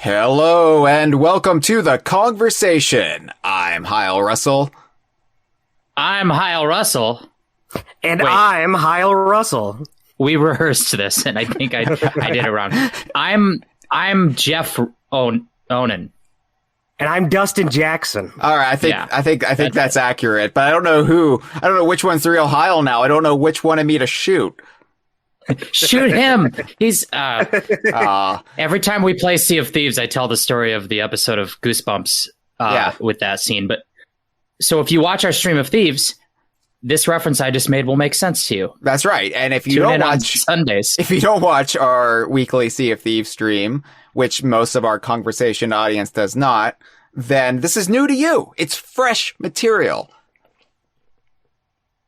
Hello and welcome to the Kongversation. I'm Hyle Russell. I'm Hyle Russell. And wait, I'm Hyle Russell. We rehearsed this, and I think I did it wrong. I'm Jeff Onan. And I'm Dustin Jackson. All right, I think that's accurate, but I don't know which one's the real Hyle now. I don't know which one of me to shoot. Shoot him. He's every time we play Sea of Thieves, I tell the story of the episode of Goosebumps with that scene. But so if you watch our stream of Thieves, this reference I just made will make sense to you. That's right. And if you don't watch Sundays, if you don't watch our weekly Sea of Thieves stream, which most of our Kongversation audience does not, then this is new to you. It's fresh material.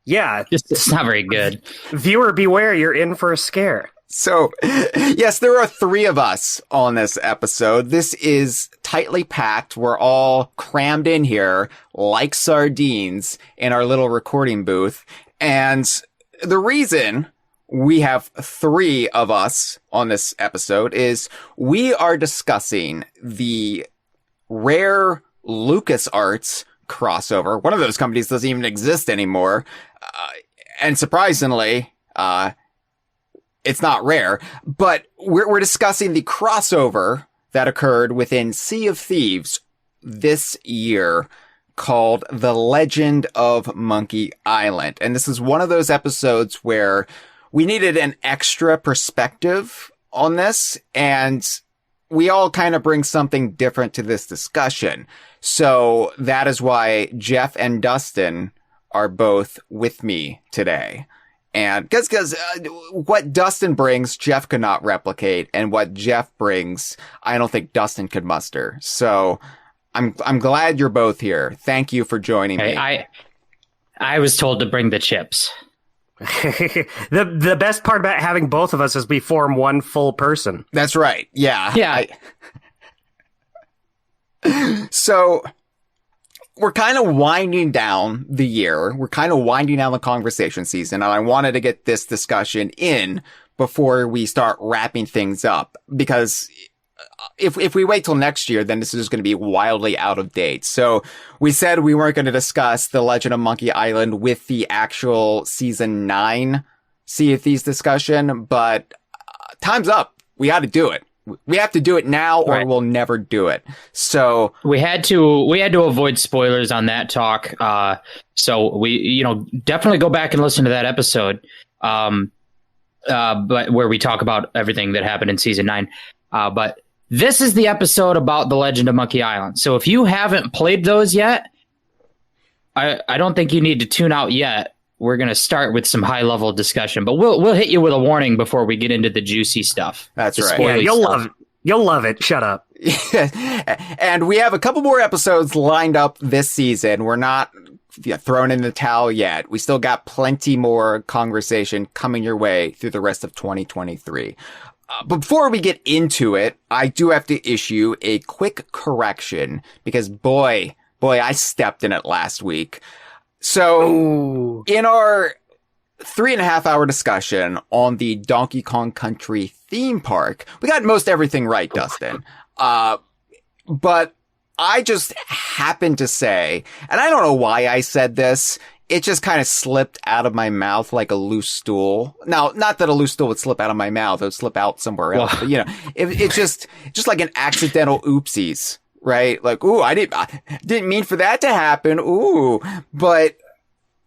Yeah. It's not very good. Viewer beware, you're in for a scare. So, yes, there are 3 of us on this episode. This is tightly packed. We're all crammed in here like sardines in our little recording booth. And the reason we have 3 of us on this episode is we are discussing the Rare LucasArts crossover. One of those companies doesn't even exist anymore. And surprisingly, it's not Rare, but we're discussing the crossover that occurred within Sea of Thieves this year called The Legend of Monkey Island. And this is one of those episodes where we needed an extra perspective on this, and we all kind of bring something different to this discussion. So that is why Jeff and Dustin are both with me today. And because what Dustin brings, Jeff could not replicate, and what Jeff brings, I don't think Dustin could muster. So I'm glad you're both here. Thank you for joining me. I was told to bring the chips. The best part about having both of us is we form one full person. That's right. Yeah. Yeah. So we're kind of winding down the year. We're kind of winding down the conversation season. And I wanted to get this discussion in before we start wrapping things up, because if we wait till next year, then this is going to be wildly out of date. So we said we weren't going to discuss The Legend of Monkey Island with the actual season 9 Sea of Thieves discussion, but time's up. We got to do it. We have to do it now, or we'll never do it. So we had to avoid spoilers on that talk. So we, definitely go back and listen to that episode. But where we talk about everything that happened in season 9. But this is the episode about The Legend of Monkey Island. So if you haven't played those yet, I don't think you need to tune out yet. We're going to start with some high-level discussion, but we'll hit you with a warning before we get into the juicy stuff. That's right. Yeah, you'll love it. Shut up. And we have a couple more episodes lined up this season. We're not thrown in the towel yet. We still got plenty more conversation coming your way through the rest of 2023. Before we get into it, I do have to issue a quick correction because boy, I stepped in it last week. So in our 3.5 hour discussion on the Donkey Kong Country theme park, we got most everything right, Dustin. But I just happened to say, and I don't know why I said this, it just kind of slipped out of my mouth like a loose stool. Now, not that a loose stool would slip out of my mouth, it would slip out somewhere else. But, it's just like an accidental oopsies. Right? Like, ooh, I didn't mean for that to happen. Ooh. But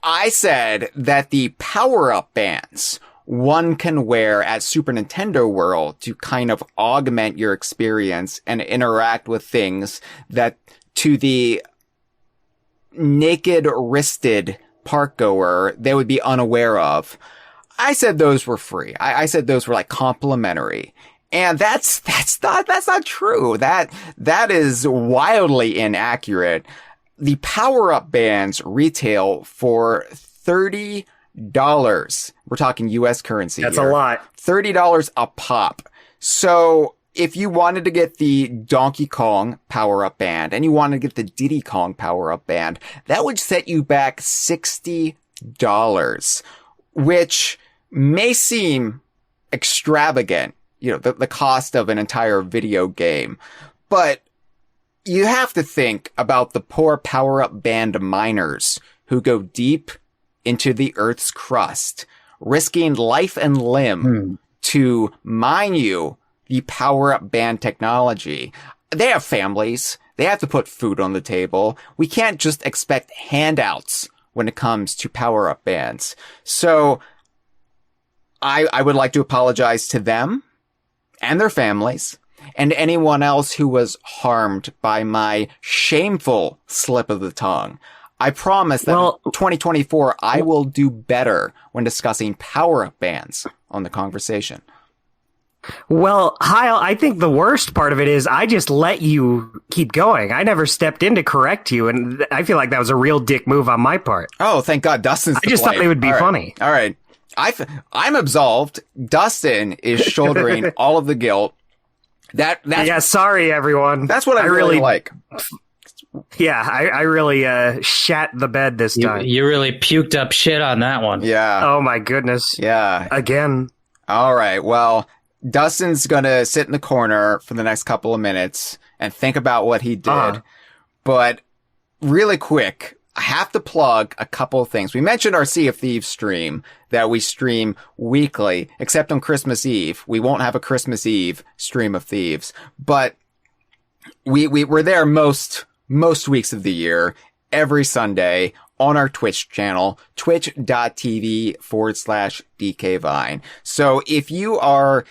I said that the power-up bands one can wear at Super Nintendo World to kind of augment your experience and interact with things that to the naked-wristed park goer, they would be unaware of. I said those were free. I said those were like complimentary. And that's not true. That is wildly inaccurate. The power-up bands retail for $30. We're talking US currency. That's here. a lot. $30 a pop. So if you wanted to get the Donkey Kong power-up band and you wanted to get the Diddy Kong power-up band, that would set you back $60, which may seem extravagant. The cost of an entire video game. But you have to think about the poor power-up band miners who go deep into the Earth's crust, risking life and limb to mine you the power-up band technology. They have families. They have to put food on the table. We can't just expect handouts when it comes to power-up bands. So I would like to apologize to them and their families and anyone else who was harmed by my shameful slip of the tongue. I promise that 2024, I will do better when discussing power-up bands on the Kongversation. Well, Hyle, I think the worst part of it is I just let you keep going. I never stepped in to correct you, and I feel like that was a real dick move on my part. Oh, thank God, Dustin's I just thought it would be funny. All right. I'm absolved. Dustin is shouldering all of the guilt. Yeah, sorry, everyone. That's what I really like. Yeah, I really shat the bed this time. You really puked up shit on that one. Yeah. Oh, my goodness. Yeah. Again. All right. Well, Dustin's going to sit in the corner for the next couple of minutes and think about what he did. But really quick, I have to plug a couple of things. We mentioned our Sea of Thieves stream that we stream weekly, except on Christmas Eve. We won't have a Christmas Eve stream of Thieves, but we're there most weeks of the year, every Sunday on our Twitch channel, twitch.tv/DKVine. So if you are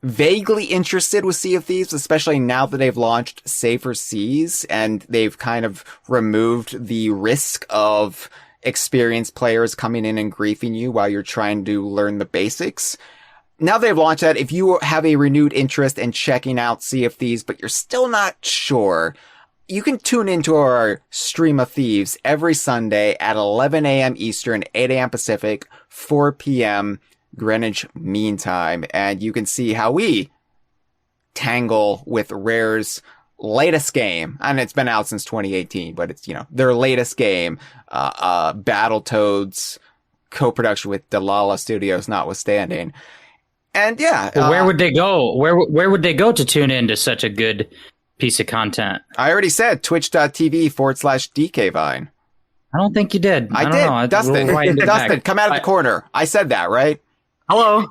vaguely interested with Sea of Thieves, especially now that they've launched Safer Seas and they've kind of removed the risk of experienced players coming in and griefing you while you're trying to learn the basics. Now they've launched that, if you have a renewed interest in checking out Sea of Thieves, but you're still not sure, you can tune into our Stream of Thieves every Sunday at 11 a.m. Eastern, 8 a.m. Pacific, 4 p.m. Greenwich Mean Time, and you can see how we tangle with Rare's latest game. And it's been out since 2018, but it's, their latest game, Battletoads co-production with Delilah Studios notwithstanding. And yeah. Where would they go? Where would they go to tune in to such a good piece of content? I already said twitch.tv/DKVine. I don't think you did. I did. Dustin, come out of the corner. I said that, right? Hello.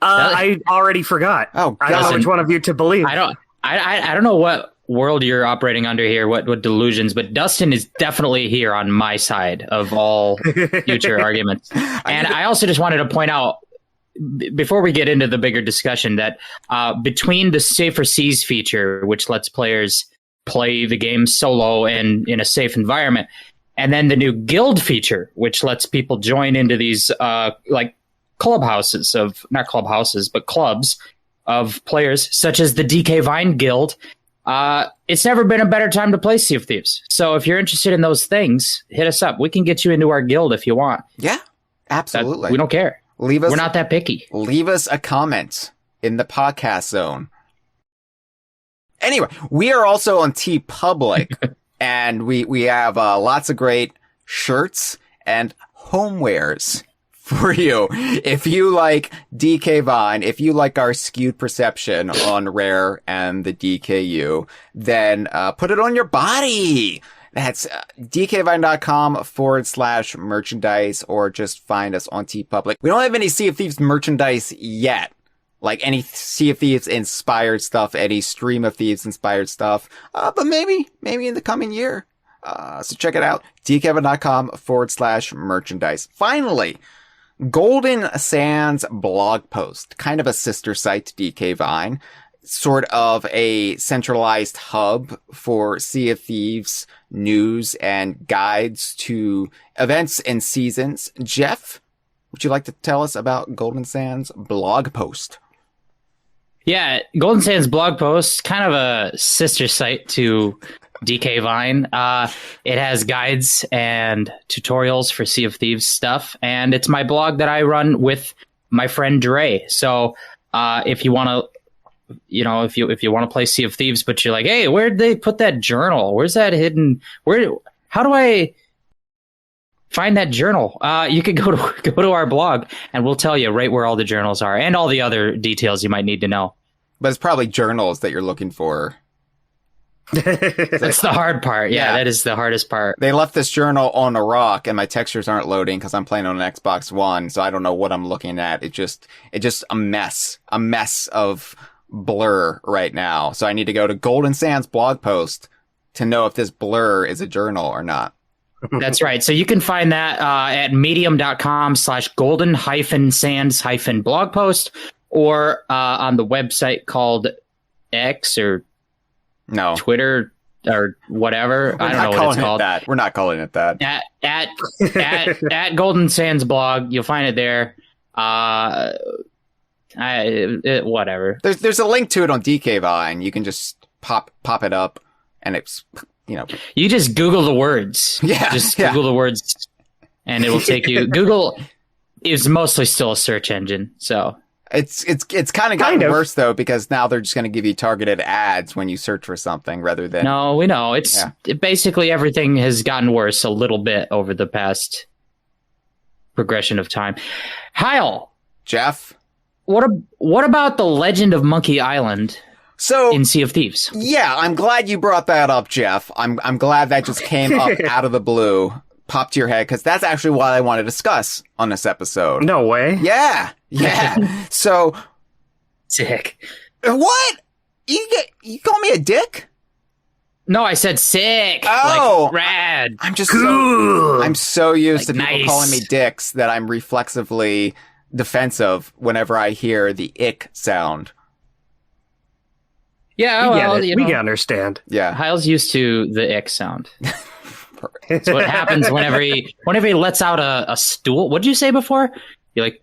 I already forgot. Oh, I don't know which one of you to believe. I don't know what world you're operating under here, what delusions, but Dustin is definitely here on my side of all future arguments. And I also just wanted to point out, before we get into the bigger discussion, that between the Safer Seas feature, which lets players play the game solo and in a safe environment, and then the new guild feature, which lets people join into these clubs of players, such as the DK Vine Guild. It's never been a better time to play Sea of Thieves. So if you're interested in those things, hit us up. We can get you into our guild if you want. Yeah, absolutely. We don't care. We're not that picky. Leave us a comment in the podcast zone. Anyway, we are also on TeePublic, and we have lots of great shirts and homewares for you. If you like DK Vine, if you like our skewed perception on Rare and the DKU, then put it on your body. That's dkvine.com/merchandise, or just find us on TeePublic. We don't have any Sea of Thieves merchandise yet. Like any Sea of Thieves inspired stuff, any Stream of Thieves inspired stuff. But maybe in the coming year. So check it out. dkvine.com/merchandise. Finally, Golden Sands blog post, kind of a sister site to DK Vine, sort of a centralized hub for Sea of Thieves news and guides to events and seasons. Jeff, would you like to tell us about Golden Sands blog post? Yeah, Golden Sands blog post, kind of a sister site to DK Vine. It has guides and tutorials for Sea of Thieves stuff, and it's my blog that I run with my friend Dre. So if you want to, if you want to play Sea of Thieves, but you're like, hey, where'd they put that journal? Where's that hidden? How do I find that journal? You could go to our blog, and we'll tell you right where all the journals are and all the other details you might need to know. But it's probably journals that you're looking for. That's the hard part. Yeah, Yeah. that is the hardest part. They left this journal on a rock, and my textures aren't loading because I'm playing on an Xbox One, so I don't know what I'm looking at. It's just a mess of blur right now. So I need to go to Golden Sands blog post to know if this blur is a journal or not. That's right. So you can find that at medium.com/golden-sands-blog post or on the website called X or No. Twitter or whatever. I don't know what it's called. We're not calling it that. At Golden Sands blog, you'll find it there. Whatever. There's a link to it on DK Vine. You can just pop it up, and it's You just Google the words. Yeah, Just Google the words, and it will take you. Google is mostly still a search engine, so. It's kind of gotten worse though, because now they're just going to give you targeted ads when you search for something rather than. No, we know basically everything has gotten worse a little bit over the past progression of time. Hyle, Jeff, what about the Legend of Monkey Island? So In Sea of Thieves. Yeah, I'm glad you brought that up, Jeff. I'm glad that just came up out of the blue, popped to your head, because that's actually what I want to discuss on this episode. No way. Yeah. So, Sick. what? You call me a dick? No, I said sick. Oh. Like rad. I'm just Cool. I'm so used to people nice. calling me dicks that I'm reflexively defensive whenever I hear the ick sound. Yeah, well, we can understand. Yeah. Hyle's used to the ick sound. That's what happens whenever he lets out a stool. What did you say before? You like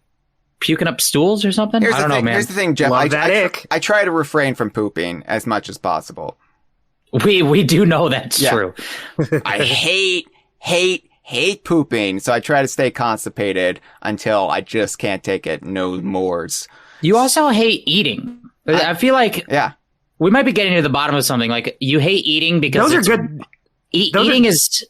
puking up stools or something? I don't know, man. Here's the thing, Jeff. Love that ick. I try to refrain from pooping as much as possible. We do know that's true. I hate pooping, so I try to stay constipated until I just can't take it no mores. You also hate eating. I feel like we might be getting to the bottom of something. Like you hate eating because Those are good. Eating is.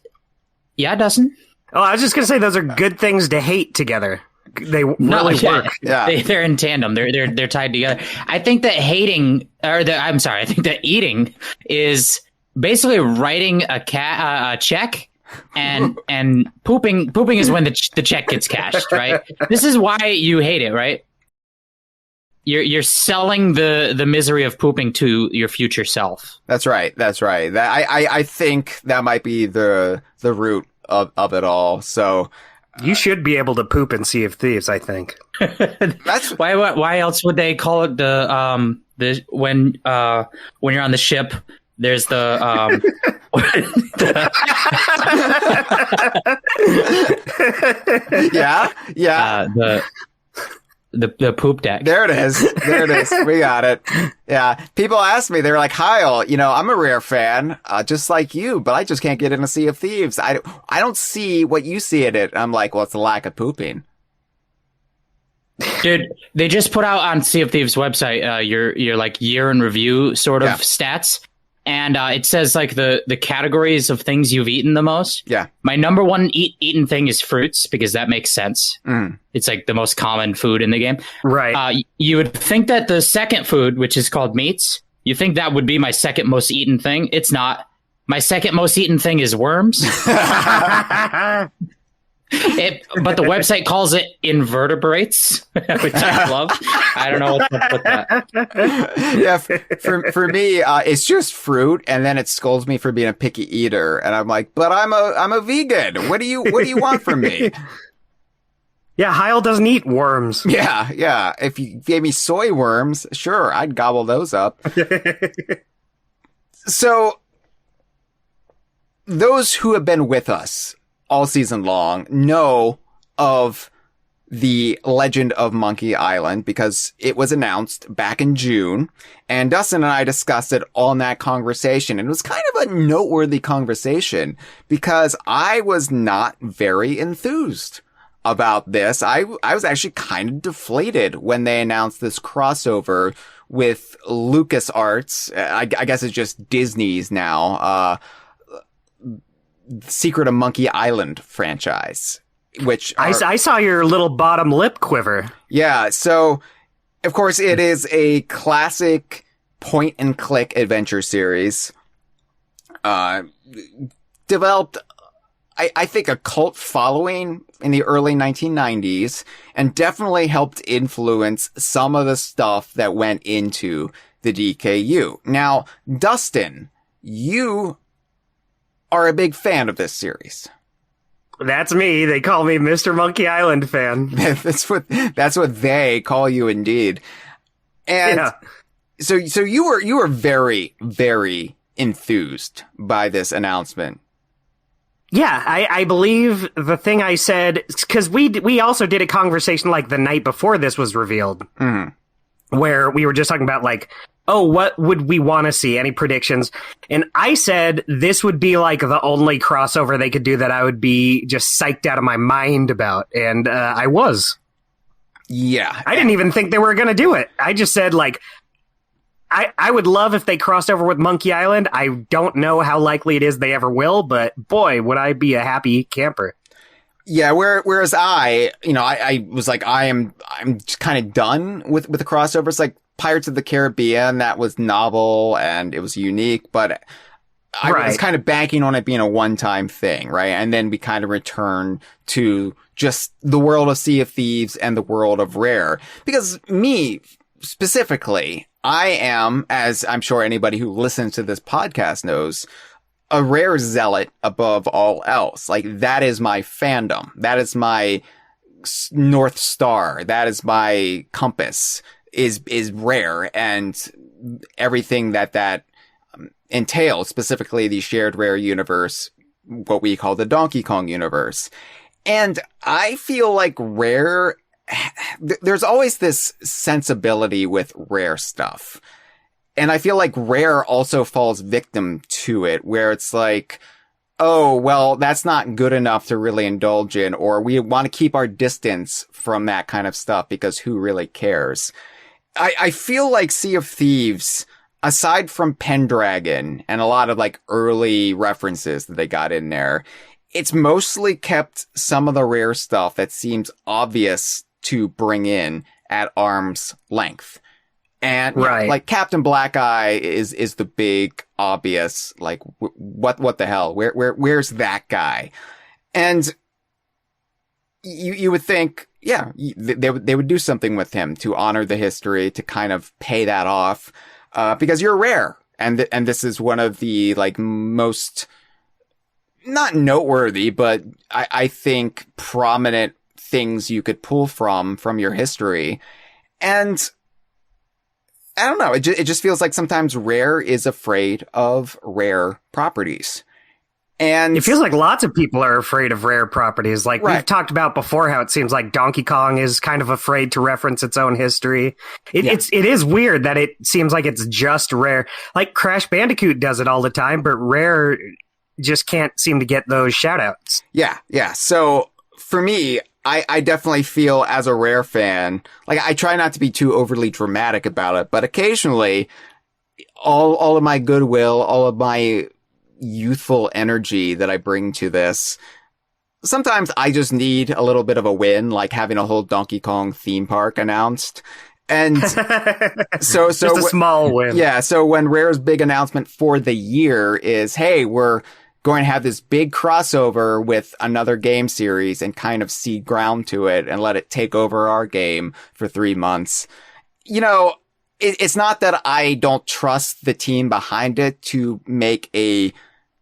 Yeah, Dustin? Oh, I was just gonna say those are good things to hate together. They really work. Yeah. They're in tandem. They're tied together. I think that I think that eating is basically writing a check, and pooping is when the check gets cashed, right? This is why you hate it, right? You're selling the misery of pooping to your future self. That's right. I think that might be the root of it all. So You should be able to poop in Sea of Thieves, I think. that's Why else would they call it the when you're on the ship? There's the the poop deck. There it is. We got it. Yeah. People ask me, they're like, Hyle, I'm a Rare fan, just like you, but I just can't get into Sea of Thieves. I don't see what you see in it. I'm like, well, it's the lack of pooping. Dude, they just put out on Sea of Thieves website your like year in review sort of stats. And it says like the categories of things you've eaten the most. Yeah. My number one eaten thing is fruits, because that makes sense. Mm. It's like the most common food in the game. Right. You would think that the second food, which is called meats, you think that would be my second most eaten thing. It's not. My second most eaten thing is worms. But the website calls it invertebrates, which I love. I don't know what's up with that. Yeah, for me, it's just fruit, and then it scolds me for being a picky eater, and I'm like, but I'm a vegan. What do you want from me? Yeah, Hyle doesn't eat worms. Yeah. If you gave me soy worms, sure, I'd gobble those up. So, those who have been with us all season long know of the Legend of Monkey Island because it was announced back in June, and Dustin and I discussed it on that conversation. And it was kind of a noteworthy conversation because I was not very enthused about this. I was actually kind of deflated when they announced this crossover with LucasArts. I guess it's just Disney's now, Secret of Monkey Island franchise, which I saw your little bottom lip quiver. Yeah. So of course it is a classic point and click adventure series developed, I think, a cult following in the early 1990s and definitely helped influence some of the stuff that went into the DKU. Now, Dustin, you are a big fan of this series. That's me. They call me Mr. Monkey Island fan. That's what they call you indeed. And Yeah. so you were very, very enthused by this announcement. Yeah, I believe the thing I said, because we also did a conversation like the night before this was revealed, where we were just talking about like, oh, what would we want to see? Any predictions? And I said this would be like the only crossover they could do that I would be just psyched out of my mind about. And I was. Yeah. I didn't even think they were going to do it. I just said like, I would love if they crossed over with Monkey Island. I don't know how likely it is they ever will, but boy, would I be a happy camper. Yeah, whereas I was like, I'm kind of done with the crossovers. Like Pirates of the Caribbean, that was novel and it was unique, but I was kind of banking on it being a one-time thing, right? And then we kind of return to just the world of Sea of Thieves and the world of Rare. Because me, specifically, I am, as I'm sure anybody who listens to this podcast knows, a Rare zealot above all else. Like, that is my fandom. That is my North Star. That is my compass, is Rare and everything that entails, specifically the shared Rare universe, what we call the Donkey Kong universe. And I feel like Rare, there's always this sensibility with Rare stuff. And I feel like Rare also falls victim to it, where it's like, oh, well, that's not good enough to really indulge in, or we want to keep our distance from that kind of stuff because who really cares? I feel like Sea of Thieves, aside from Pendragon and a lot of like early references that they got in there, it's mostly kept some of the Rare stuff that seems obvious to bring in at arm's length. And like Captain Blackey is the big obvious, like, what the hell? Where's that guy? And you would think, yeah, they would do something with him to honor the history, to kind of pay that off, because you're Rare. And this is one of the, like, most, not noteworthy, but I think prominent things you could pull from your history. And I don't know. It just feels like sometimes Rare is afraid of Rare properties. And it feels like lots of people are afraid of Rare properties. Like we've talked about before, how it seems like Donkey Kong is kind of afraid to reference its own history. It is weird that it seems like it's just Rare. Like Crash Bandicoot does it all the time, but Rare just can't seem to get those shout outs. Yeah. So for me, I definitely feel, as a Rare fan, like, I try not to be too overly dramatic about it, but occasionally all of my goodwill, all of my youthful energy that I bring to this, sometimes I just need a little bit of a win, like having a whole Donkey Kong theme park announced. And so just a small win. Yeah. So when Rare's big announcement for the year is, hey, we're going to have this big crossover with another game series and kind of cede ground to it and let it take over our game for 3 months. You know, it's not that I don't trust the team behind it to make a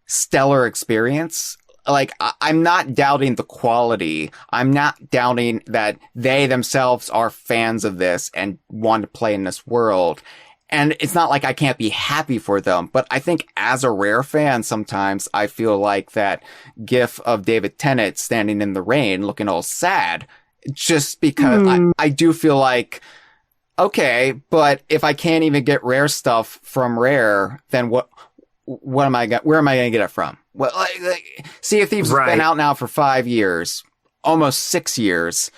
stellar experience. Like, I'm not doubting the quality. I'm not doubting that they themselves are fans of this and want to play in this world. And it's not like I can't be happy for them, but I think as a Rare fan, sometimes I feel like that gif of David Tennant standing in the rain looking all sad, just because I do feel like, okay, but if I can't even get Rare stuff from Rare, then where am I going to get it from? Well, like Sea of Thieves has been out now for 5 years, almost 6 years.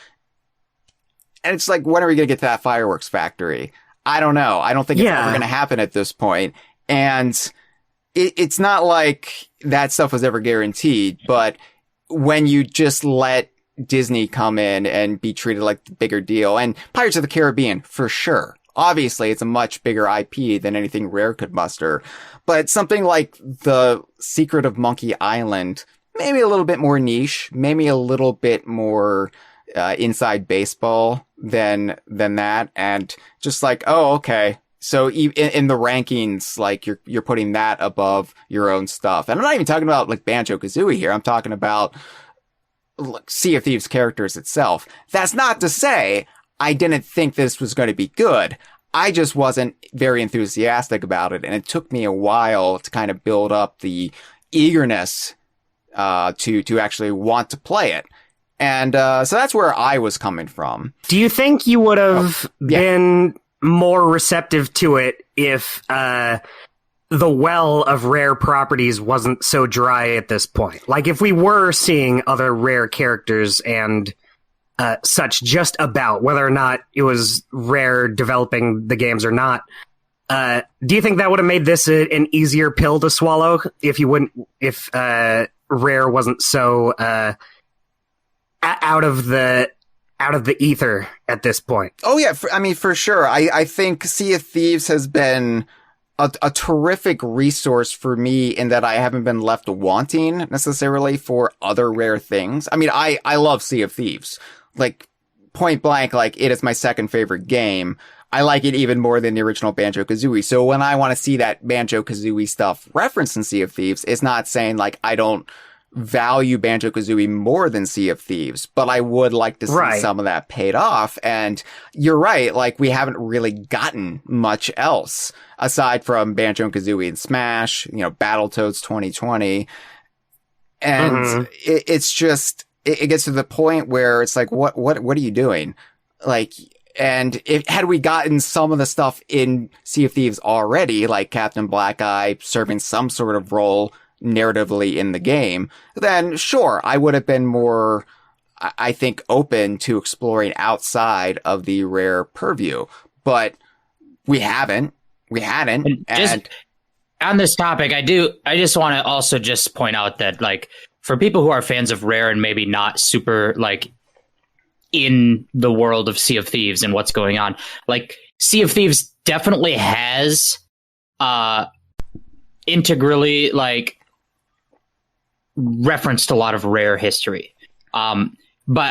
And it's like, when are we going to get to that fireworks factory? I don't know. I don't think it's ever going to happen at this point. And it's not like that stuff was ever guaranteed, but when you just let Disney come in and be treated like the bigger deal, and Pirates of the Caribbean, for sure, obviously it's a much bigger IP than anything Rare could muster. But something like The Secret of Monkey Island, maybe a little bit more niche, maybe a little bit more inside baseball than that. And just like, oh, okay. So in the rankings, like you're putting that above your own stuff. And I'm not even talking about like Banjo-Kazooie here. I'm talking about Sea of Thieves characters itself. That's not to say I didn't think this was going to be good. I just wasn't very enthusiastic about it. And it took me a while to kind of build up the eagerness to actually want to play it. And so that's where I was coming from. Do you think you would have been more receptive to it if the well of Rare properties wasn't so dry at this point? Like if we were seeing other Rare characters and such just about, whether or not it was Rare developing the games or not, do you think that would have made this an easier pill to swallow if Rare wasn't so out of the ether at this point? Oh yeah, for sure. I think Sea of Thieves has been a terrific resource for me in that I haven't been left wanting necessarily for other Rare things. I mean, I love Sea of Thieves. Like, point blank, like, it is my second favorite game. I like it even more than the original Banjo-Kazooie. So when I want to see that Banjo-Kazooie stuff referenced in Sea of Thieves, it's not saying, like, I don't value Banjo-Kazooie more than Sea of Thieves, but I would like to see some of that paid off. And you're right, like, we haven't really gotten much else aside from Banjo-Kazooie and Smash, Battletoads 2020. And it's just, it gets to the point where it's like, what are you doing? Like, and had we gotten some of the stuff in Sea of Thieves already, like Captain Blackey serving some sort of role narratively in the game, then sure, I would have been more, I think, open to exploring outside of the Rare purview. But we hadn't. And just on this topic, I just want to also just point out that, like, for people who are fans of Rare and maybe not super, like, in the world of Sea of Thieves and what's going on, like, Sea of Thieves definitely has integrally, like, referenced a lot of Rare history. But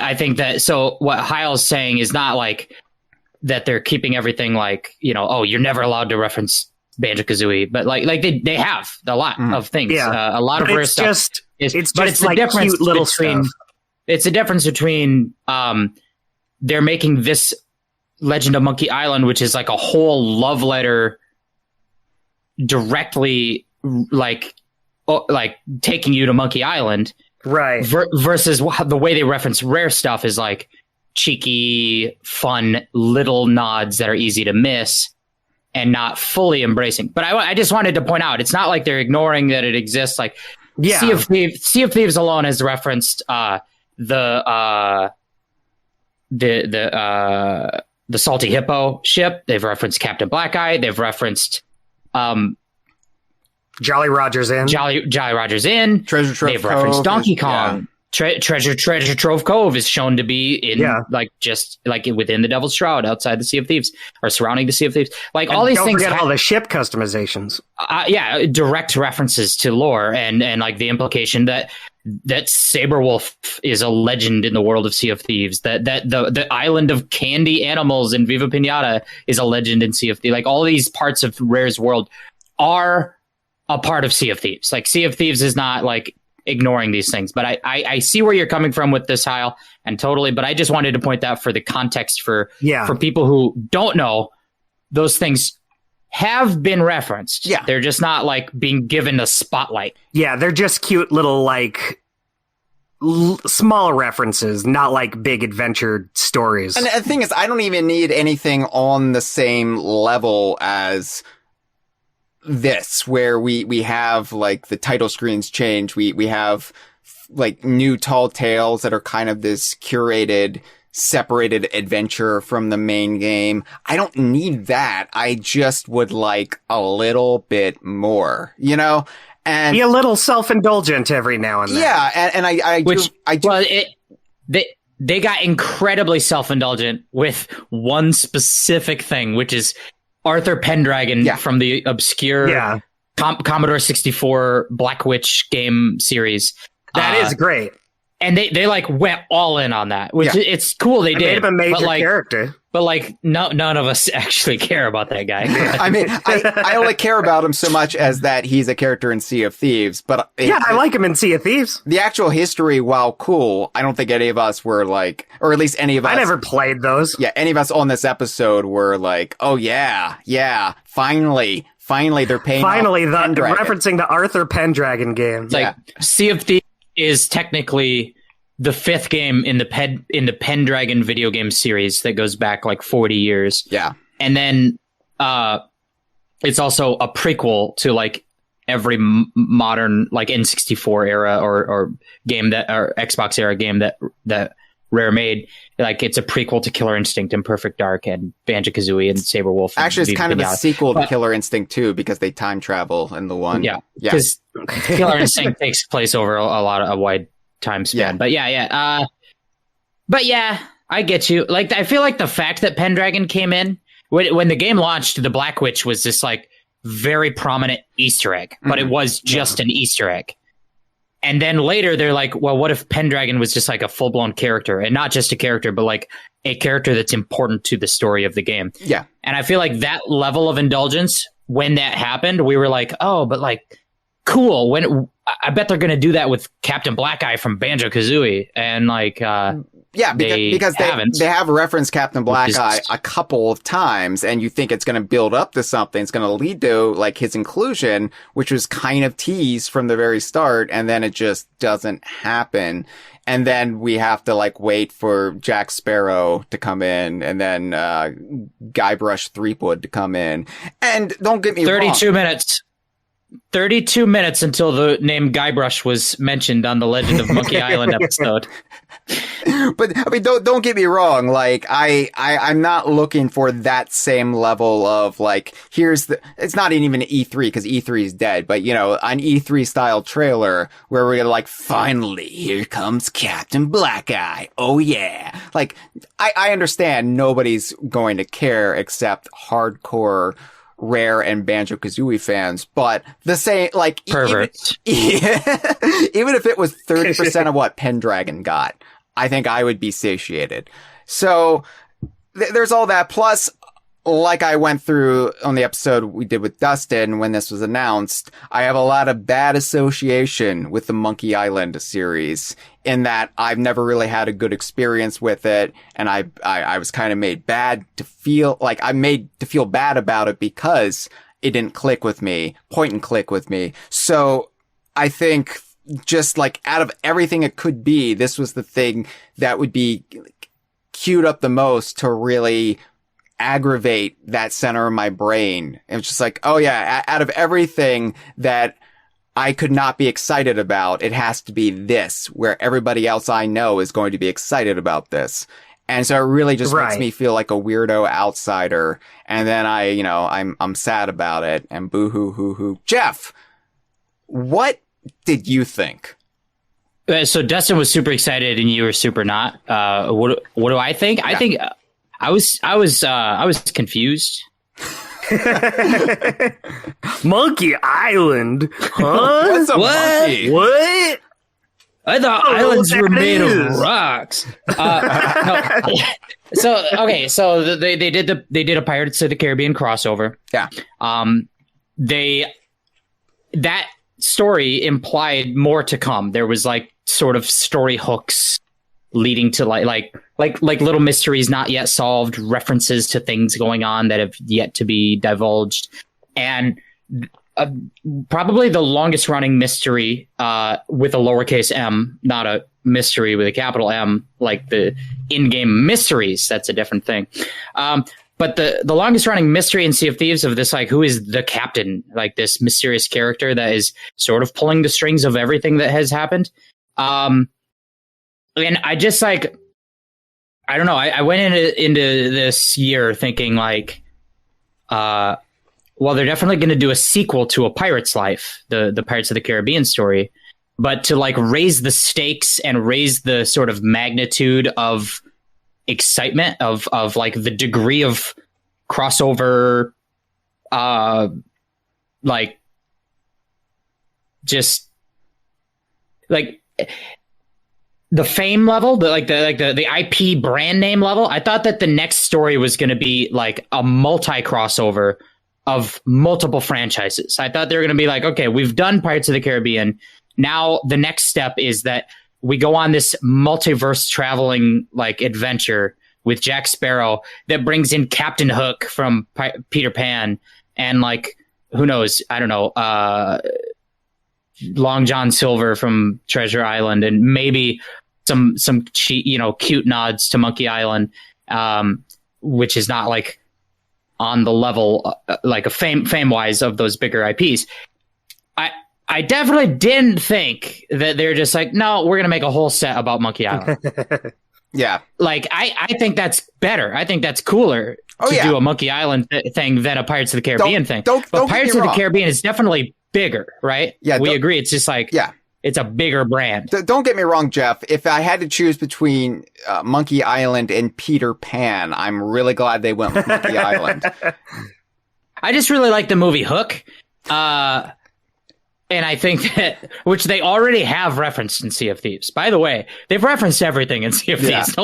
I think that, so what Hyle's saying is not like that they're keeping everything like, oh, you're never allowed to reference Banjo-Kazooie, but like they have a lot of things, a lot of Rare stuff. It's just like cute little stuff. It's the difference between they're making this Legend of Monkey Island, which is like a whole love letter directly, like taking you to Monkey Island, right? Versus the way they reference Rare stuff is like cheeky, fun little nods that are easy to miss and not fully embracing. But I just wanted to point out, it's not like they're ignoring that it exists. Like, Sea of Thieves alone has referenced the Salty Hippo ship. They've referenced Captain Blackey. They've referenced Jolly Roger's Inn. Treasure Trove They've referenced Donkey Kong. Yeah. Treasure Trove Cove is shown to be in just within the Devil's Shroud, outside the Sea of Thieves, or surrounding the Sea of Thieves. Like, and all these things. Don't forget all the ship customizations. Direct references to lore and like the implication that Saberwolf is a legend in the world of Sea of Thieves. That the island of candy animals in Viva Pinata is a legend in Sea of Thieves. Like, all these parts of Rare's world are a part of Sea of Thieves. Like, Sea of Thieves is not like ignoring these things, but I see where you're coming from with this, Hyle, and totally. But I just wanted to point that for the context for people who don't know, those things have been referenced. Yeah, they're just not like being given a spotlight. Yeah, they're just cute little like small references, not like big adventure stories. And the thing is, I don't even need anything on the same level as this, where we have like the title screens change. We have like new tall tales that are kind of this curated, separated adventure from the main game. I don't need that. I just would like a little bit more, and be a little self-indulgent every now and then. Yeah. And I do. Well, they got incredibly self-indulgent with one specific thing, which is Arthur Pendragon from the obscure Commodore 64 Black Witch game series. That is great. And they like went all in on that, which it's cool. They did. Made him a major character. But like, none of us actually care about that guy. I mean, I only care about him so much as that he's a character in Sea of Thieves. But I like him in Sea of Thieves. The actual history, while cool, I don't think any of us were like, or at least any of us. I never played those. Yeah, any of us on this episode were like, oh yeah, finally they're paying. Finally, referencing the Arthur Pendragon game. It's like Sea of Thieves is technically the fifth game in the Pendragon video game series that goes back like 40 years. Yeah. And then it's also a prequel to like every modern like N64 era or game that or Xbox era game that Rare made. Like it's a prequel to Killer Instinct and Perfect Dark and Banjo-Kazooie and Saberwolf. Actually, it's kind of a sequel to Killer Instinct too, because they time travel in the one. Yeah. Because Killer Instinct takes place over a wide time span. But I get you. Like, I feel like the fact that Pendragon came in when the game launched, the Black Witch was this like very prominent Easter egg, but it was just an Easter egg. And then later they're like, well, what if Pendragon was just like a full blown character, and not just a character, but like a character that's important to the story of the game. Yeah. And I feel like that level of indulgence, when that happened, we were like, oh, but like, cool. When I bet they're going to do that with Captain Blackeye from Banjo-Kazooie, and like, because they have referenced Captain Blackeye a couple of times, and you think it's going to build up to something. It's going to lead to like his inclusion, which was kind of teased from the very start, and then it just doesn't happen. And then we have to like wait for Jack Sparrow to come in, and then Guybrush Threepwood to come in. And don't get me 32 minutes. 32 minutes until the name Guybrush was mentioned on the Legend of Monkey Island episode. But I mean, don't get me wrong. Like I'm not looking for that same level of like, it's not even an E3 because E3 is dead, but you know, an E3 style trailer where we're gonna like, finally, here comes Captain Blackeye. Oh yeah. Like, I understand nobody's going to care except hardcore Rare and Banjo-Kazooie fans, but the same, like, perverts. Even if it was 30% of what Pendragon got, I think I would be satiated. So there's all that. Plus, like I went through on the episode we did with Dustin when this was announced, I have a lot of bad association with the Monkey Island series, in that I've never really had a good experience with it, and I was kind of made bad to feel bad about it because it didn't click with me, point and click with me. So I think just like out of everything it could be, this was the thing that would be queued up the most to really aggravate that center of my brain. It was just like, oh yeah, out of everything that I could not be excited about, it has to be this, where everybody else I know is going to be excited about this. And so it really just makes me feel like a weirdo outsider. And then I'm sad about it, and boo hoo hoo hoo. Jeff, what did you think? So Dustin was super excited and you were super not. What do I think? Yeah. I think I was confused. Monkey Island? Huh? What's a monkey? What? I thought islands were made of rocks. No. So they did a Pirates of the Caribbean crossover. Yeah. That story implied more to come. There was like sort of story hooks leading to like little mysteries not yet solved, references to things going on that have yet to be divulged, and probably the longest running mystery with a lowercase m, not a mystery with a capital M, like the in-game mysteries. That's a different thing. But the longest running mystery in Sea of Thieves of this, like, who is the captain, like this mysterious character that is sort of pulling the strings of everything that has happened. And I just like, I don't know. I went into this year thinking like, well, they're definitely going to do a sequel to A Pirate's Life, the Pirates of the Caribbean story. but to like raise the stakes and raise the sort of magnitude of excitement of like the degree of crossover, like just like the fame level, the IP brand name level. I thought that the next story was going to be like a multi crossover of multiple franchises. I thought they were going to be like, okay, we've done Pirates of the Caribbean. Now the next step is that we go on this multiverse traveling like adventure with Jack Sparrow that brings in Captain Hook from Peter Pan and like, who knows? I don't know. Long John Silver from Treasure Island, and maybe some cute nods to Monkey Island, which is not like on the level like a fame wise of those bigger IPs. I definitely didn't think that they're just like, no, we're gonna make a whole set about Monkey Island. Yeah, like I think that's better. I think that's cooler to do a Monkey Island thing than a Pirates of the Caribbean thing. But Pirates of the Caribbean is definitely bigger, right? Yeah, we agree. It's just like, it's a bigger brand. Don't get me wrong, Jeff. If I had to choose between Monkey Island and Peter Pan, I'm really glad they went with Monkey Island. I just really like the movie Hook. And I think that, which they already have referenced in Sea of Thieves. By the way, they've referenced everything in Sea of Thieves.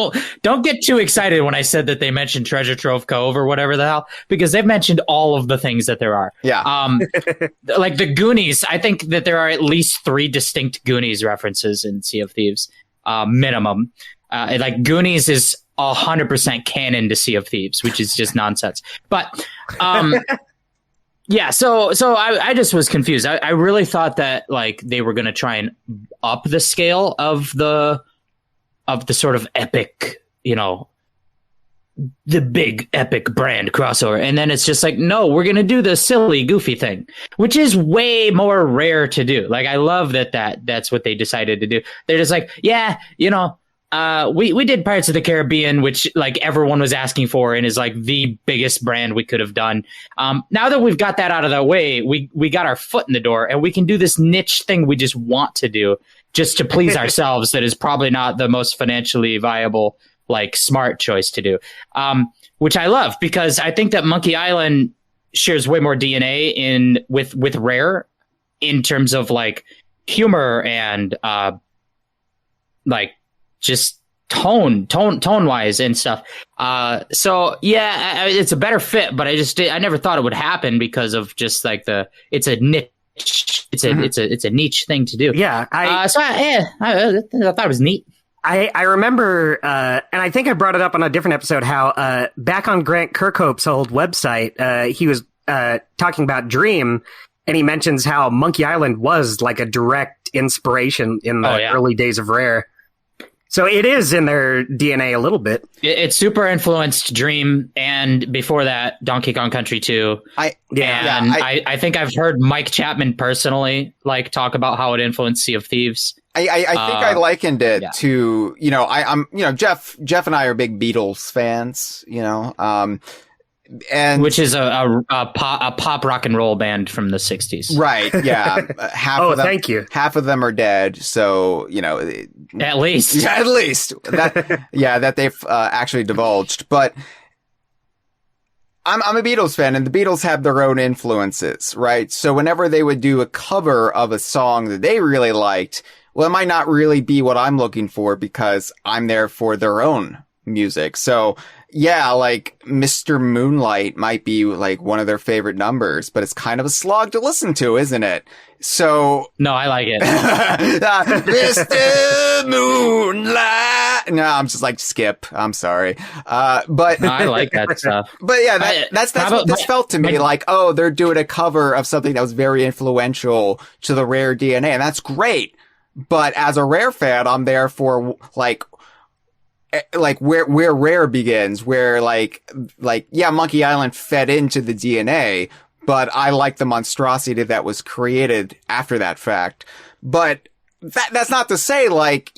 Don't get too excited when I said that they mentioned Treasure Trove Cove or whatever the hell, because they've mentioned all of the things that there are. Yeah. Like the Goonies, I think that there are at least 3 distinct Goonies references in Sea of Thieves, minimum. Like Goonies is 100% canon to Sea of Thieves, which is just nonsense. But, yeah, so I just was confused. I really thought that like they were going to try and up the scale of the sort of epic, the big epic brand crossover. And then it's just like, no, we're going to do the silly, goofy thing, which is way more rare to do. Like, I love that's what they decided to do. They're just like, yeah, we did Pirates of the Caribbean, which like everyone was asking for and is like the biggest brand we could have done. Now that we've got that out of the way, we got our foot in the door and we can do this niche thing we just want to do just to please ourselves. That is probably not the most financially viable, like smart choice to do. Which I love, because I think that Monkey Island shares way more DNA with Rare in terms of like humor and like just tone wise and stuff. So yeah, it's a better fit, but I never thought it would happen because of just like it's a niche. It's a niche thing to do. Yeah. I thought it was neat. I remember, and I think I brought it up on a different episode, how back on Grant Kirkhope's old website, he was talking about Dream, and he mentions how Monkey Island was like a direct inspiration in the early days of Rare. So it is in their DNA a little bit. It super influenced Dream, and before that, Donkey Kong Country 2. I think I've heard Mike Chapman personally like talk about how it influenced Sea of Thieves. I think I likened it to, I'm Jeff and I are big Beatles fans, and which is a pop rock and roll band from the 60s. Right. Yeah. Thank you. Half of them are dead. So, at least. Yeah, at least that they've actually divulged. But I'm a Beatles fan, and the Beatles have their own influences, right? So whenever they would do a cover of a song that they really liked, well, it might not really be what I'm looking for because I'm there for their own music. So yeah, like Mr. Moonlight might be like one of their favorite numbers, but it's kind of a slog to listen to, isn't it? So no, I like it. Mr. Moonlight. No, I'm just like skip. I'm sorry. But no, I like that stuff. But yeah, that's what this felt to me like. Oh, they're doing a cover of something that was very influential to the Rare DNA, and that's great. But as a Rare fan, I'm there for like where Rare begins, where like Monkey Island fed into the DNA, but I like the monstrosity that was created after that fact. But that's not to say like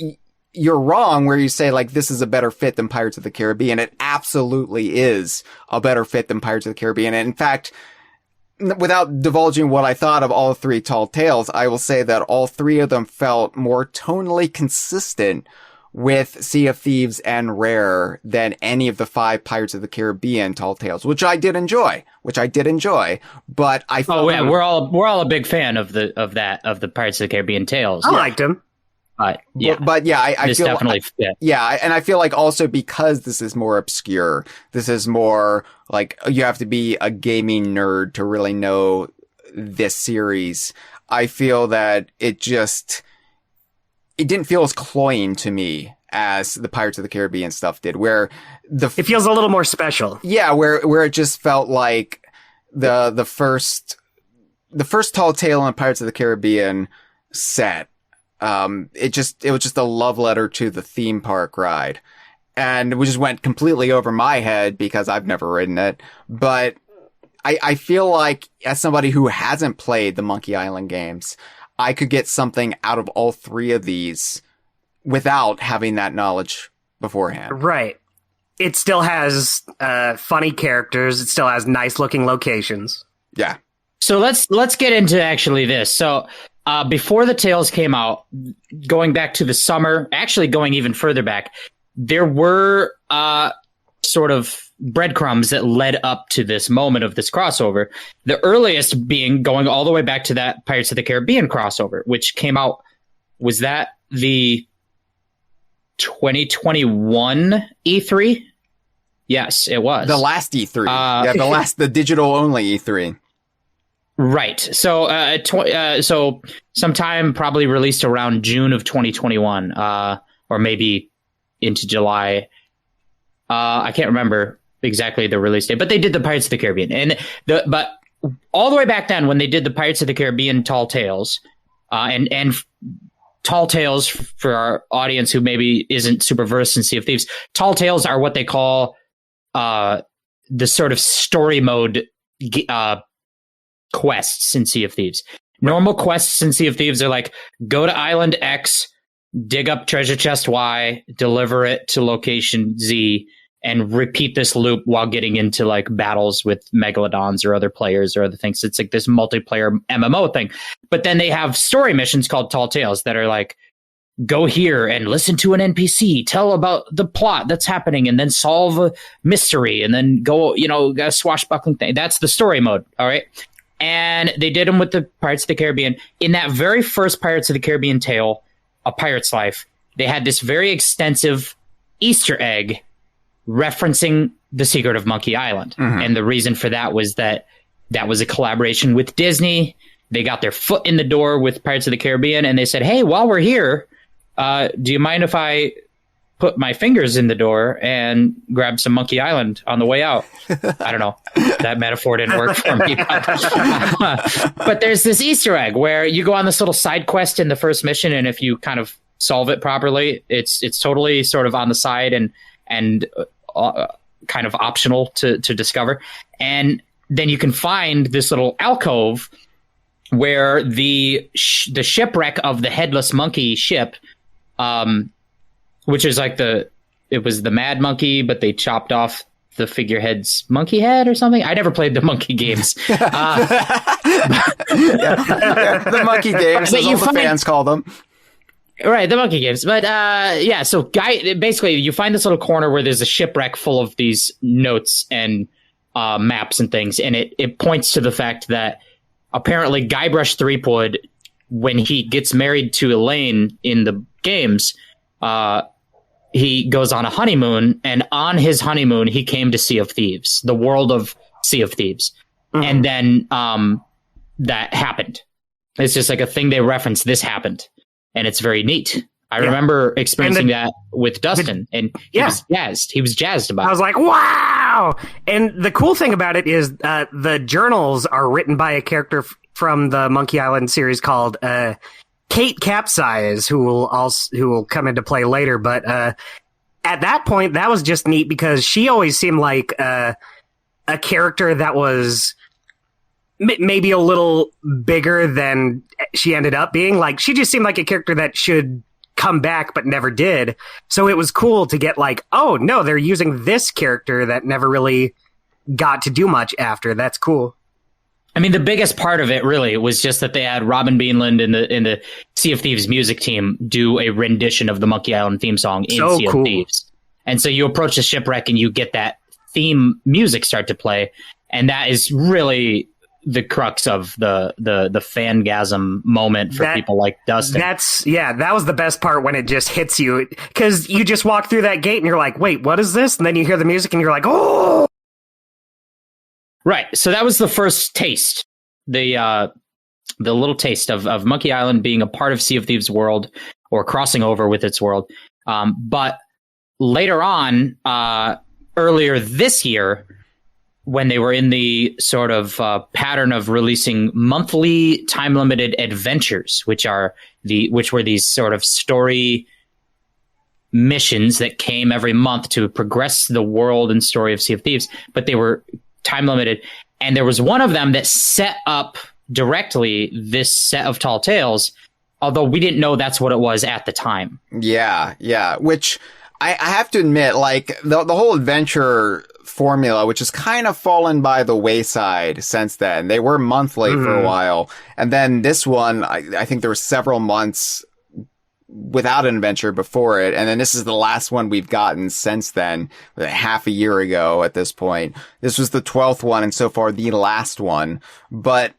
you're wrong where you say like this is a better fit than Pirates of the Caribbean. It absolutely is a better fit than Pirates of the Caribbean. And in fact, without divulging what I thought of all three Tall Tales, I will say that all three of them felt more tonally consistent with Sea of Thieves and Rare than any of the 5 Pirates of the Caribbean Tall Tales, which I did enjoy. But I felt we're all a big fan of the Pirates of the Caribbean tales. I liked them. But I this feel definitely fit. Yeah, and I feel like also because this is more obscure, this is more like you have to be a gaming nerd to really know this series. I feel that it didn't feel as cloying to me as the Pirates of the Caribbean stuff did, where it feels a little more special. Yeah, where it just felt like the first Tall Tale in Pirates of the Caribbean set. It was just a love letter to the theme park ride. And we just went completely over my head because I've never ridden it. But I feel like as somebody who hasn't played the Monkey Island games, I could get something out of all three of these without having that knowledge beforehand. Right. It still has funny characters. It still has nice looking locations. Yeah. So let's get into actually this. So before the Tales came out, going back to the summer, actually going even further back, there were sort of breadcrumbs that led up to this moment of this crossover. The earliest being going all the way back to that Pirates of the Caribbean crossover, which came out, was that the 2021 E3? Yes, it was. The last E3. The digital only E3. Right. So, so sometime probably released around June of 2021, or maybe into July. I can't remember exactly the release date, but they did the Pirates of the Caribbean, but all the way back then when they did the Pirates of the Caribbean Tall Tales, and Tall Tales, for our audience who maybe isn't super versed in Sea of Thieves, Tall Tales are what they call the sort of story mode quests in Sea of Thieves. Normal quests in Sea of Thieves are like, go to Island X, dig up treasure chest Y, deliver it to location Z, and repeat this loop while getting into like battles with megalodons or other players or other things. It's like this multiplayer MMO thing. But then they have story missions called Tall Tales that are like, go here and listen to an NPC, tell about the plot that's happening, and then solve a mystery, and then go, a swashbuckling thing. That's the story mode. All right. And they did them with the Pirates of the Caribbean. In that very first Pirates of the Caribbean tale, A Pirate's Life, they had this very extensive Easter egg referencing the secret of Monkey Island. Mm-hmm. And the reason for that was that was a collaboration with Disney. They got their foot in the door with Pirates of the Caribbean, and they said, hey, while we're here, do you mind if I put my fingers in the door and grab some Monkey Island on the way out? I don't know. That metaphor didn't work for me. But there's this Easter egg where you go on this little side quest in the first mission, and if you kind of solve it properly, it's totally sort of on the side and kind of optional to discover. And then you can find this little alcove where the shipwreck of the headless monkey ship, which is like it was the Mad Monkey, but they chopped off the figurehead's monkey head or something. I never played the monkey games. The monkey games, as all the fans call them. Right, the monkey games. But so basically you find this little corner where there's a shipwreck full of these notes and maps and things, and it points to the fact that apparently Guybrush Threepwood, when he gets married to Elaine in the games, he goes on a honeymoon, and on his honeymoon he came to Sea of Thieves, the world of Sea of Thieves. Mm-hmm. And then that happened. It's just like a thing they reference. This happened. And it's very neat. I remember experiencing that with Dustin, and he was jazzed. He was jazzed about it. I was like, wow! And the cool thing about it is the journals are written by a character from the Monkey Island series called Kate Capsize, who will come into play later. But at that point, that was just neat because she always seemed like a character that was maybe a little bigger than she ended up being. Like, she just seemed like a character that should come back but never did. So it was cool to get like, oh no, they're using this character that never really got to do much after. That's cool. I mean, the biggest part of it really was just that they had Robin Beanland in the Sea of Thieves music team do a rendition of the Monkey Island theme song in Sea of Thieves. And so you approach the shipwreck and you get that theme music start to play. And that is really the crux of the fangasm moment for people like Dustin. That was the best part when it just hits you. Because you just walk through that gate and you're like, wait, what is this? And then you hear the music and you're like, oh! Right. So that was the first taste. The little taste of Monkey Island being a part of Sea of Thieves' world or crossing over with its world. But later on, earlier this year, when they were in the sort of pattern of releasing monthly time-limited adventures, which were these sort of story missions that came every month to progress the world and story of Sea of Thieves, but they were time-limited. And there was one of them that set up directly this set of Tall Tales, although we didn't know that's what it was at the time. Yeah. Which I have to admit, like, the whole adventure formula, which has kind of fallen by the wayside since then. They were monthly for a while. And then this one, I think there were several months without an adventure before it. And then this is the last one we've gotten since then, half a year ago at this point. This was the 12th one, and so far the last one. But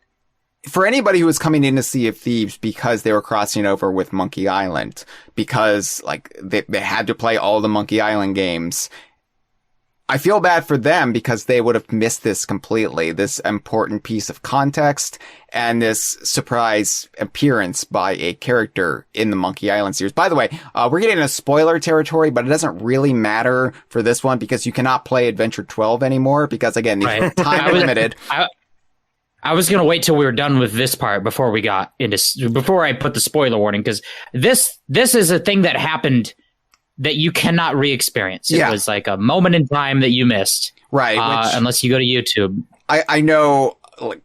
for anybody who was coming into Sea of Thieves because they were crossing over with Monkey Island, because like they had to play all the Monkey Island games, I feel bad for them because they would have missed this completely, this important piece of context and this surprise appearance by a character in the Monkey Island series. By the way, we're getting into spoiler territory, but it doesn't really matter for this one because you cannot play Adventure 12 anymore because, again, these time limited. I was going to wait till we were done with this part before I put the spoiler warning, because this is a thing that happened that you cannot re-experience. It was like a moment in time that you missed. Right. Unless you go to YouTube. I know, like,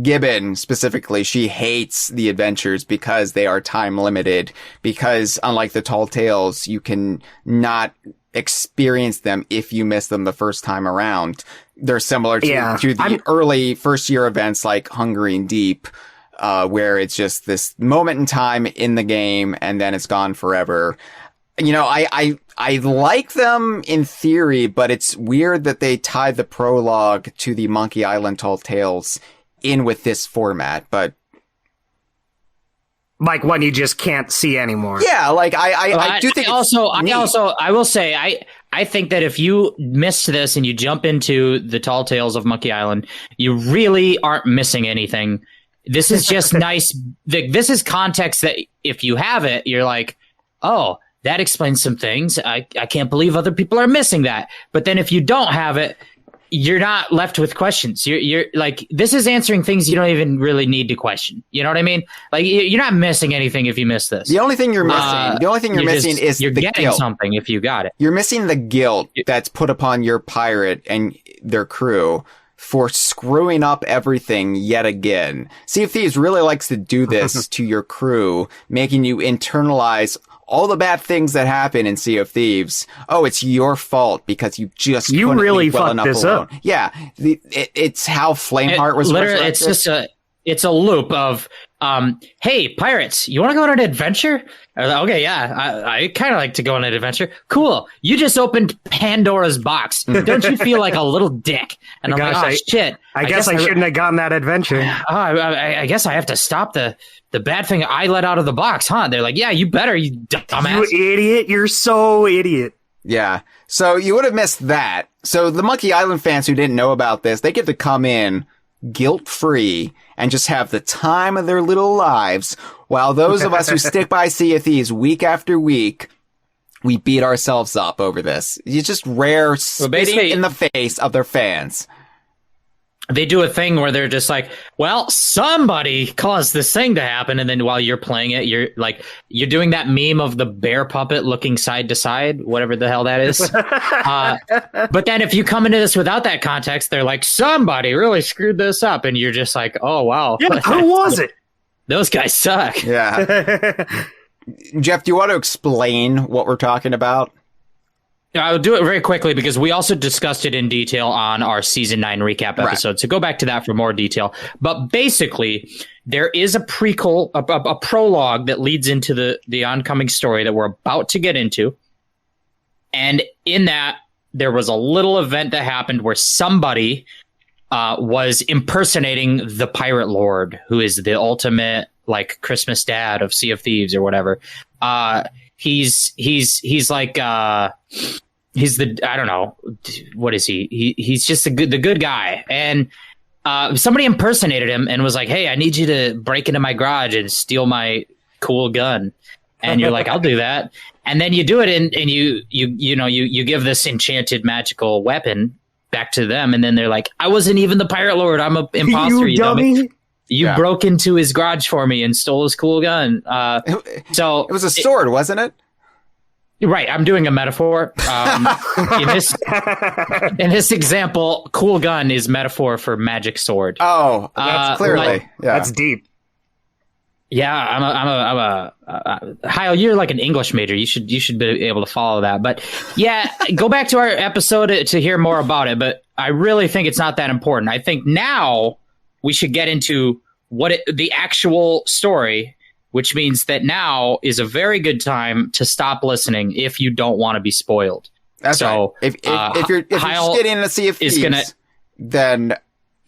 Gibbon specifically, she hates the adventures because they are time limited, because unlike the Tall Tales, you can not experience them if you miss them the first time around. They're similar to the early first year events like Hungry and Deep, where it's just this moment in time in the game and then it's gone forever. You know, I like them in theory, but it's weird that they tied the prologue to the Monkey Island Tall Tales in with this format, but like one you just can't see anymore. Yeah, like I do think I will say I think that if you miss this and you jump into the Tall Tales of Monkey Island, you really aren't missing anything. This is just nice. This is context that if you have it, you're like, oh, that explains some things. I can't believe other people are missing that. But then if you don't have it, you're not left with questions. You're like, this is answering things you don't even really need to question. You know what I mean? Like, you're not missing anything if you miss this. The only thing you're missing, is you're the getting guilt. Something if you got it. You're missing the guilt that's put upon your pirate and their crew for screwing up everything yet again. Sea of Thieves really likes to do this to your crew, making you internalize all the bad things that happen in Sea of Thieves. Oh, it's your fault because you really well fucked this alone. up. Yeah, it's how Flameheart was. Literally, it's a loop of, hey, pirates, you want to go on an adventure? Okay, yeah, I kind of like to go on an adventure. Cool, you just opened Pandora's box. Don't you feel like a little dick? And I'm like, oh, shit. I guess I shouldn't have gone that adventure. I guess I have to stop the bad thing I let out of the box, huh? They're like, yeah, you better, you dumbass. You idiot. You're so idiot. Yeah. So you would have missed that. So the Monkey Island fans who didn't know about this, they get to come in guilt-free and just have the time of their little lives, while those of us who stick by Sea of Thieves week after week, we beat ourselves up over this. It's just Rare spitting in the face of their fans. They do a thing where they're just like, well, somebody caused this thing to happen. And then while you're playing it, you're doing that meme of the bear puppet looking side to side, whatever the hell that is. But then if you come into this without that context, they're like, somebody really screwed this up. And you're just like, oh, wow. Yeah, who was it? Those guys suck. Yeah. Jeff, do you want to explain what we're talking about? I'll do it very quickly because we also discussed it in detail on our season 9 recap episode. Right. So go back to that for more detail. But basically, there is a prequel, a prologue that leads into the oncoming story that we're about to get into. And in that, there was a little event that happened where somebody was impersonating the pirate lord, who is the ultimate like Christmas dad of Sea of Thieves or whatever. He's like he's the, I don't know, what is he? He's just the good guy. And somebody impersonated him and was like, "Hey, I need you to break into my garage and steal my cool gun." And you're like, "I'll do that." And then you do it, and you give this enchanted magical weapon back to them, and then they're like, "I wasn't even the pirate lord. I'm an imposter. You dummy. You broke into his garage for me and stole his cool gun." So it was a sword, wasn't it? Right. I'm doing a metaphor. In this example, cool gun is metaphor for magic sword. Oh, that's clearly. That's deep. Yeah, I'm a Hyle, you're like an English major. You should be able to follow that. But yeah, go back to our episode to hear more about it. But I really think it's not that important. I think now we should get into the actual story, which means that now is a very good time to stop listening if you don't want to be spoiled. That's so, right. If you're just getting into Sea of Thieves, then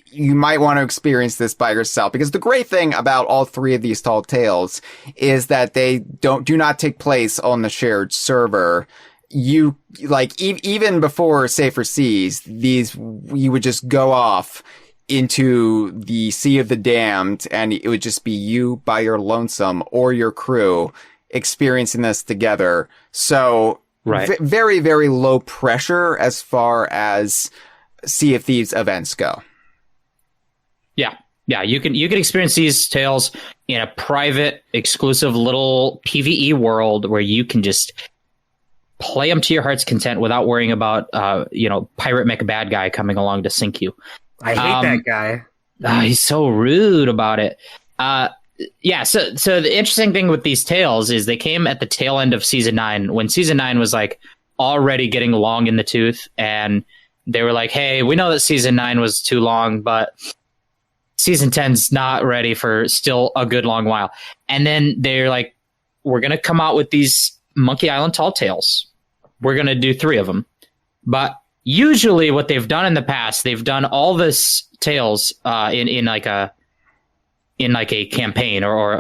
you might want to experience this by yourself, because the great thing about all three of these tall tales is that they do not take place on the shared server. You like even before Safer Seas, you would just go off into the Sea of the Damned, and it would just be you by your lonesome or your crew experiencing this together. So very, very low pressure as far as Sea of Thieves events go. Yeah, you can experience these tales in a private, exclusive little PvE world where you can just play them to your heart's content without worrying about Pirate McBad guy coming along to sink you. I hate that guy. He's so rude about it. So the interesting thing with these tales is they came at the tail end of season 9, when season 9 was like already getting long in the tooth, and they were like, "Hey, we know that season 9 was too long, but season 10's not ready for still a good long while." And then they're like, "We're going to come out with these Monkey Island Tall Tales. We're going to do 3 of them." But usually what they've done in the past, they've done all this tales in like a campaign or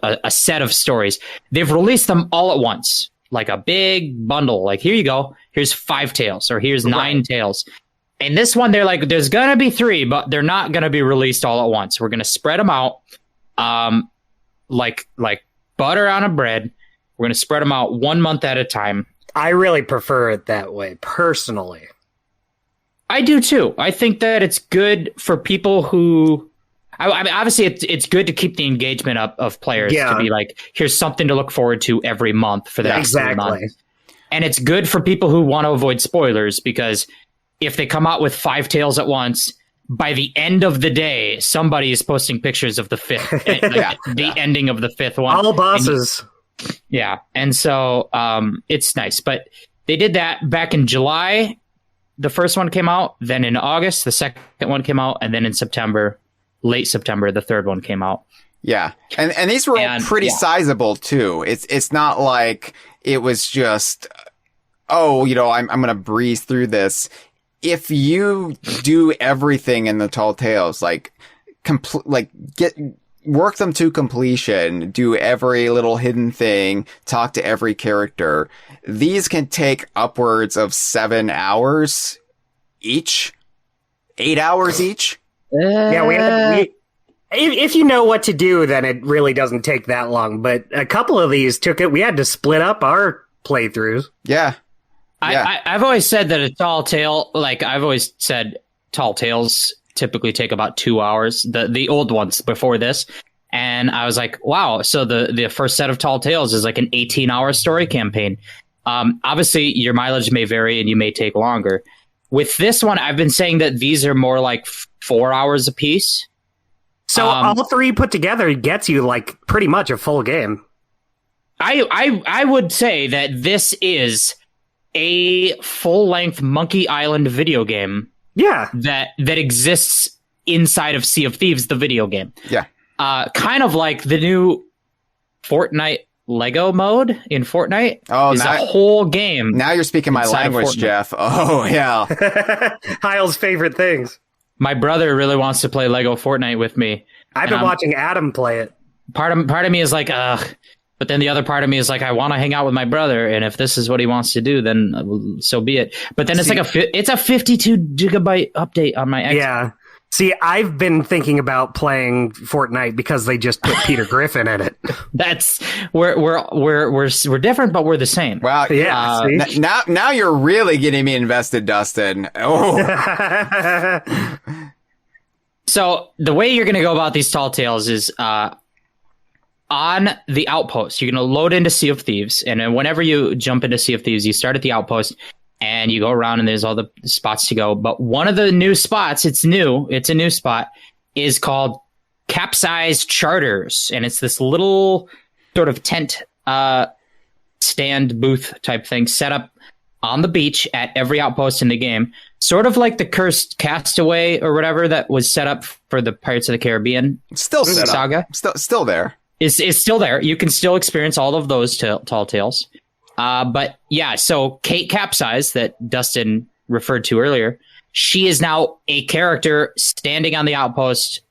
a set of stories. They've released them all at once, like a big bundle. Like, here you go. Here's 5 tales, or here's 9 tales. And this one, they're like, there's going to be 3, but they're not going to be released all at once. We're going to spread them out like butter on a bread. We're going to spread them out 1 month at a time. I really prefer it that way, personally. I do, too. I think that it's good for people who... I mean, obviously, it's good to keep the engagement up of players to be like, here's something to look forward to every month for the next 3 months. And it's good for people who want to avoid spoilers, because if they come out with 5 tales at once, by the end of the day, somebody is posting pictures of the 5th, ending of the 5th one. All bosses. And so it's nice. But they did that back in July. The first one came out. Then in August, the second one came out. And then in September, late September, the third one came out. Yeah. And these were all pretty sizable, too. It's not like it was just, I'm going to breeze through this. If you do everything in the Tall Tales, work them to completion, do every little hidden thing, talk to every character, these can take upwards of 7 hours each, 8 hours each. If you know what to do, then it really doesn't take that long. But a couple of these we had to split up our playthroughs. Yeah. I've always said that a tall tale, I've always said tall tales typically take about 2 hours, the old ones before this. And I was like, wow, so the first set of tall tales is like an 18-hour story campaign. Obviously, your mileage may vary and you may take longer. With this one, I've been saying that these are more like 4 hours a piece. So all 3 put together gets you like pretty much a full game. I would say that this is a full-length Monkey Island video game. Yeah. That exists inside of Sea of Thieves, the video game. Yeah. Kind of like the new Fortnite Lego mode in Fortnite. Oh, is a whole game. Now you're speaking my language, Jeff. Oh, yeah. Hyle's favorite things. My brother really wants to play Lego Fortnite with me. I've been watching Adam play it. Part of me is like, ugh. But then the other part of me is like, I want to hang out with my brother, and if this is what he wants to do, then so be it. But then it's a 52 gigabyte update on my Xbox. Yeah. See, I've been thinking about playing Fortnite because they just put Peter Griffin in it. That's we're different, but we're the same. Well, yeah. Now you're really getting me invested, Dustin. Oh. So the way you're going to go about these tall tales is on the outpost. You're going to load into Sea of Thieves, and then whenever you jump into Sea of Thieves, you start at the outpost. And you go around and there's all the spots to go. But one of the new spots, it's a new spot, is called Capsized Charters. And it's this little sort of tent stand booth type thing set up on the beach at every outpost in the game. Sort of like the Cursed Castaway or whatever that was set up for the Pirates of the Caribbean still set saga. Up. Still there. It's still there. You can still experience all of those tall tales. But yeah, so Kate Capsize that Dustin referred to earlier, she is now a character standing on the outpost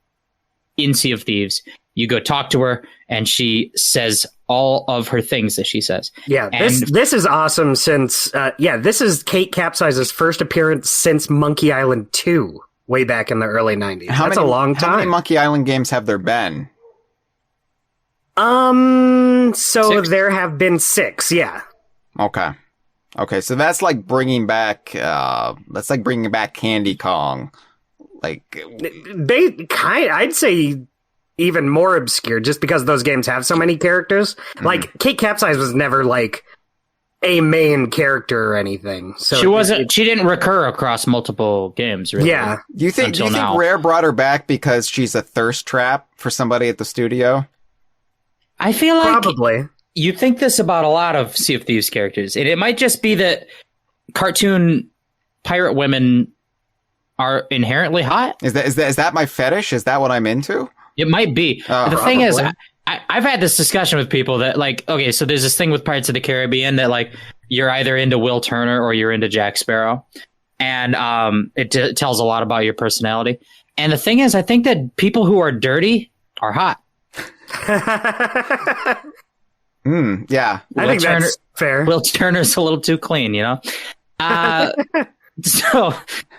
in Sea of Thieves. You go talk to her, and she says all of her things that she says. Yeah, this is awesome since, this is Kate Capsize's first appearance since Monkey Island 2, way back in the early 90s. That's a long time. How many Monkey Island games have there been? So 6. There have been 6, yeah. Okay, so that's like bringing back Candy Kong. Like I'd say even more obscure just because those games have so many characters. Mm-hmm. Like Kate Capsize was never like a main character or anything. So she didn't recur across multiple games, really. Yeah. Do you think Rare brought her back because she's a thirst trap for somebody at the studio? I feel like probably. You think this about a lot of Sea of Thieves characters, and it might just be that cartoon pirate women are inherently hot. Is that my fetish? Is that what I'm into? It might be. The thing is, I've had this discussion with people that like, okay, so there's this thing with Pirates of the Caribbean that like you're either into Will Turner or you're into Jack Sparrow, and it tells a lot about your personality. And the thing is, I think that people who are dirty are hot. Yeah. I think that's fair. Will Turner's a little too clean, you know?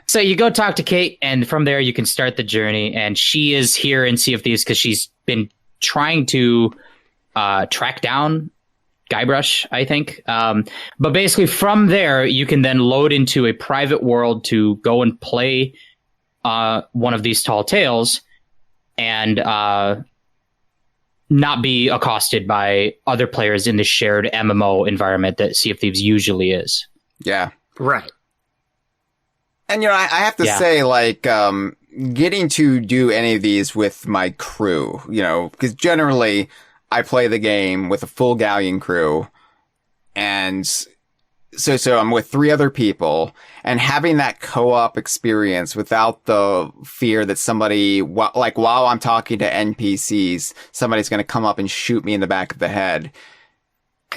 So you go talk to Kate, and from there you can start the journey. And she is here in Sea of Thieves because she's been trying to track down Guybrush, I think. But basically from there, you can then load into a private world to go and play one of these tall tales and not be accosted by other players in the shared MMO environment that Sea of Thieves usually is. Yeah. Right. And, I have to say, like, getting to do any of these with my crew, because generally I play the game with a full galleon crew, and so I'm with 3 other people, and having that co-op experience without the fear that somebody, like while I'm talking to NPCs, somebody's going to come up and shoot me in the back of the head.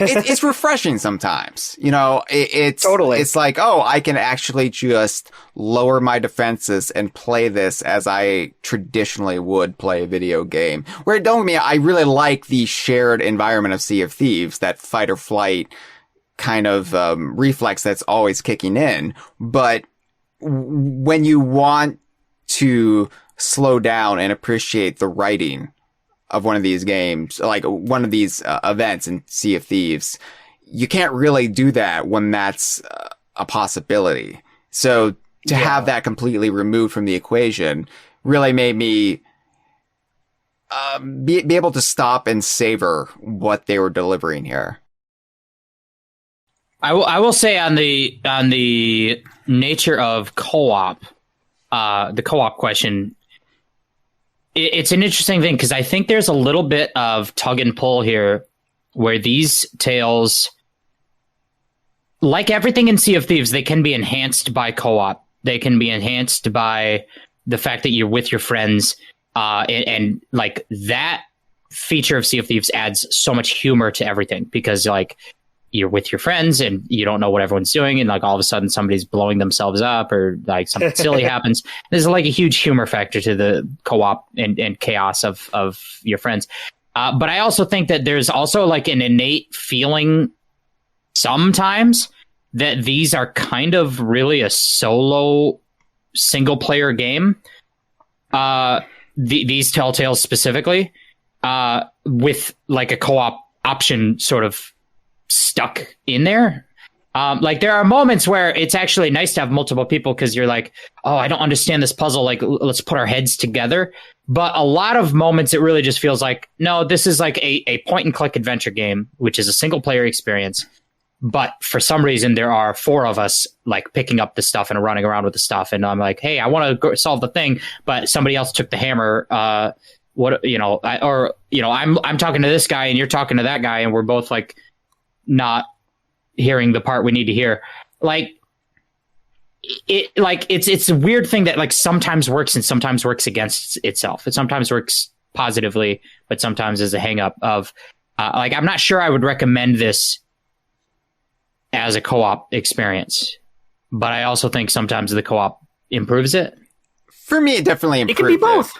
It's refreshing sometimes, it's totally. It's like, oh, I can actually just lower my defenses and play this as I traditionally would play a video game. Where don't get me, I really like the shared environment of Sea of Thieves, that fight or flight kind of reflex that's always kicking in. But when you want to slow down and appreciate the writing of one of these games, like one of these events in Sea of Thieves, you can't really do that when that's a possibility. So to have that completely removed from the equation really made me be able to stop and savor what they were delivering here. I will say on the nature of co-op, the co-op question, it's an interesting thing because I think there's a little bit of tug and pull here where these tales, like everything in Sea of Thieves, they can be enhanced by co-op. They can be enhanced by the fact that you're with your friends, and like that feature of Sea of Thieves adds so much humor to everything, because like you're with your friends and you don't know what everyone's doing, and like all of a sudden somebody's blowing themselves up or like something silly happens. There's like a huge humor factor to the co-op and chaos of your friends. But I also think that there's also like an innate feeling sometimes that these are kind of really a solo single player game. These Telltales specifically, with like a co-op option sort of stuck in there. Like there are moments where it's actually nice to have multiple people, because you're like, oh, I don't understand this puzzle. Like, let's put our heads together. But a lot of moments, it really just feels like, no, this is like a point and click adventure game, which is a single player experience. But for some reason, there are 4 of us like picking up the stuff and running around with the stuff. And I'm like, hey, I want to go solve the thing, but somebody else took the hammer. I'm talking to this guy and you're talking to that guy, and we're both like not hearing the part we need to hear. It's a weird thing that like sometimes works and sometimes works against itself. It sometimes works positively, but sometimes is a hang up of I'm not sure I would recommend this as a co-op experience, but I also think sometimes the co-op improves it. For me, it definitely improved. It can be both.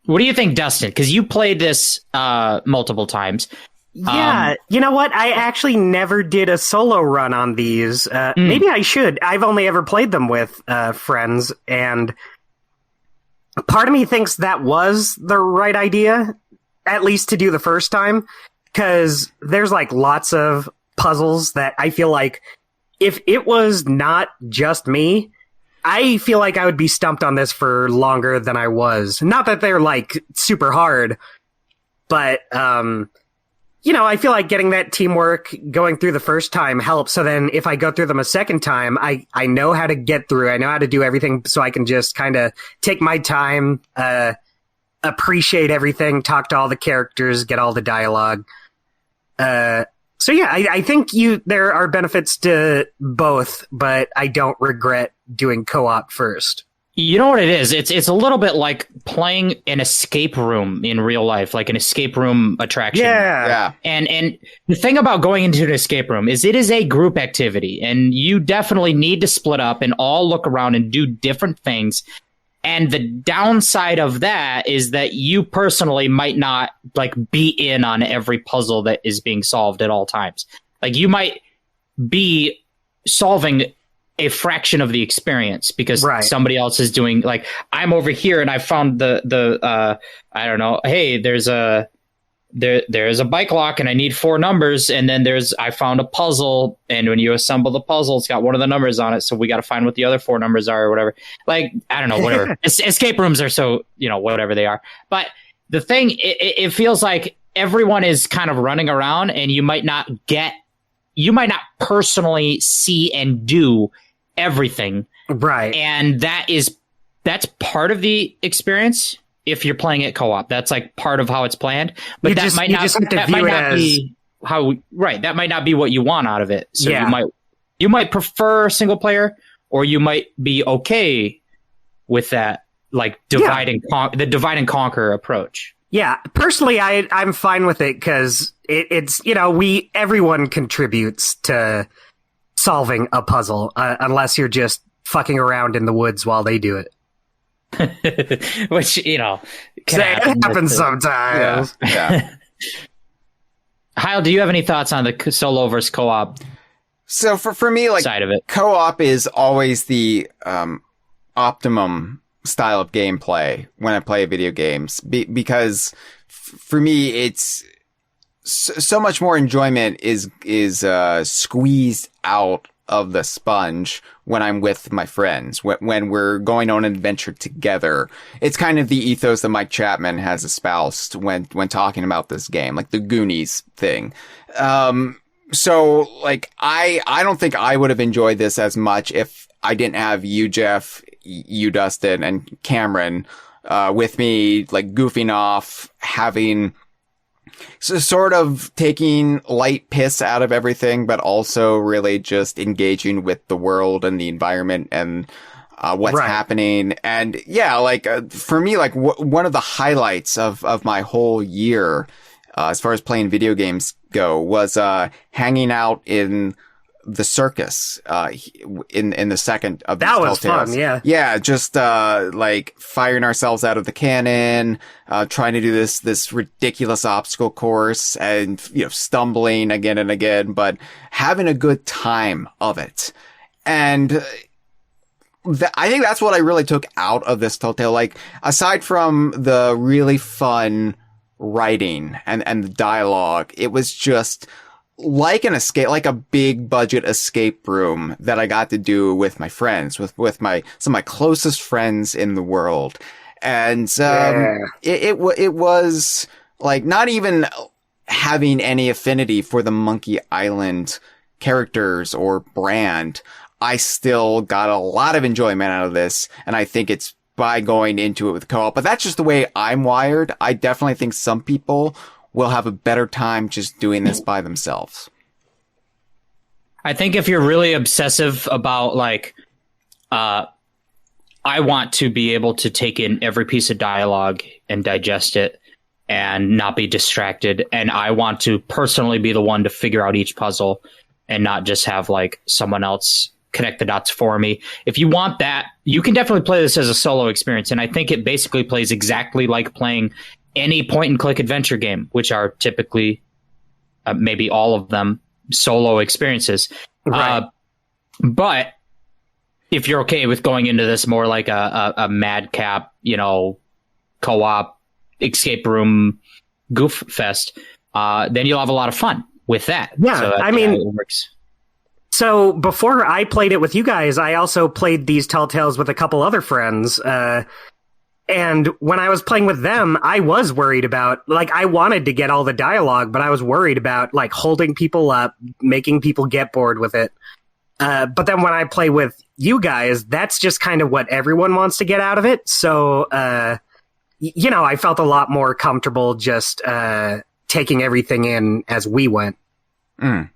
What do you think, Dustin? Because you played this multiple times. Yeah, you know what? I actually never did a solo run on these. Maybe I should. I've only ever played them with friends, and part of me thinks that was the right idea, at least to do the first time, because there's like lots of puzzles that I feel like if it was not just me, I feel like I would be stumped on this for longer than I was. Not that they're like super hard, but I feel like getting that teamwork going through the first time helps. So then if I go through them a second time, I know how to get through. I know how to do everything, so I can just kind of take my time, appreciate everything, talk to all the characters, get all the dialogue. So yeah, I think there are benefits to both, but I don't regret doing co-op first. You know what it is? It's a little bit like playing an escape room in real life, like an escape room attraction. Yeah. And the thing about going into an escape room is it is a group activity, and you definitely need to split up and all look around and do different things. And the downside of that is that you personally might not like be in on every puzzle that is being solved at all times. Like you might be solving a fraction of the experience because somebody else is doing, like, I'm over here and I found the I don't know, hey, there's a bike lock and I need 4 numbers, and then I found a puzzle, and when you assemble the puzzle, it's got one of the numbers on it, so we got to find what the other 4 numbers are or whatever. Like, I don't know, whatever. Escape rooms are so, whatever they are. But the thing, it feels like everyone is kind of running around, and you might not personally see and do everything. Right. And that's part of the experience. If you're playing it co-op, that's like part of how it's planned, but that might not be what you want out of it. So you might prefer single player, or you might be okay with that, like the divide and conquer approach. Yeah, personally, I'm fine with it because it's everyone contributes to solving a puzzle, unless you're just fucking around in the woods while they do it. Which, it happens sometimes. Yeah. Hyle, do you have any thoughts on the solo versus co-op? So for me, like, side of it, co-op is always the optimum style of gameplay when I play video games, because for me, it's so much more enjoyment is squeezed out of the sponge when I'm with my friends, when we're going on an adventure together. It's kind of the ethos that Mike Chapman has espoused when talking about this game, like the Goonies thing. So like, I don't think I would have enjoyed this as much if I didn't have you, Jeff, you, Dustin, and Cameron, with me, like goofing off, having So sort of taking light piss out of everything, but also really just engaging with the world and the environment and what's happening. And yeah, like for me, like one of the highlights of my whole year, as far as playing video games go, was hanging out in the circus in the second of these that was Telltales. fun. Yeah, just like firing ourselves out of the cannon, trying to do this ridiculous obstacle course, and stumbling again and again, but having a good time of it. And I think that's what I really took out of this Telltale. Like, aside from the really fun writing and the dialogue, it was just like an escape, like a big budget escape room that I got to do with my friends, with some of my closest friends in the world. And, it was like not even having any affinity for the Monkey Island characters or brand. I still got a lot of enjoyment out of this. And I think it's by going into it with co-op, but that's just the way I'm wired. I definitely think some people will have a better time just doing this by themselves. I think if you're really obsessive about like, I want to be able to take in every piece of dialogue and digest it and not be distracted. And I want to personally be the one to figure out each puzzle and not just have like someone else connect the dots for me. If you want that, you can definitely play this as a solo experience. And I think it basically plays exactly like playing any point and click adventure game, which are typically maybe all of them solo experiences. Right. But if you're okay with going into this more like a madcap, co-op escape room goof fest, then you'll have a lot of fun with that. Yeah, so I mean, it works. So before I played it with you guys, I also played these Telltales with a couple other friends. And when I was playing with them, I was worried about, like, I wanted to get all the dialogue, but I was worried about, like, holding people up, making people get bored with it. But then when I play with you guys, that's just kind of what everyone wants to get out of it. So, I felt a lot more comfortable just taking everything in as we went. Mm.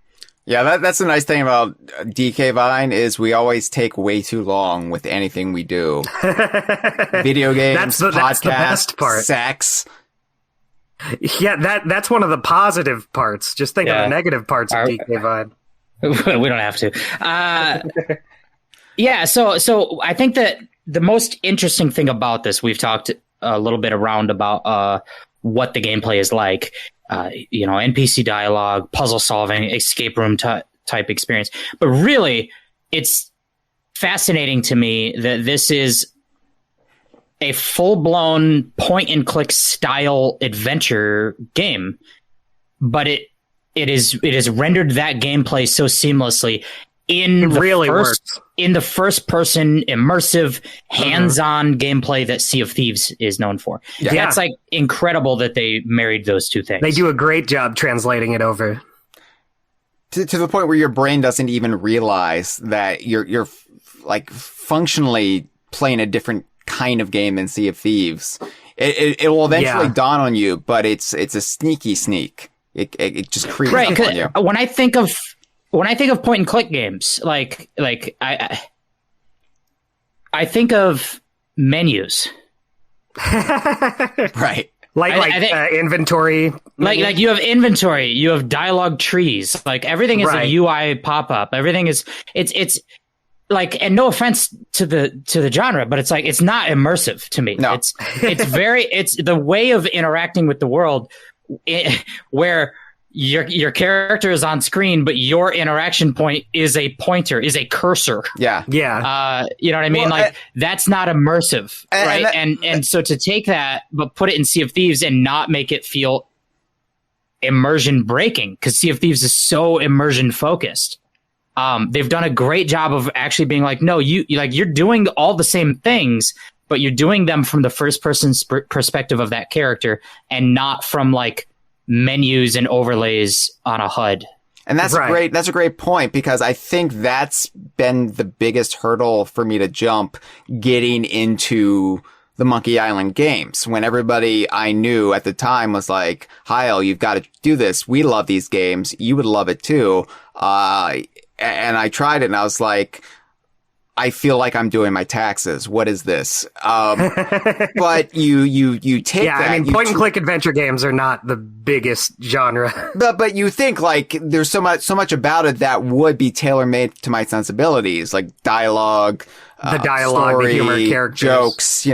Yeah, that's the nice thing about DK Vine is we always take way too long with anything we do. Video games, podcasts, that's the best part. Sex. Yeah, that's one of the positive parts. Just think of the negative parts of DK Vine. We don't have to. So I think that the most interesting thing about this, we've talked a little bit around about what the gameplay is like. NPC dialogue, puzzle solving, escape room type experience. But really, it's fascinating to me that this is a full-blown point-and-click style adventure game, but it is rendered that gameplay so seamlessly in the first person immersive hands-on gameplay that Sea of Thieves is known for. Yeah. That's like incredible that they married those two things. They do a great job translating it over to the point where your brain doesn't even realize that you're like functionally playing a different kind of game than Sea of Thieves. It will eventually dawn on you, but it's a sneaky sneak. It just creeps up on you. When I think of point and click games, like I think of menus. Right. Like inventory. Like you have inventory, you have dialogue trees. Like everything is a UI pop up. Everything is it's like, and no offense to the genre, but it's like it's not immersive to me. No. It's the way of interacting with the world where your character is on screen, but your interaction point is a pointer, is a cursor. Yeah. Yeah. You know what I mean? Well, that's not immersive, right? And so to take that, but put it in Sea of Thieves and not make it feel immersion breaking, because Sea of Thieves is so immersion focused. They've done a great job of actually being like, no, you're doing all the same things, but you're doing them from the first person perspective of that character and not from like menus and overlays on a HUD. And that's a great point, because I think that's been the biggest hurdle for me to jump getting into the Monkey Island games. When everybody I knew at the time was like, Hyle, you've got to do this. We love these games. You would love it too. And I tried it and I was like, I feel like I'm doing my taxes. What is this? But you take that. I mean, point and click adventure games are not the biggest genre. But you think like there's so much about it that would be tailor made to my sensibilities, like dialogue, story, the humor, characters, jokes,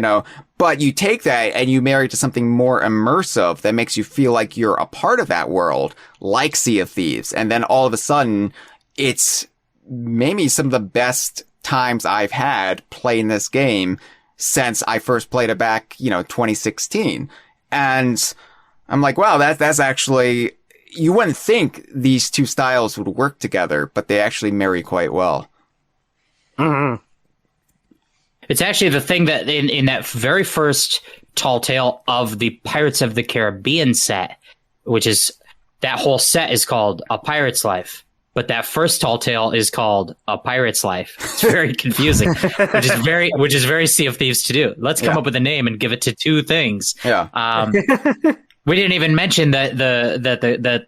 But you take that and you marry it to something more immersive that makes you feel like you're a part of that world, like Sea of Thieves, and then all of a sudden, it's maybe some of the best times I've had playing this game since I first played it back, 2016. And I'm like, wow, that's actually, you wouldn't think these two styles would work together, but they actually marry quite well. Mm-hmm. It's actually the thing that in that very first Tall Tale of the Pirates of the Caribbean set, which is, that whole set is called A Pirate's Life. But that first Tall Tale is called A Pirate's Life. It's very confusing, which is very Sea of Thieves to do. Let's come up with a name and give it to two things. Yeah. We didn't even mention that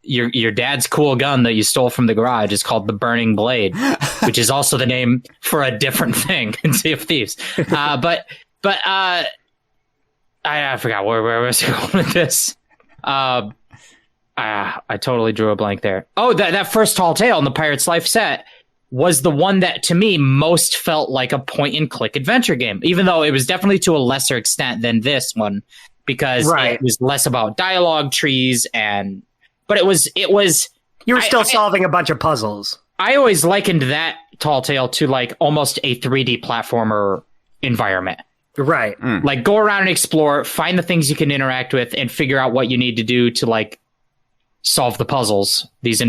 your dad's cool gun that you stole from the garage is called the Burning Blade, which is also the name for a different thing in Sea of Thieves. But I forgot where was I going with this. I totally drew a blank there. Oh, that first Tall Tale in the Pirate's Life set was the one that, to me, most felt like a point-and-click adventure game, even though it was definitely to a lesser extent than this one, because it was less about dialogue trees, but it was... You were still solving a bunch of puzzles. I always likened that Tall Tale to, like, almost a 3D platformer environment. Right. Like, go around and explore, find the things you can interact with, and figure out what you need to do to, like, solve the puzzles. This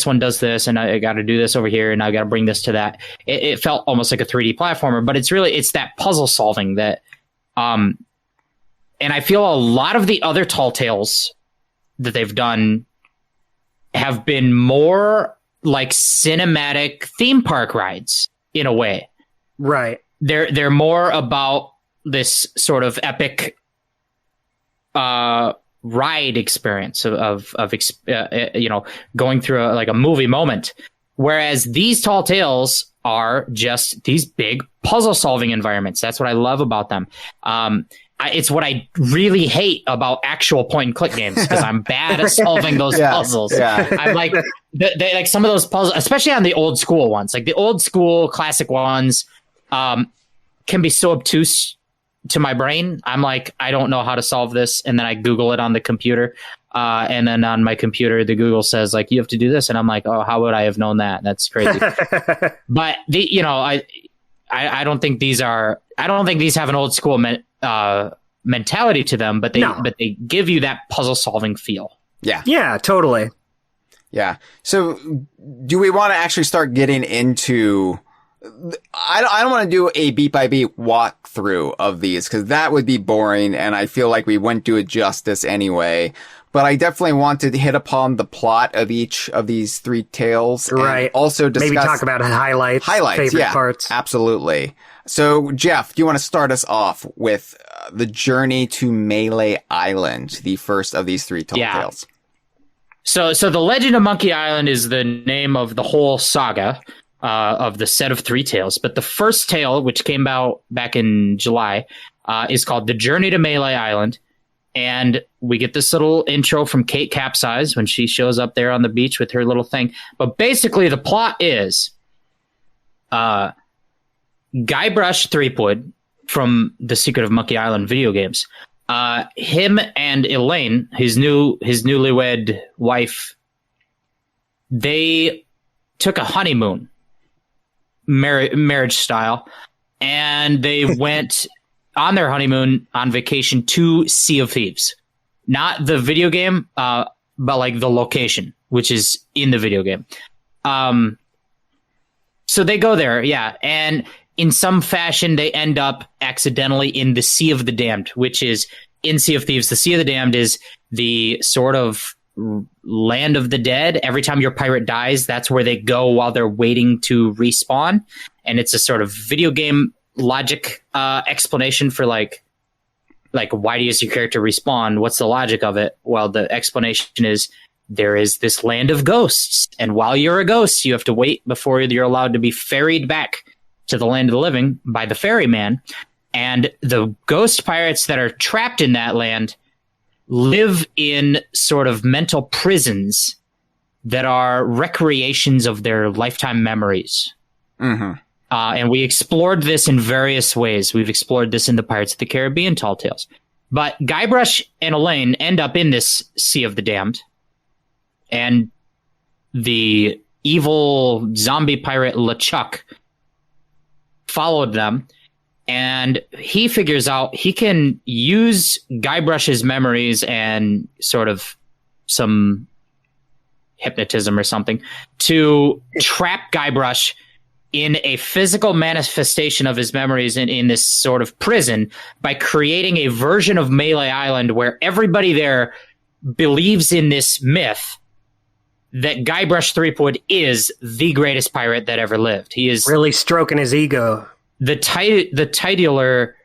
one does this, and I got to do this over here, and I got to bring this to that. It felt almost like a 3D platformer, but it's that puzzle solving that, and I feel a lot of the other Tall Tales that they've done have been more like cinematic theme park rides in a way. Right. They're more about this sort of epic, ride experience of going through a movie moment, whereas these Tall Tales are just these big puzzle solving environments. That's what I love about them. It's what I really hate about actual point and click games, because I'm bad at solving those puzzles. I'm like like some of those puzzles, especially on the old school ones, like the old school classic ones, can be so obtuse to my brain. I'm like, I don't know how to solve this. And then I Google it on the computer. And then on my computer, the Google says, like, you have to do this. And I'm like, oh, how would I have known that? That's crazy. But I don't think these have an old school mentality to them, but they give you that puzzle solving feel. Yeah, totally. Yeah. So do we want to actually start getting into, I don't want to do a beat by beat walkthrough of these, because that would be boring, and I feel like we wouldn't do it justice anyway. But I definitely wanted to hit upon the plot of each of these three tales. Right. And also discuss... Maybe talk about highlights, favorite parts. Absolutely. So, Jeff, do you want to start us off with the journey to Melee Island, the first of these three tales? So The Legend of Monkey Island is the name of the whole saga of the set of three tales. But the first tale, which came out back in July, is called The Journey to Melee Island. And we get this little intro from Kate Capsize when she shows up there on the beach with her little thing. But basically, the plot is Guybrush Threepwood from the Secret of Monkey Island video games. Him and Elaine, his newlywed wife, they took a honeymoon, marriage style, and they went on their honeymoon on vacation to Sea of Thieves. Not the video game, but like the location, which is in the video game. So they go there, and in some fashion they end up accidentally in the Sea of the Damned, which is in Sea of Thieves. The Sea of the Damned is the sort of land of the dead. Every time your pirate dies, that's where they go while they're waiting to respawn. And it's a sort of video game logic explanation for like why does your character respawn? What's the logic of it? Well, the explanation is there is this land of ghosts, and while you're a ghost, you have to wait before you're allowed to be ferried back to the land of the living by the ferryman. And the ghost pirates that are trapped in that land live in sort of mental prisons that are recreations of their lifetime memories. Mm-hmm. And we explored this in various ways. We've explored this in the Pirates of the Caribbean Tall Tales. But Guybrush and Elaine end up in this Sea of the Damned. And the evil zombie pirate LeChuck followed them. And he figures out he can use Guybrush's memories and sort of some hypnotism or something to trap Guybrush in a physical manifestation of his memories in this sort of prison by creating a version of Melee Island where everybody there believes in this myth that Guybrush Threepwood is the greatest pirate that ever lived. He is really stroking his ego. The titular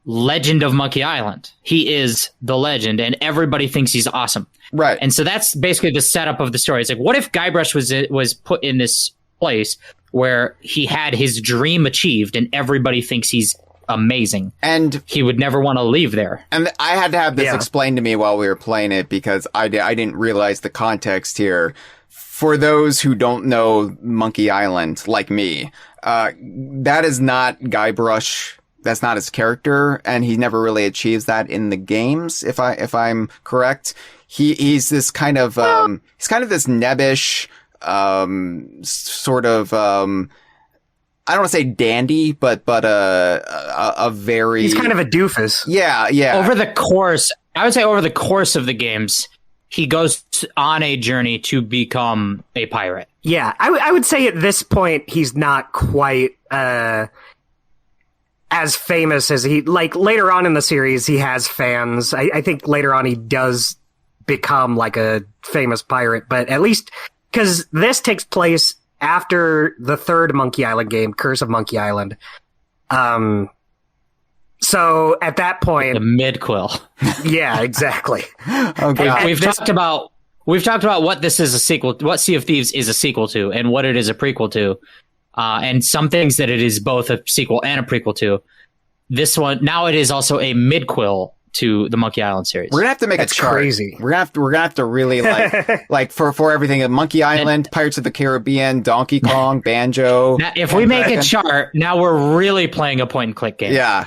legend of Monkey Island. He is the legend, and everybody thinks he's awesome. Right. And so that's basically the setup of the story. It's like, what if Guybrush was put in this place where he had his dream achieved and everybody thinks he's amazing, and he would never want to leave there? And I had to have this explained to me while we were playing it because I didn't realize the context here. For those who don't know Monkey Island, like me, that is not Guybrush. That's not his character, and he never really achieves that in the games. If I'm correct, he's this kind of this nebbish, sort of, I don't want to say dandy, but a very... He's kind of a doofus. Yeah. Over the course of the games, he goes on a journey to become a pirate. Yeah, I would say at this point, he's not quite as famous as he... Like, later on in the series, he has fans. I think later on he does become, like, a famous pirate, but at least... Because this takes place after the third Monkey Island game, Curse of Monkey Island. So at that point, the midquill. Yeah, exactly. Okay. We've talked about what this is a sequel, what Sea of Thieves is a sequel to, and what it is a prequel to, and some things that it is both a sequel and a prequel to. This one now it is also a midquill to the Monkey Island series. We're gonna have to make a chart. Crazy. We're gonna have to really like for everything. Monkey Island, Pirates of the Caribbean, Donkey Kong, Banjo. Now, if we make a chart, now we're really playing a point and click game. Yeah.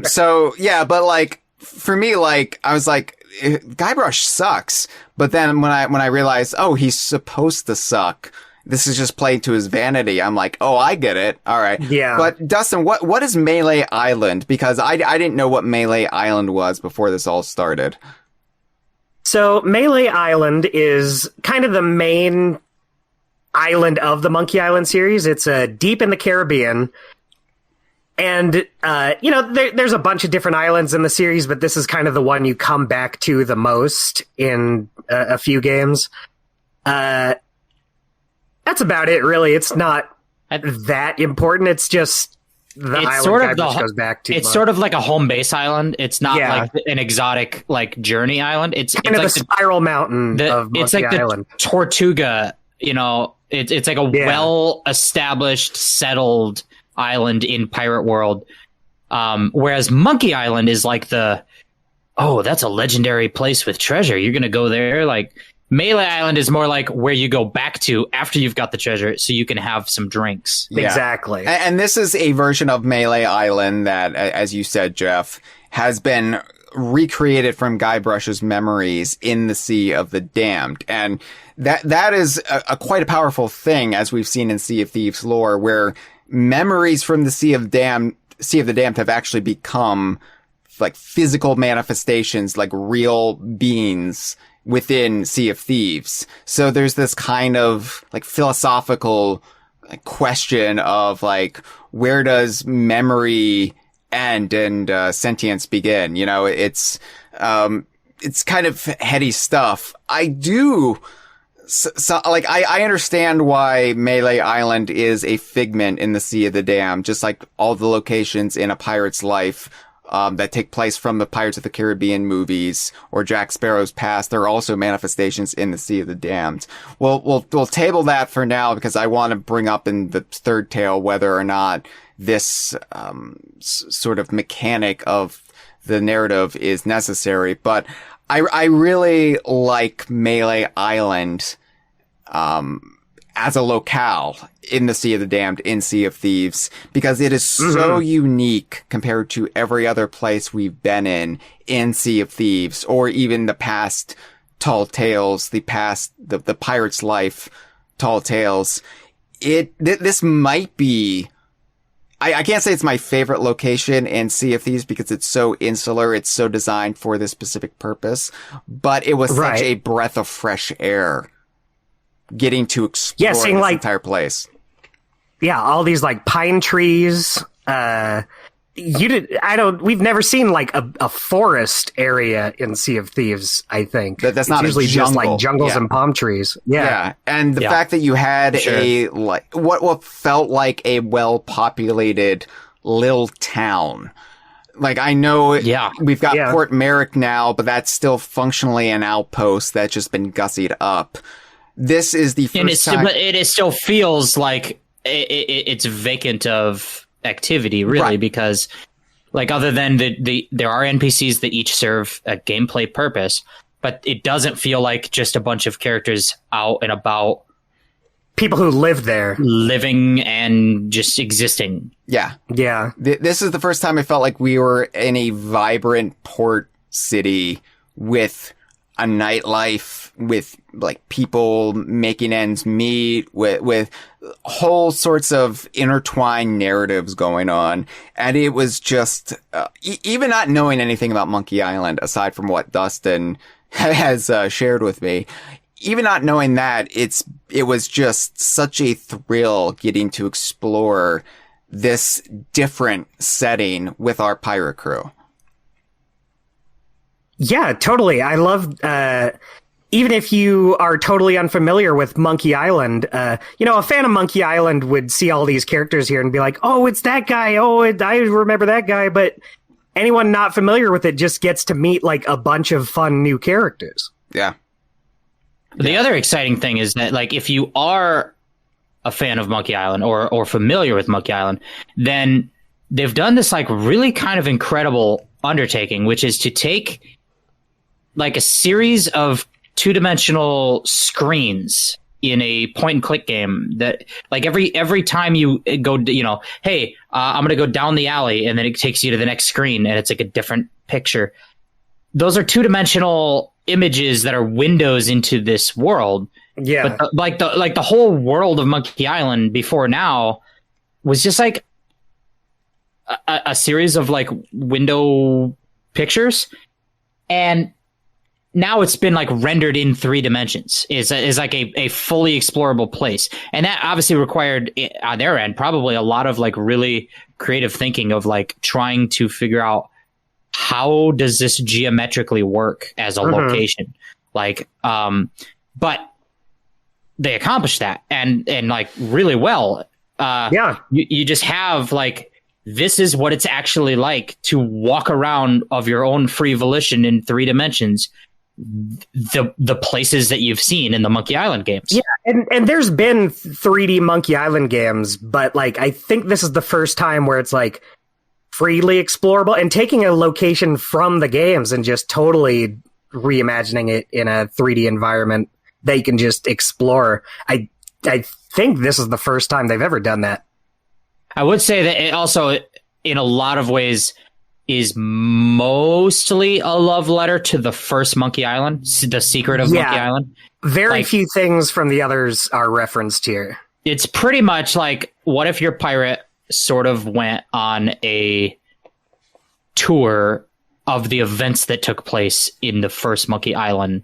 So yeah, but like for me, like I was like, Guybrush sucks. But then when I realized, oh, he's supposed to suck. This is just playing to his vanity. I'm like, oh, I get it. All right. Yeah. But Dustin, what is Melee Island? Because I didn't know what Melee Island was before this all started. So Melee Island is kind of the main island of the Monkey Island series. It's deep in the Caribbean. And, there's a bunch of different islands in the series, but this is kind of the one you come back to the most in a few games. That's about it, really. It's not that important. It's just the island sort of Guybrush goes back to. It's sort of like a home base island. It's not like an exotic like journey island. It's kind of like the spiral mountain of Monkey it's like Island. The Tortuga. It's like a well-established, settled island in pirate world. Whereas Monkey Island is like that's a legendary place with treasure. You're gonna go there, like. Melee Island is more like where you go back to after you've got the treasure so you can have some drinks. Yeah. Exactly. And this is a version of Melee Island that, as you said, Jeff, has been recreated from Guybrush's memories in the Sea of the Damned. And that is a quite a powerful thing, as we've seen in Sea of Thieves lore, where memories from the Sea of the Damned have actually become like physical manifestations, like real beings within Sea of Thieves. So there's this kind of like philosophical question of like, where does memory end and sentience begin? It's it's kind of heady stuff. I do. I understand why Melee Island is a figment in the Sea of the Damned, just like all the locations in A Pirate's Life that take place from the Pirates of the Caribbean movies or Jack Sparrow's past. There are also manifestations in the Sea of the Damned. We'll table that for now because I want to bring up in the third tale whether or not this sort of mechanic of the narrative is necessary. But I really like Melee Island as a locale in the Sea of the Damned, in Sea of Thieves, because it is so unique compared to every other place we've been in Sea of Thieves, or even the past Tall Tales, the Pirate's Life Tall Tales. This might be, I can't say it's my favorite location in Sea of Thieves because it's so insular, it's so designed for this specific purpose, but it was such a breath of fresh air getting to explore this entire place. Yeah, all these like pine trees. We've never seen like a forest area in Sea of Thieves, I think. That's not usually just like jungles and palm trees. Yeah. And the fact that you had what felt like a well-populated little town. Like, I know we've got Port Merrick now, but that's still functionally an outpost that's just been gussied up. This is the first time. But it still feels like it's vacant of activity, really, because, like, other than there are NPCs that each serve a gameplay purpose, but it doesn't feel like just a bunch of characters out and about. People who live there. Living and just existing. Yeah. Yeah. This is the first time I felt like we were in a vibrant port city with a nightlife, with like people making ends meet, with whole sorts of intertwined narratives going on. And it was just, even not knowing anything about Monkey Island, aside from what Dustin has shared with me, even not knowing that, it was just such a thrill getting to explore this different setting with our pirate crew. Yeah, totally. I love, even if you are totally unfamiliar with Monkey Island, a fan of Monkey Island would see all these characters here and be like, oh, it's that guy. Oh, I remember that guy. But anyone not familiar with it just gets to meet like a bunch of fun new characters. Yeah. The other exciting thing is that, like, if you are a fan of Monkey Island or familiar with Monkey Island, then they've done this like really kind of incredible undertaking, which is to take like a series of two-dimensional screens in a point-and-click game that, like, every time you go, hey, I'm going to go down the alley, and then it takes you to the next screen, and it's like a different picture. Those are two-dimensional images that are windows into this world. Yeah. But the whole world of Monkey Island before now was just like a series of like window pictures, and now it's been like rendered in 3 dimensions. Is like a fully explorable place, and that obviously required on their end probably a lot of like really creative thinking of like trying to figure out how does this geometrically work as a location, like but they accomplished that and like really well. You just have like, this is what it's actually like to walk around of your own free volition in 3 dimensions, the places that you've seen in the Monkey Island games. Yeah, and there's been 3D Monkey Island games, but like I think this is the first time where it's like freely explorable and taking a location from the games and just totally reimagining it in a 3D environment that you can just explore. I think this is the first time they've ever done that. I would say that it also, in a lot of ways, is mostly a love letter to the first Monkey Island, The Secret of Monkey Island. Very few things from the others are referenced here. It's pretty much like, what if your pirate sort of went on a tour of the events that took place in the first Monkey Island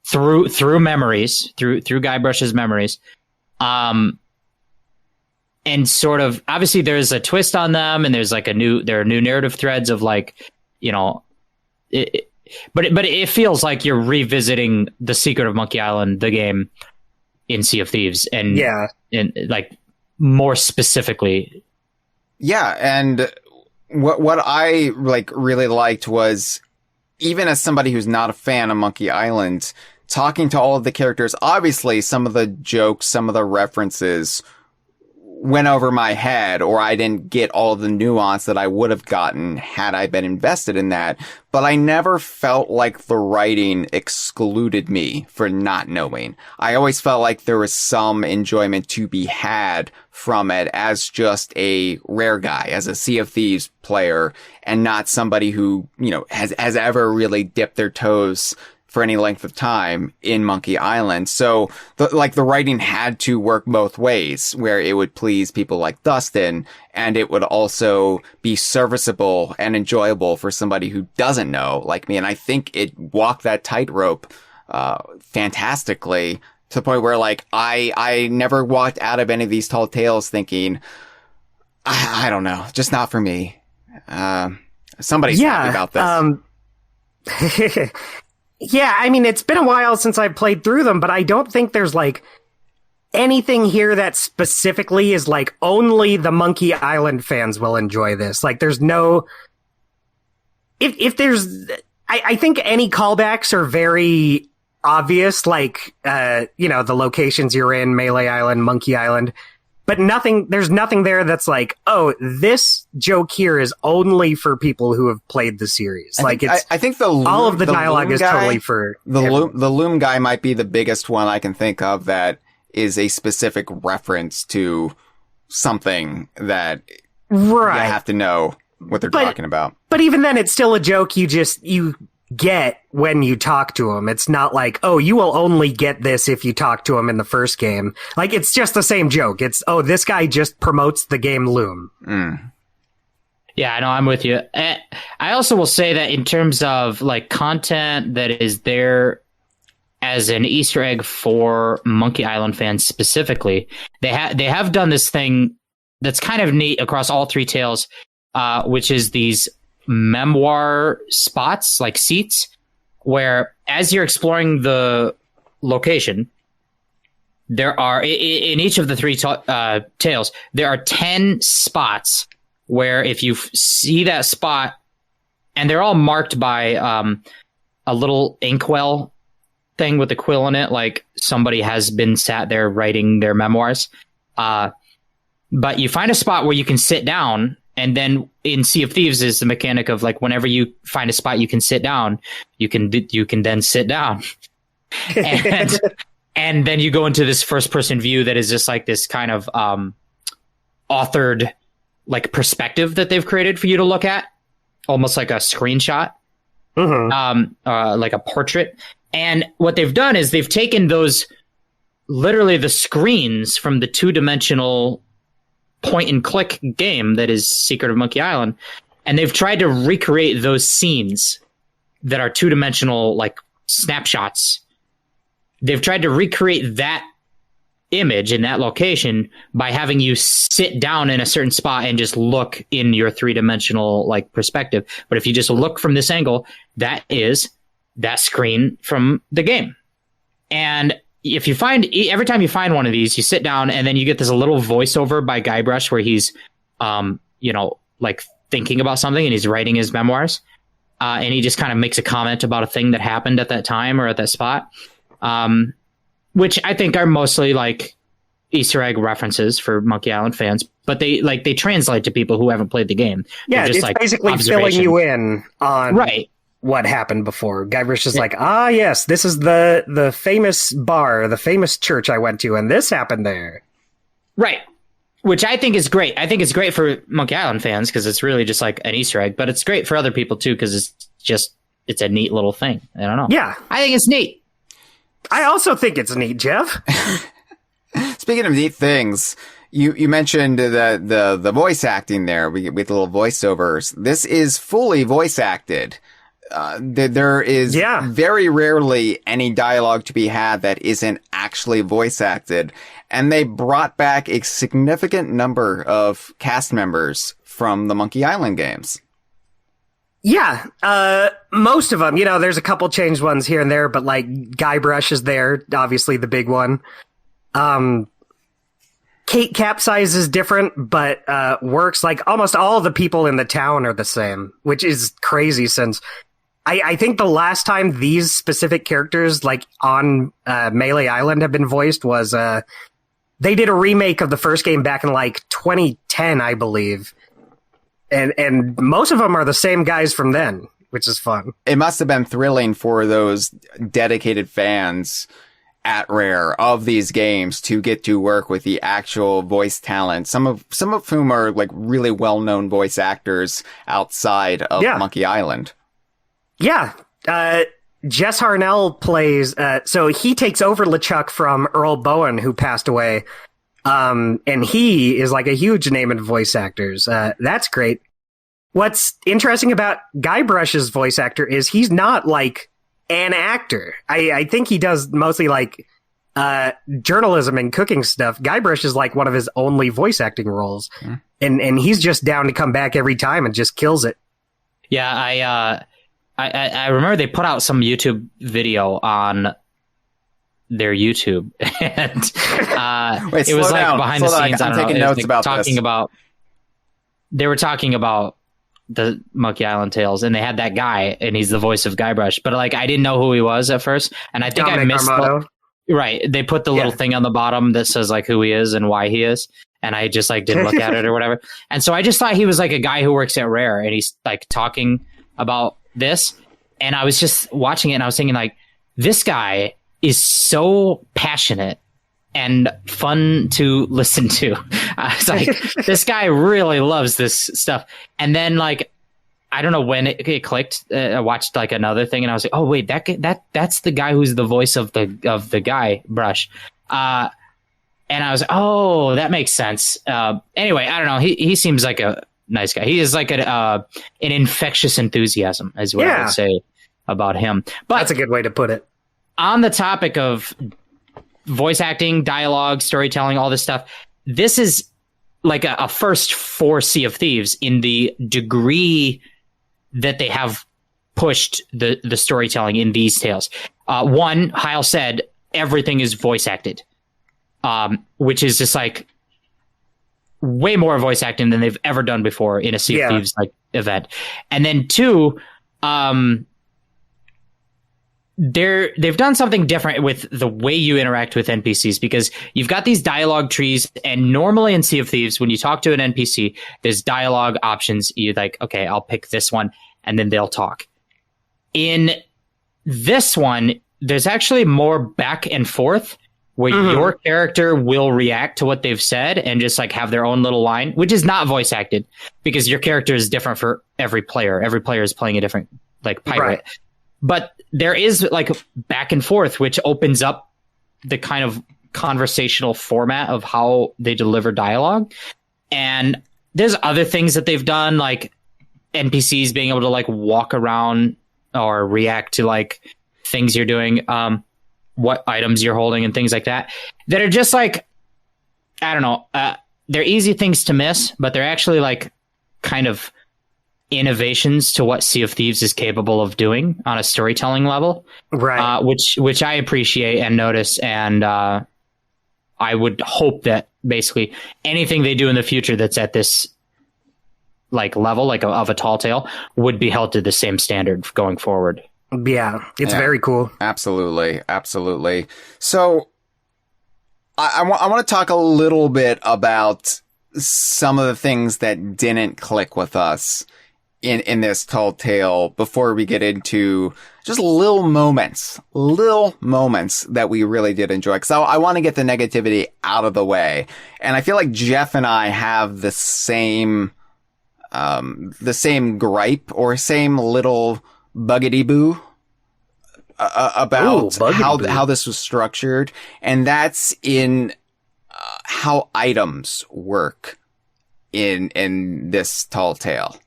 through memories, through Guybrush's memories. And sort of, obviously there's a twist on them, and there's like there are new narrative threads of like, but it feels like you're revisiting the Secret of Monkey Island, the game, in Sea of Thieves, and like more specifically. Yeah, and what I like really liked was, even as somebody who's not a fan of Monkey Island, talking to all of the characters, obviously some of the jokes, some of the references went over my head, or I didn't get all the nuance that I would have gotten had I been invested in that. But I never felt like the writing excluded me for not knowing. I always felt like there was some enjoyment to be had from it as just a Rare guy, as a Sea of Thieves player, and not somebody who, you know, has ever really dipped their toes for any length of time in Monkey Island. So the writing had to work both ways, where it would please people like Dustin, and it would also be serviceable and enjoyable for somebody who doesn't know, like me. And I think it walked that tightrope fantastically, to the point where, like, I never walked out of any of these tall tales thinking, I don't know, just not for me. Somebody's happy about this. Yeah, I mean, it's been a while since I've played through them, but I don't think there's, like, anything here that specifically is, like, only the Monkey Island fans will enjoy this. Like, there's no... If there's... I think any callbacks are very obvious, like, you know, the locations you're in, Melee Island, Monkey Island, but there's nothing there that's like, oh, this joke here is only for people who have played the series. I think all of the dialogue is totally for the loom guy might be the biggest one I can think of that is a specific reference to something that you have to know what they're talking about. But even then, it's still a joke you get when you talk to him. It's not like, oh, you will only get this if you talk to him in the first game. Like, it's just the same joke. It's, oh, this guy just promotes the game Loom. Yeah, I know, I'm with you. I also will say that in terms of, like, content that is there as an Easter egg for Monkey Island fans specifically, they have done this thing that's kind of neat across all three tales, which is these memoir spots, like seats, where as you're exploring the location, there are, in each of the three tales, there are 10 spots where if you see that spot, and they're all marked by a little inkwell thing with a quill in it, like somebody has been sat there writing their memoirs. But you find a spot where you can sit down. And then in Sea of Thieves is the mechanic of, like, whenever you find a spot you can sit down, you can then sit down. And then you go into this first person view that is just like this kind of authored, like, perspective that they've created for you to look at, almost like a screenshot, like a portrait. And what they've done is they've taken those, literally the screens from the 2-dimensional point and click game that is Secret of Monkey Island, and they've tried to recreate those scenes that are 2-dimensional, like, snapshots. They've tried to recreate that image in that location by having you sit down in a certain spot and just look in your 3-dimensional, like, perspective. But if you just look from this angle, that is that screen from the game. And if you every time you find one of these, you sit down and then you get this little voiceover by Guybrush where he's, you know, like, thinking about something and he's writing his memoirs. And he just kind of makes a comment about a thing that happened at that time or at that spot. Which I think are mostly, like, Easter egg references for Monkey Island fans, but they translate to people who haven't played the game. Yeah, just, it's like, basically filling you in on what happened before. Guybrush is like, yes, this is the famous bar, the famous church I went to, and this happened there. Right. Which I think is great. I think it's great for Monkey Island fans because it's really just like an Easter egg, but it's great for other people too because it's a neat little thing. I don't know. Yeah. I think it's neat. I also think it's neat, Jeff. Speaking of neat things, you mentioned the voice acting there with little voiceovers. This is fully voice acted. There is very rarely any dialogue to be had that isn't actually voice acted. And they brought back a significant number of cast members from the Monkey Island games. Yeah, most of them. There's a couple changed ones here and there, but like Guybrush is there, obviously the big one. Kate Capsize is different, but works. Like almost all the people in the town are the same, which is crazy since I think the last time these specific characters like on Melee Island have been voiced was they did a remake of the first game back in like 2010, I believe. And most of them are the same guys from then, which is fun. It must have been thrilling for those dedicated fans at Rare of these games to get to work with the actual voice talent. Some of whom are like really well-known voice actors outside of Monkey Island. Yeah. Jess Harnell plays, so he takes over LeChuck from Earl Bowen, who passed away. And he is like a huge name in voice actors. That's great. What's interesting about Guybrush's voice actor is he's not like an actor. I think he does mostly like journalism and cooking stuff. Guybrush is like one of his only voice acting roles. And he's just down to come back every time and just kills it. Yeah, I remember they put out some YouTube video on their YouTube, and Wait, it was like down. behind the scenes. I'm taking notes about talking this. about. They were talking about the Monkey Island Tales, and they had that guy, and he's the voice of Guybrush. But like, I didn't know who he was at first, and I think Dominic I missed. Armato. Right, they put the little thing on the bottom that says like who he is and why he is, and I just like didn't look at it or whatever. And so I just thought he was like a guy who works at Rare, and he's like talking about this, and I was just watching it, and I was thinking like, this guy is so passionate and fun to listen to. I was like, this guy really loves this stuff. And then like, I don't know when it clicked. I watched like another thing, and I was like, oh wait, that's the guy who's the voice of the Guybrush. And I was like, oh, that makes sense. Anyway, I don't know. He seems like a nice guy. He is like an infectious enthusiasm, is what I would say about him. But that's a good way to put it. On the topic of voice acting, dialogue, storytelling, all this stuff, this is like a first for Sea of Thieves in the degree that they have pushed the storytelling in these tales. One, Hyle said everything is voice acted, which is just like way more voice acting than they've ever done before in a Sea of Thieves like event. And then two, they've done something different with the way you interact with NPCs, because you've got these dialogue trees, and normally in Sea of Thieves, when you talk to an NPC, there's dialogue options. You're like, okay, I'll pick this one, and then they'll talk. In this one, there's actually more back and forth where your character will react to what they've said and just like have their own little line, which is not voice acted, because your character is different for every player. Every player is playing a different like pirate. Right. But there is like back and forth, which opens up the kind of conversational format of how they deliver dialogue. And there's other things that they've done, like NPCs being able to like walk around or react to like things you're doing, what items you're holding and things like that are just like, I don't know. They're easy things to miss, but they're actually like kind of innovations to what Sea of Thieves is capable of doing on a storytelling level, right? Which I appreciate and notice, and I would hope that basically anything they do in the future that's at this like level, like of a tall tale, would be held to the same standard going forward. Yeah, it's very cool. Absolutely. So I want to talk a little bit about some of the things that didn't click with us in this tall tale before we get into just little moments that we really did enjoy. Cause I want to get the negativity out of the way. And I feel like Jeff and I have the same gripe or same little buggity boo about how this was structured. And that's in how items work in this tall tale.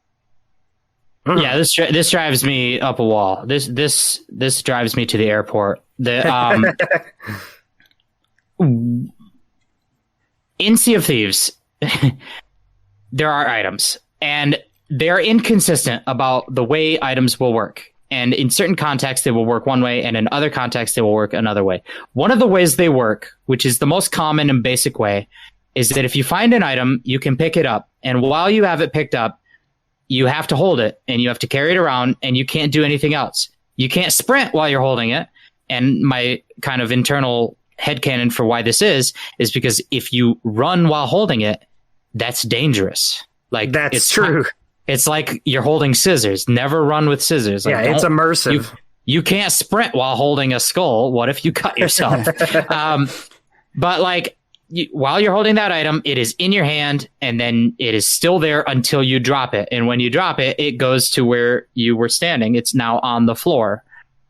Yeah, this drives me up a wall. This drives me to the airport. In Sea of Thieves, there are items, and they're inconsistent about the way items will work. And in certain contexts, they will work one way, and in other contexts, they will work another way. One of the ways they work, which is the most common and basic way, is that if you find an item, you can pick it up. And while you have it picked up, you have to hold it, and you have to carry it around, and you can't do anything else. You can't sprint while you're holding it. And my kind of internal headcanon for why this is because if you run while holding it, that's dangerous. Like, that's true. It's like you're holding scissors. Never run with scissors. Like, it's immersive. You can't sprint while holding a skull. What if you cut yourself? But like, while you're holding that item, it is in your hand, and then it is still there until you drop it. And when you drop it, it goes to where you were standing. It's now on the floor,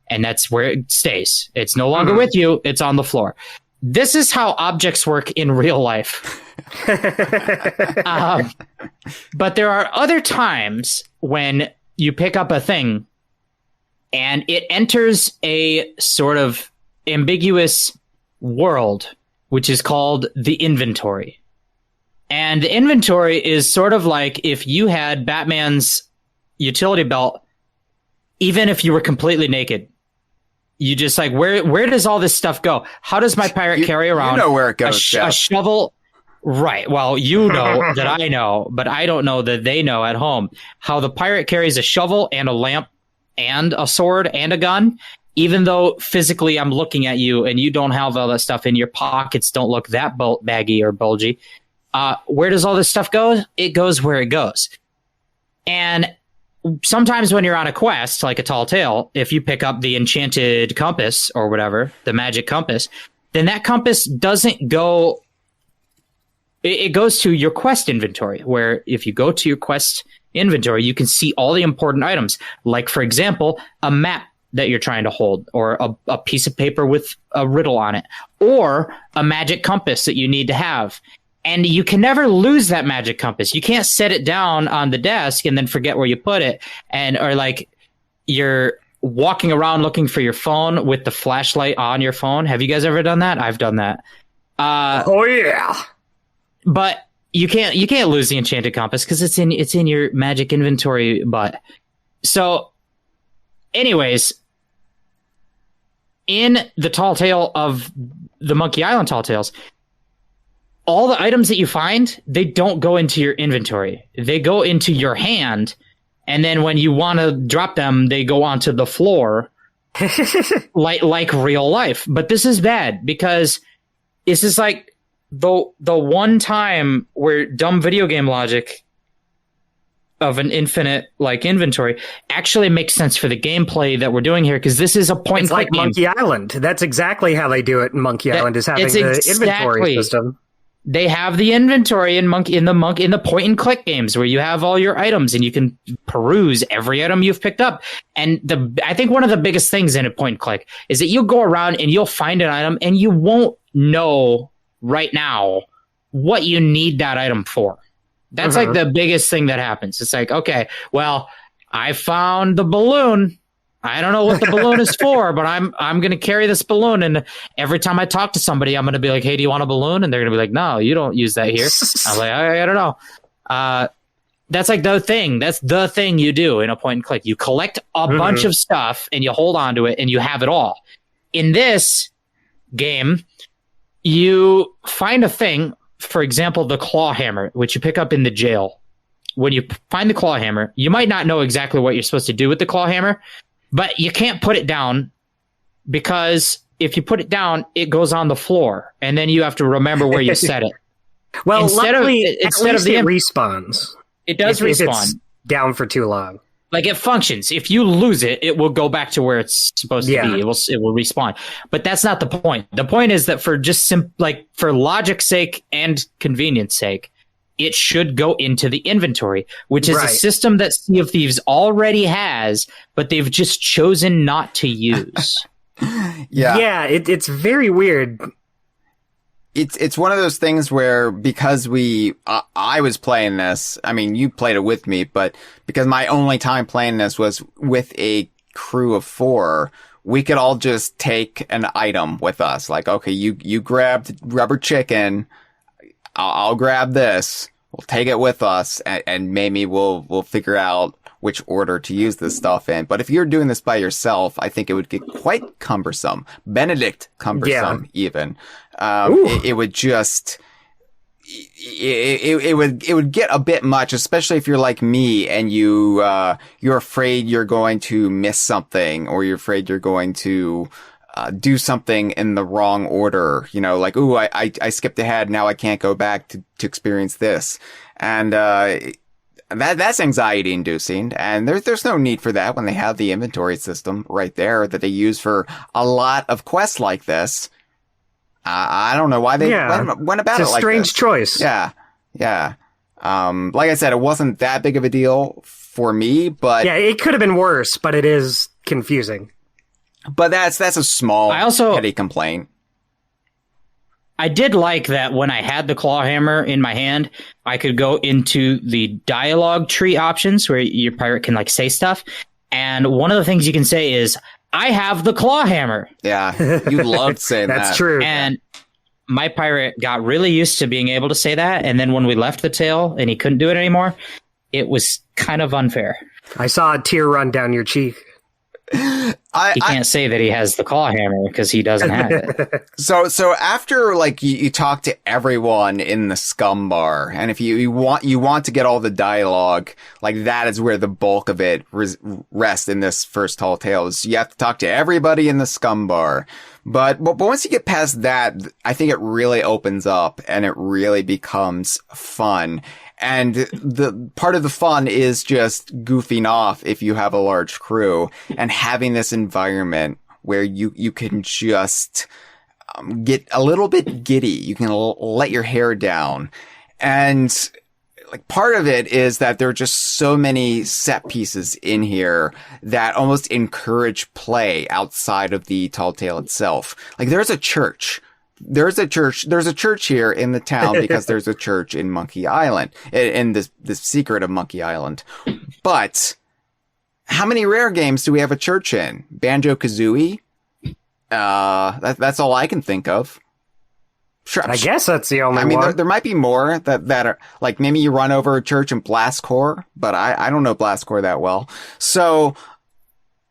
and that's where it stays. It's no longer with you. It's on the floor. This is how objects work in real life. But there are other times when you pick up a thing and it enters a sort of ambiguous world, which is called the inventory. And the inventory is sort of like if you had Batman's utility belt, even if you were completely naked. You just like, where does all this stuff go? How does my pirate carry around where it goes, a shovel? Right. Well, you know that I know, but I don't know that they know at home how the pirate carries a shovel and a lamp and a sword and a gun, even though physically I'm looking at you and you don't have all that stuff in your pockets. Don't look that baggy or bulgy. Where does all this stuff go? It goes where it goes. And sometimes when you're on a quest, like a Tall Tale, if you pick up the enchanted compass or whatever, the magic compass, then that compass doesn't go. It goes to your quest inventory, where if you go to your quest inventory, you can see all the important items. Like, for example, a map that you're trying to hold, or a piece of paper with a riddle on it, or a magic compass that you need to have. And you can never lose that magic compass. You can't set it down on the desk and then forget where you put it. Or like you're walking around looking for your phone with the flashlight on your phone. Have you guys ever done that? I've done that. Oh yeah. But you can't lose the enchanted compass because it's in your magic inventory. But so, anyways, in the Tall Tale of the Monkey Island Tall Tales, all the items that you find, they don't go into your inventory. They go into your hand, and then when you want to drop them, they go onto the floor, like real life. But this is bad because this is like the one time where dumb video game logic of an infinite like inventory actually makes sense for the gameplay that we're doing here, because this is a point and click game. Monkey Island. That's exactly how they do it in Monkey Island, is having the inventory system. They have the inventory in the point and click games where you have all your items and you can peruse every item you've picked up. And I think one of the biggest things in a point and click is that you'll go around and you'll find an item and you won't know right now what you need that item for. That's like the biggest thing that happens. It's like, okay, well, I found the balloon. I don't know what the balloon is for, but I'm going to carry this balloon. And every time I talk to somebody, I'm going to be like, hey, do you want a balloon? And they're going to be like, no, you don't use that here. I'm like, I don't know. That's like the thing. That's the thing you do in a point and click. You collect a bunch of stuff and you hold on to it and you have it all. In this game, you find a thing, for example, the claw hammer, which you pick up in the jail. When you find the claw hammer, you might not know exactly what you're supposed to do with the claw hammer, but you can't put it down, because if you put it down, it goes on the floor, and then you have to remember where you set it. Well, instead luckily, of it respawns. It does if respawn. It's down for too long. Like, it functions. If you lose it, it will go back to where it's supposed to be. It will respawn. But that's not the point. The point is that for just for logic's sake and convenience sake, it should go into the inventory, which is a system that Sea of Thieves already has, but they've just chosen not to use. Yeah, it's very weird. It's one of those things where, because I was playing this, I mean, you played it with me, but because my only time playing this was with a crew of 4, we could all just take an item with us. Like, okay, you grabbed rubber chicken, I'll grab this. we'll take it with us, and maybe we'll figure out which order to use this stuff in. But if you're doing this by yourself, I think it would get quite cumbersome. Benedict cumbersome, even. It would just... It would get a bit much, especially if you're like me and you're afraid you're going to miss something, or you're afraid you're going to do something in the wrong order. You know, like, ooh, I skipped ahead. Now I can't go back to experience this. And that's anxiety inducing. And there's no need for that when they have the inventory system right there that they use for a lot of quests like this. I don't know why they went about it like this. It's a strange choice. Yeah. Like I said, it wasn't that big of a deal for me, but... Yeah, it could have been worse, but it is confusing. But that's a small, petty complaint. I did like that when I had the claw hammer in my hand, I could go into the dialogue tree options where your pirate can, like, say stuff. And one of the things you can say is... I have the claw hammer. Yeah, you loved saying that. That's true. And my pirate got really used to being able to say that. And then when we left the tail and he couldn't do it anymore, it was kind of unfair. I saw a tear run down your cheek. He can't say that he has the claw hammer because he doesn't have it. So after, like, you talk to everyone in the scum bar, and if you want to get all the dialogue, like, that is where the bulk of it rests in this first tall tale. Is you have to talk to everybody in the scum bar. But once you get past that, I think it really opens up and it really becomes fun. And the part of the fun is just goofing off if you have a large crew and having this environment where you can just get a little bit giddy. You can let your hair down. And like, part of it is that there are just so many set pieces in here that almost encourage play outside of the tall tale itself. Like, there's a church. There's a church here in the town because there's a church in Monkey Island, in this secret of Monkey Island. But how many rare games do we have a church in? Banjo-Kazooie? That's all I can think of. Sure, I guess that's the only one. I mean, there might be more that are, like, maybe you run over a church in Blastcore, but I don't know Blastcore that well. So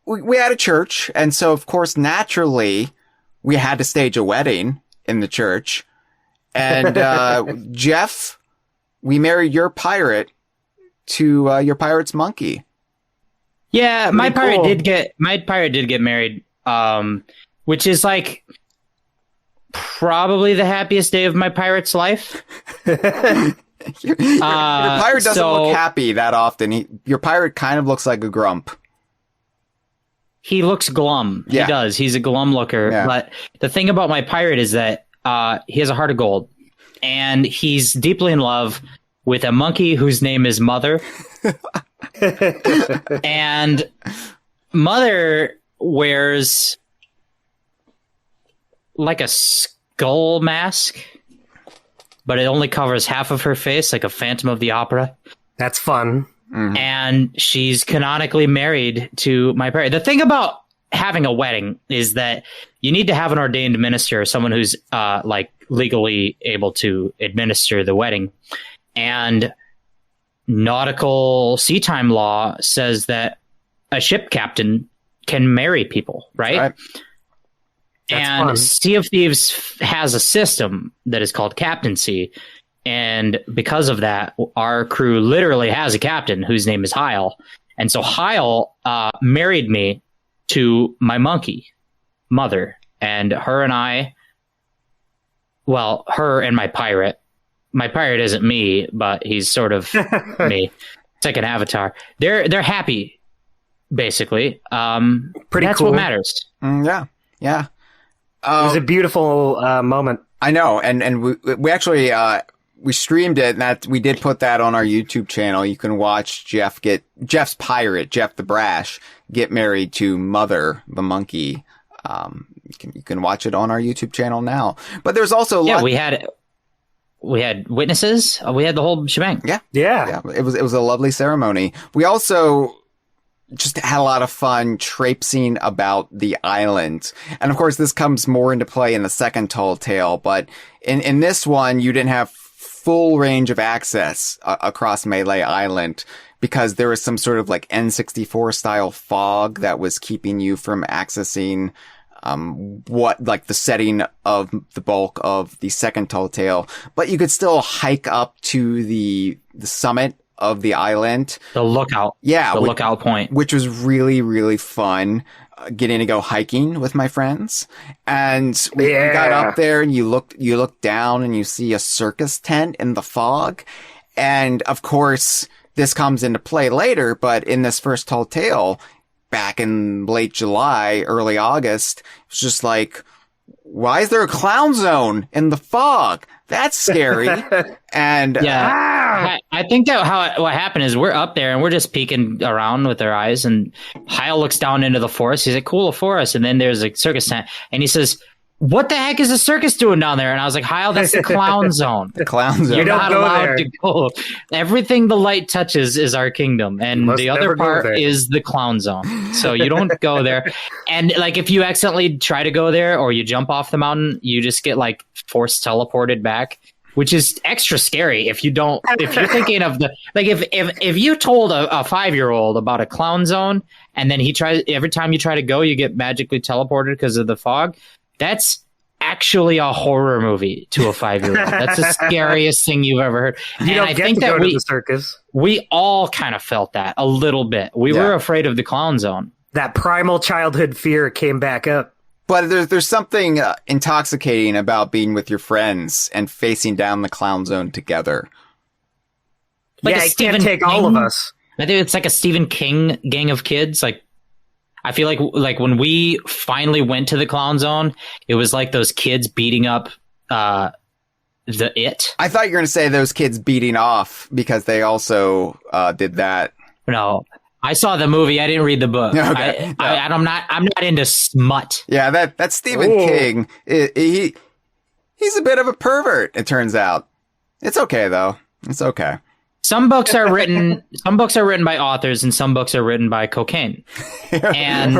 we had a church, and so, of course, naturally, we had to stage a wedding in the church. And Jeff, we married your pirate to your pirate's monkey. Yeah, my pirate did get married, which is, like, probably the happiest day of my pirate's life. Your pirate doesn't look happy that often. Your pirate kind of looks like a grump. He looks glum. Yeah. He does. He's a glum looker. Yeah. But the thing about my pirate is that he has a heart of gold. And he's deeply in love with a monkey whose name is Mother. And Mother wears like a skull mask, but it only covers half of her face, like a Phantom of the Opera. That's fun. Mm-hmm. And she's canonically married to my pirate. The thing about having a wedding is that you need to have an ordained minister, someone who's like legally able to administer the wedding. And nautical sea time law says that a ship captain can marry people, right? And fun. Sea of Thieves has a system that is called captaincy. And because of that, our crew literally has a captain whose name is Hyle. And so Hyle married me to my monkey, Mother. And her and I, well, her and my pirate. My pirate isn't me, but he's sort of me. It's like an avatar. They're happy, basically. Pretty that's cool. what matters. Yeah. It was a beautiful moment. I know. And we actually... we streamed it, and that we did put that on our YouTube channel. You can watch Jeff's pirate, Jeff the Brash, get married to Mother the monkey. You can watch it on our YouTube channel now. But there's also we had witnesses. We had the whole shebang. Yeah. It was a lovely ceremony. We also just had a lot of fun traipsing about the island. And of course, this comes more into play in the second tall tale. But in this one, you didn't have full range of access across Melee Island because there was some sort of like N64 style fog that was keeping you from accessing the setting of the bulk of the second Tall Tale, but you could still hike up to the summit of the island. The lookout. Yeah. Lookout point. Which was really, really fun. Getting to go hiking with my friends. And we got up there and you look down and you see a circus tent in the fog. And of course, this comes into play later, but in this first Tall Tale, back in late July, early August, it was just like, why is there a clown zone in the fog? That's scary. And I think that what happened is we're up there and we're just peeking around with our eyes, and Hyle looks down into the forest. He's like, cool forest. And then there's a circus tent, and he says, what the heck is a circus doing down there? And I was like, Hyle, that's the clown zone. The clown zone. You're not allowed to go. Everything the light touches is our kingdom. And the other part is the clown zone. So you don't go there. And like, if you accidentally try to go there or you jump off the mountain, you just get like force teleported back, which is extra scary. If you're thinking of if you told a 5-year-old about a clown zone and then every time you try to go, you get magically teleported because of the fog. That's actually a horror movie to a 5-year-old. That's the scariest thing you've ever heard. You don't get to go to the circus. We all kind of felt that a little bit. We were afraid of the clown zone. That primal childhood fear came back up. But there's something intoxicating about being with your friends and facing down the clown zone together. Like it can't take all of us. I think it's like a Stephen King gang of kids. Like, I feel like when we finally went to the clown zone, it was like those kids beating up the It. I thought you were going to say those kids beating off because they also did that. No, I saw the movie. I didn't read the book. Okay. I'm not into smut. Yeah, that's Stephen King. He's a bit of a pervert. It turns out. It's okay though. It's okay. Some books are written by authors, and some books are written by cocaine. And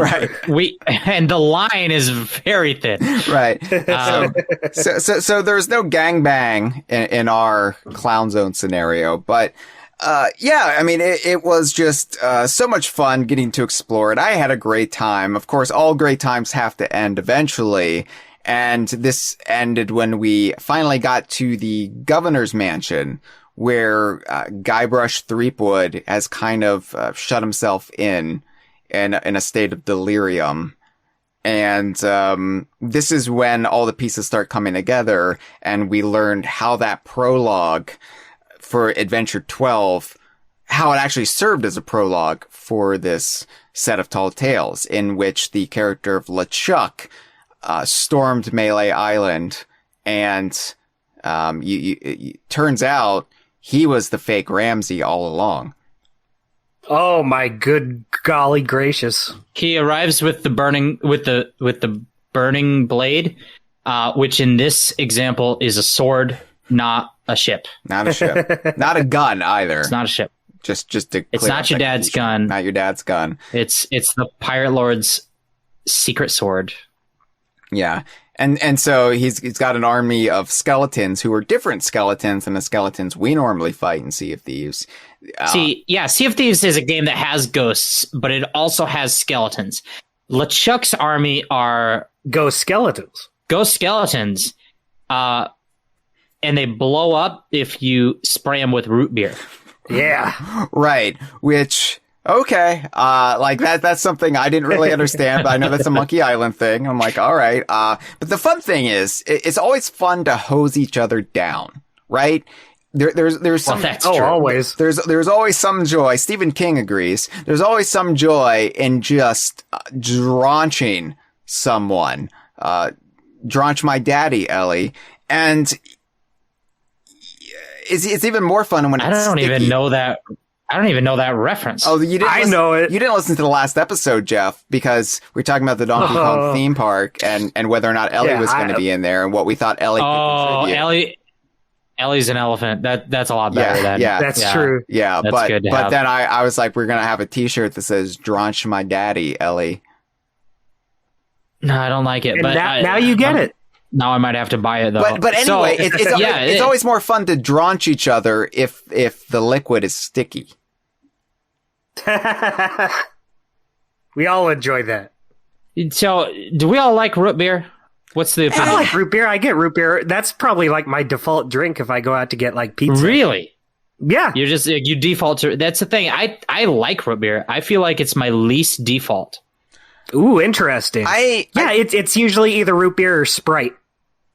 and the line is very thin. Right. So there's no gangbang in our clown zone scenario, but I mean, it was just so much fun getting to explore it. I had a great time. Of course, all great times have to end eventually. And this ended when we finally got to the governor's mansion, where Guybrush Threepwood has kind of shut himself in a state of delirium. And this is when all the pieces start coming together, and we learned how that prologue for Adventure 12, how it actually served as a prologue for this set of Tall Tales, in which the character of LeChuck stormed Melee Island, and turns out he was the fake Ramsey all along. Oh my good golly gracious! He arrives with the burning blade, which in this example is a sword, not a ship. Not a ship. Not a gun either. It's not a ship. Just to it's not your dad's gun. Not your dad's gun. It's the Pirate Lord's secret sword. Yeah. And so he's got an army of skeletons who are different skeletons than the skeletons we normally fight in Sea of Thieves. Sea of Thieves is a game that has ghosts, but it also has skeletons. LeChuck's army are ghost skeletons. And they blow up if you spray them with root beer. Yeah. Right. Which... Okay, that's something I didn't really understand, but I know that's a Monkey Island thing. I'm like, all right. But the fun thing is, it's always fun to hose each other down, right? There's some, always. There's always some joy. Stephen King agrees. There's always some joy in just dronching someone. Dronch my daddy, Ellie. And it's even more fun when it's I don't even know that reference. Oh, you didn't. I know it. You didn't listen to the last episode, Jeff, because we're talking about the Donkey Kong theme park and whether or not Ellie was going to be in there and what we thought Ellie could contribute. Ellie's an elephant. That's a lot better. That's true. Yeah, that's good to but have. then I was like, we're gonna have a T-shirt that says "Dronch my daddy, Ellie." No, I don't like it. And but now you get it. Now I might have to buy it though. But anyway, it's it, always more fun to draunch each other if the liquid is sticky. We all enjoy that. So, do we all like root beer? What's the opinion? I like root beer. I get root beer. That's probably like my default drink if I go out to get like pizza. Really? Yeah. You default to. That's the thing. I like root beer. I feel like it's my least default. Ooh, interesting. It's usually either root beer or Sprite.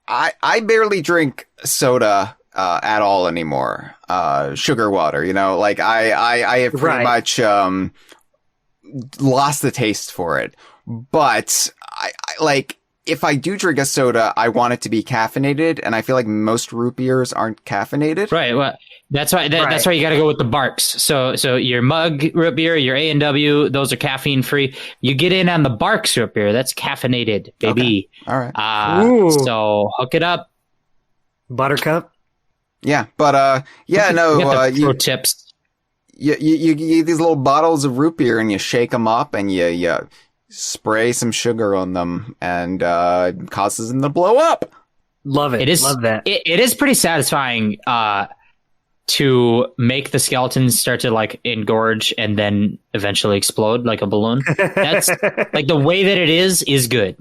I barely drink soda at all anymore. Sugar water, like I have pretty much lost the taste for it. But I like, if I do drink a soda, I want it to be caffeinated, and I feel like most root beers aren't caffeinated. Right. Well, that's why that's why you got to go with the Barks. So your mug root beer, your A&W, those are caffeine free. You get in on the Barks root beer, that's caffeinated, baby. Okay. All right. So hook it up. Buttercup. Yeah, but pro tips. You get these little bottles of root beer and you shake them up and you spray some sugar on them and it causes them to blow up. Love it. Love that. It is pretty satisfying to make the skeletons start to like engorge and then eventually explode like a balloon. That's like the way that it is good.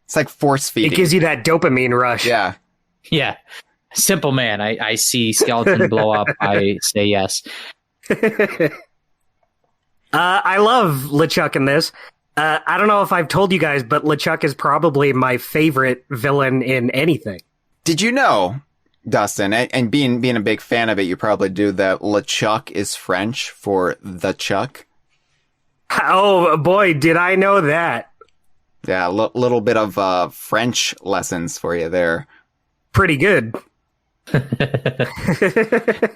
It's like force feeding. It gives you that dopamine rush. Yeah. Yeah. Simple man. I see skeleton blow up. I say yes. I love LeChuck in this. I don't know if I've told you guys, but LeChuck is probably my favorite villain in anything. Did you know, Dustin, and being a big fan of it, you probably do, that LeChuck is French for the Chuck? Oh, boy, did I know that. Yeah, a little bit of French lessons for you there. Pretty good.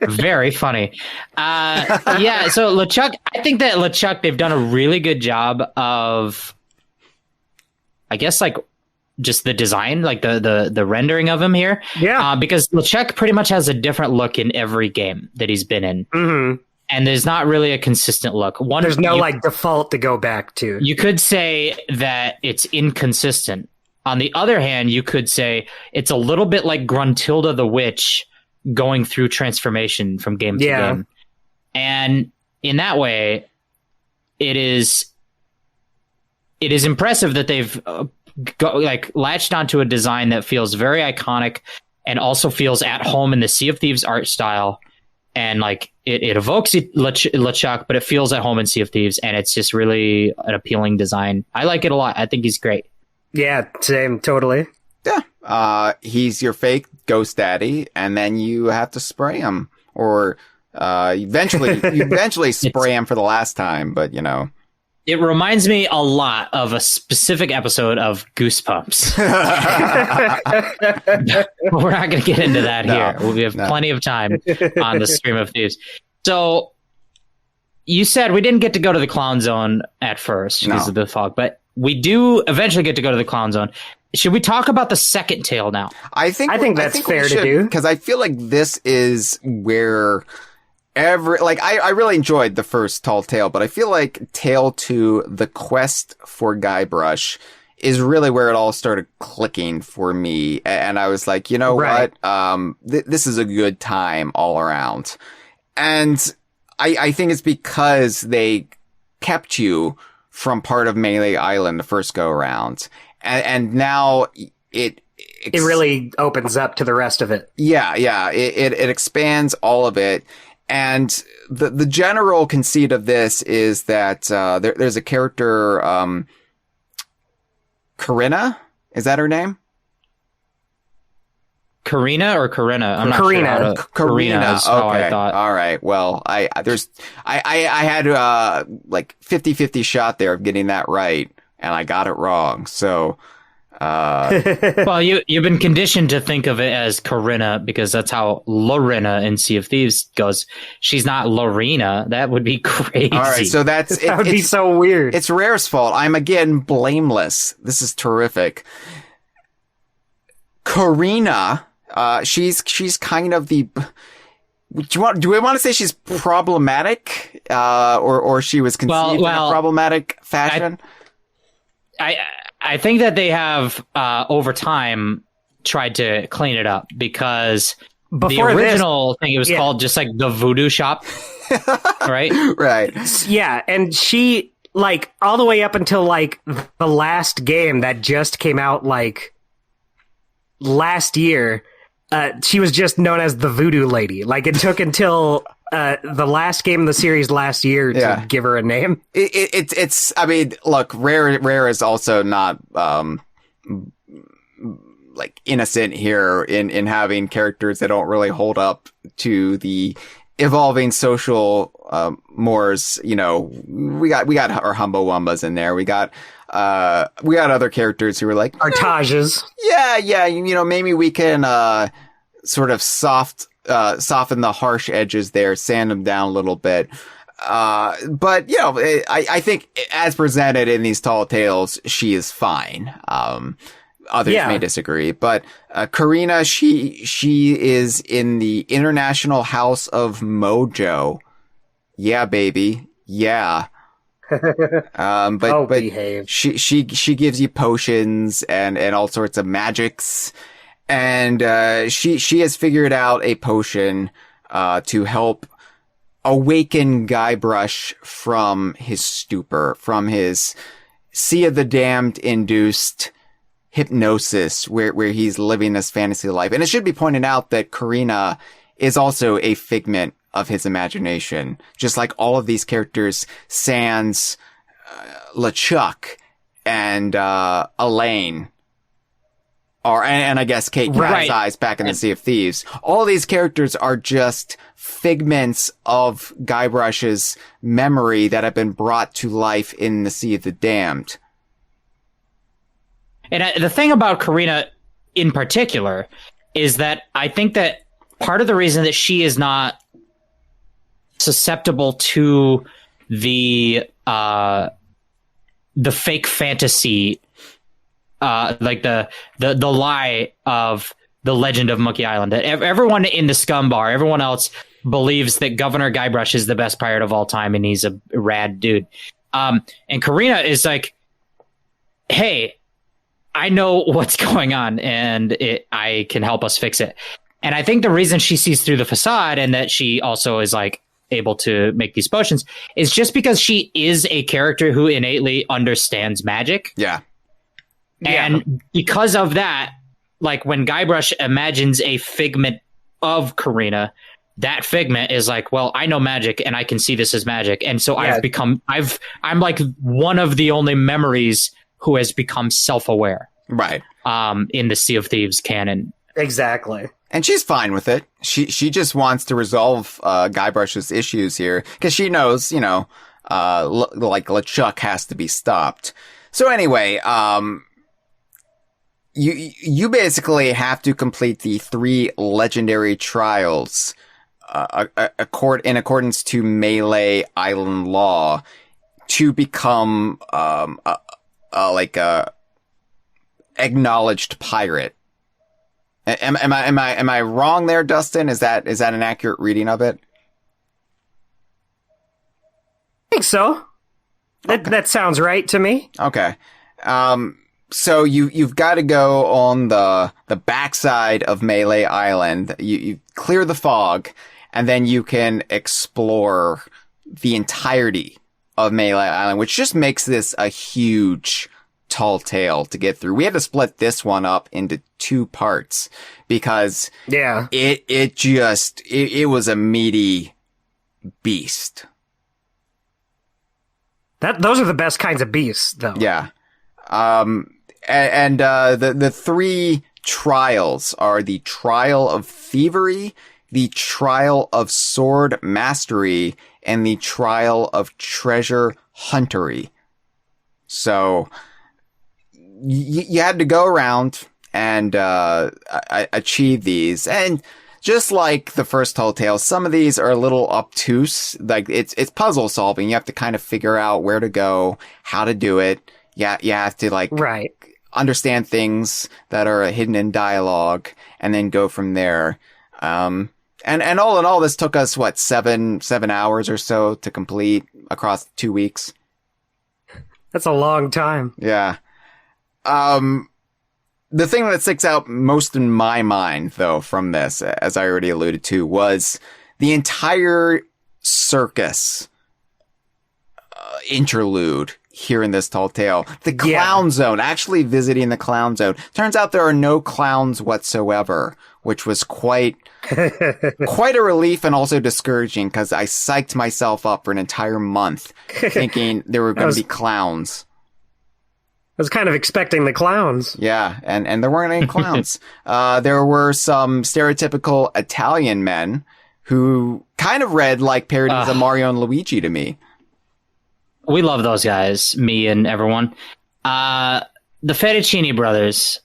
Very funny. So LeChuck, I think that LeChuck, they've done a really good job of, I guess, like, just the design, like the rendering of him here. Yeah. Because LeChuck pretty much has a different look in every game that he's been in. Mm-hmm. And there's not really a consistent look. There's no default to go back to. You could say that it's inconsistent. On the other hand, you could say it's a little bit like Gruntilda the Witch going through transformation from game to game. And in that way, it is impressive that they've latched onto a design that feels very iconic and also feels at home in the Sea of Thieves art style. And like it evokes LeChuck, but it feels at home in Sea of Thieves, and it's just really an appealing design. I like it a lot. I think he's great. Yeah, same, totally. Yeah. He's your fake ghost daddy, and then you have to spray him, or eventually spray him for the last time, but It reminds me a lot of a specific episode of Goosebumps. We're not going to get into that here. We have plenty of time on the Stream of Thieves. So you said we didn't get to go to the Clown Zone at first because of the fog, but we do eventually get to go to the Clown Zone. Should we talk about the second tale now? I think that's fair to do, because I feel like this is where I really enjoyed the first Tall Tale, but I feel like Tale 2, the quest for Guybrush, is really where it all started clicking for me. And I was like, what? This is a good time all around. And I think it's because they kept you from part of Melee Island the first go around. And now it really opens up to the rest of it. Yeah. It expands all of it. And the general conceit of this is that there's a character, Corinna? Is that her name? Karina or Corinna? I'm not Karina. sure. Karina is how I thought. All right. Well, I had 50-50 shot there of getting that right, and I got it wrong. So, well, you've been conditioned to think of it as Corinna because that's how Lorena in Sea of Thieves goes. She's not Lorena. That would be crazy. All right, so that would be so weird. It's Rare's fault. I'm again blameless. This is terrific. Karina, she's kind of the. Do we want to say she's problematic, or she was conceived in a problematic fashion? I think that they have over time tried to clean it up because Before the original thing, it was called just like the Voodoo Shop, right? Right. Yeah, and she, like, all the way up until, like, the last game that just came out, like, last year, she was just known as the Voodoo Lady. Like, it took until the last game of the series last year to give her a name. It's I mean, look, Rare is also not like innocent here in having characters that don't really hold up to the evolving social mores. You know, we got our Humbo Wumbas in there. We got other characters who are like Artages. Yeah, you know, maybe we can sort of soften the harsh edges there, sand them down a little bit. But, you know, I think as presented in these tall tales, she is fine. Others may disagree, but Karina, she is in the International House of Mojo. Yeah, baby. Yeah. But behave. She gives you potions and all sorts of magics. And she has figured out a potion to help awaken Guybrush from his stupor, from his Sea of the Damned induced hypnosis where he's living this fantasy life. And it should be pointed out that Karina is also a figment of his imagination, just like all of these characters, sans LeChuck and Elaine. And I guess Kate Cat's Eyes back in the Sea of Thieves. All these characters are just figments of Guybrush's memory that have been brought to life in the Sea of the Damned. And the thing about Karina in particular is that I think that part of the reason that she is not susceptible to the fake fantasy, like the lie of the legend of Monkey Island. Everyone in the scum bar, everyone else believes that Governor Guybrush is the best pirate of all time and he's a rad dude. And Karina is like, hey, I know what's going on and I can help us fix it. And I think the reason she sees through the facade and that she also is like able to make these potions is just because she is a character who innately understands magic. Yeah. And because of that, like when Guybrush imagines a figment of Karina, that figment is like, well, I know magic and I can see this as magic. And so I'm like one of the only memories who has become self-aware. Right. In the Sea of Thieves canon. Exactly. And she's fine with it. She just wants to resolve Guybrush's issues here because she knows, you know, like LeChuck has to be stopped. So anyway, you basically have to complete the 3 legendary trials in accordance to Melee Island law to become like a acknowledged pirate. Am I wrong there, Dustin? Is that an accurate reading of it? I think so. That sounds right to me. Okay. So you've got to go on the backside of Melee Island. You clear the fog, and then you can explore the entirety of Melee Island, which just makes this a huge tall tale to get through. We had to split this one up into 2 parts because it was a meaty beast. Those are the best kinds of beasts, though. Yeah. The 3 trials are the Trial of Thievery, the Trial of Sword Mastery, and the Trial of Treasure Huntery. So you had to go around and achieve these. And just like the first Tall Tales, some of these are a little obtuse. Like it's puzzle solving. You have to kind of figure out where to go, how to do it. Yeah, you have to understand things that are hidden in dialogue and then go from there. And all in all, this took us, 7 hours or so to complete across 2 weeks. That's a long time. Yeah. The thing that sticks out most in my mind, though, from this, as I already alluded to, was the entire circus interlude here in this tall tale. The clown zone, actually visiting the clown zone. Turns out there are no clowns whatsoever, which was quite a relief and also discouraging because I psyched myself up for an entire month thinking there were going to be clowns. I was kind of expecting the clowns. Yeah, and there weren't any clowns. There were some stereotypical Italian men who kind of read like parodies of Mario and Luigi to me. We love those guys, me and everyone. The Fettuccine brothers.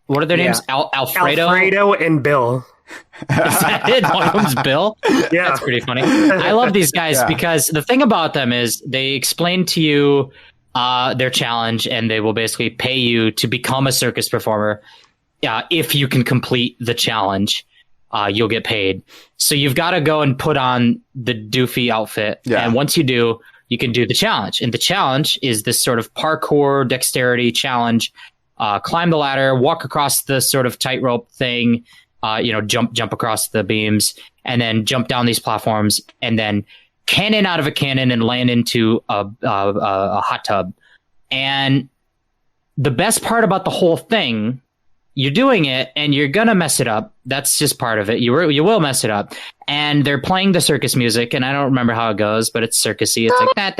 What are their names? Alfredo and Bill. Is that it? One of them's Bill? Yeah. That's pretty funny. I love these guys because the thing about them is they explain to you their challenge, and they will basically pay you to become a circus performer. If you can complete the challenge, you'll get paid. So you've got to go and put on the doofy outfit. Yeah. And once you do, you can do the challenge. And the challenge is this sort of parkour dexterity challenge. Climb the ladder, walk across the sort of tightrope thing, jump across the beams, and then jump down these platforms, and then cannon out of a cannon and land into a hot tub. And the best part about the whole thing, you're doing it and you're gonna mess it up. That's just part of it. You will mess it up. And they're playing the circus music, and I don't remember how it goes, but it's circusy. It's like I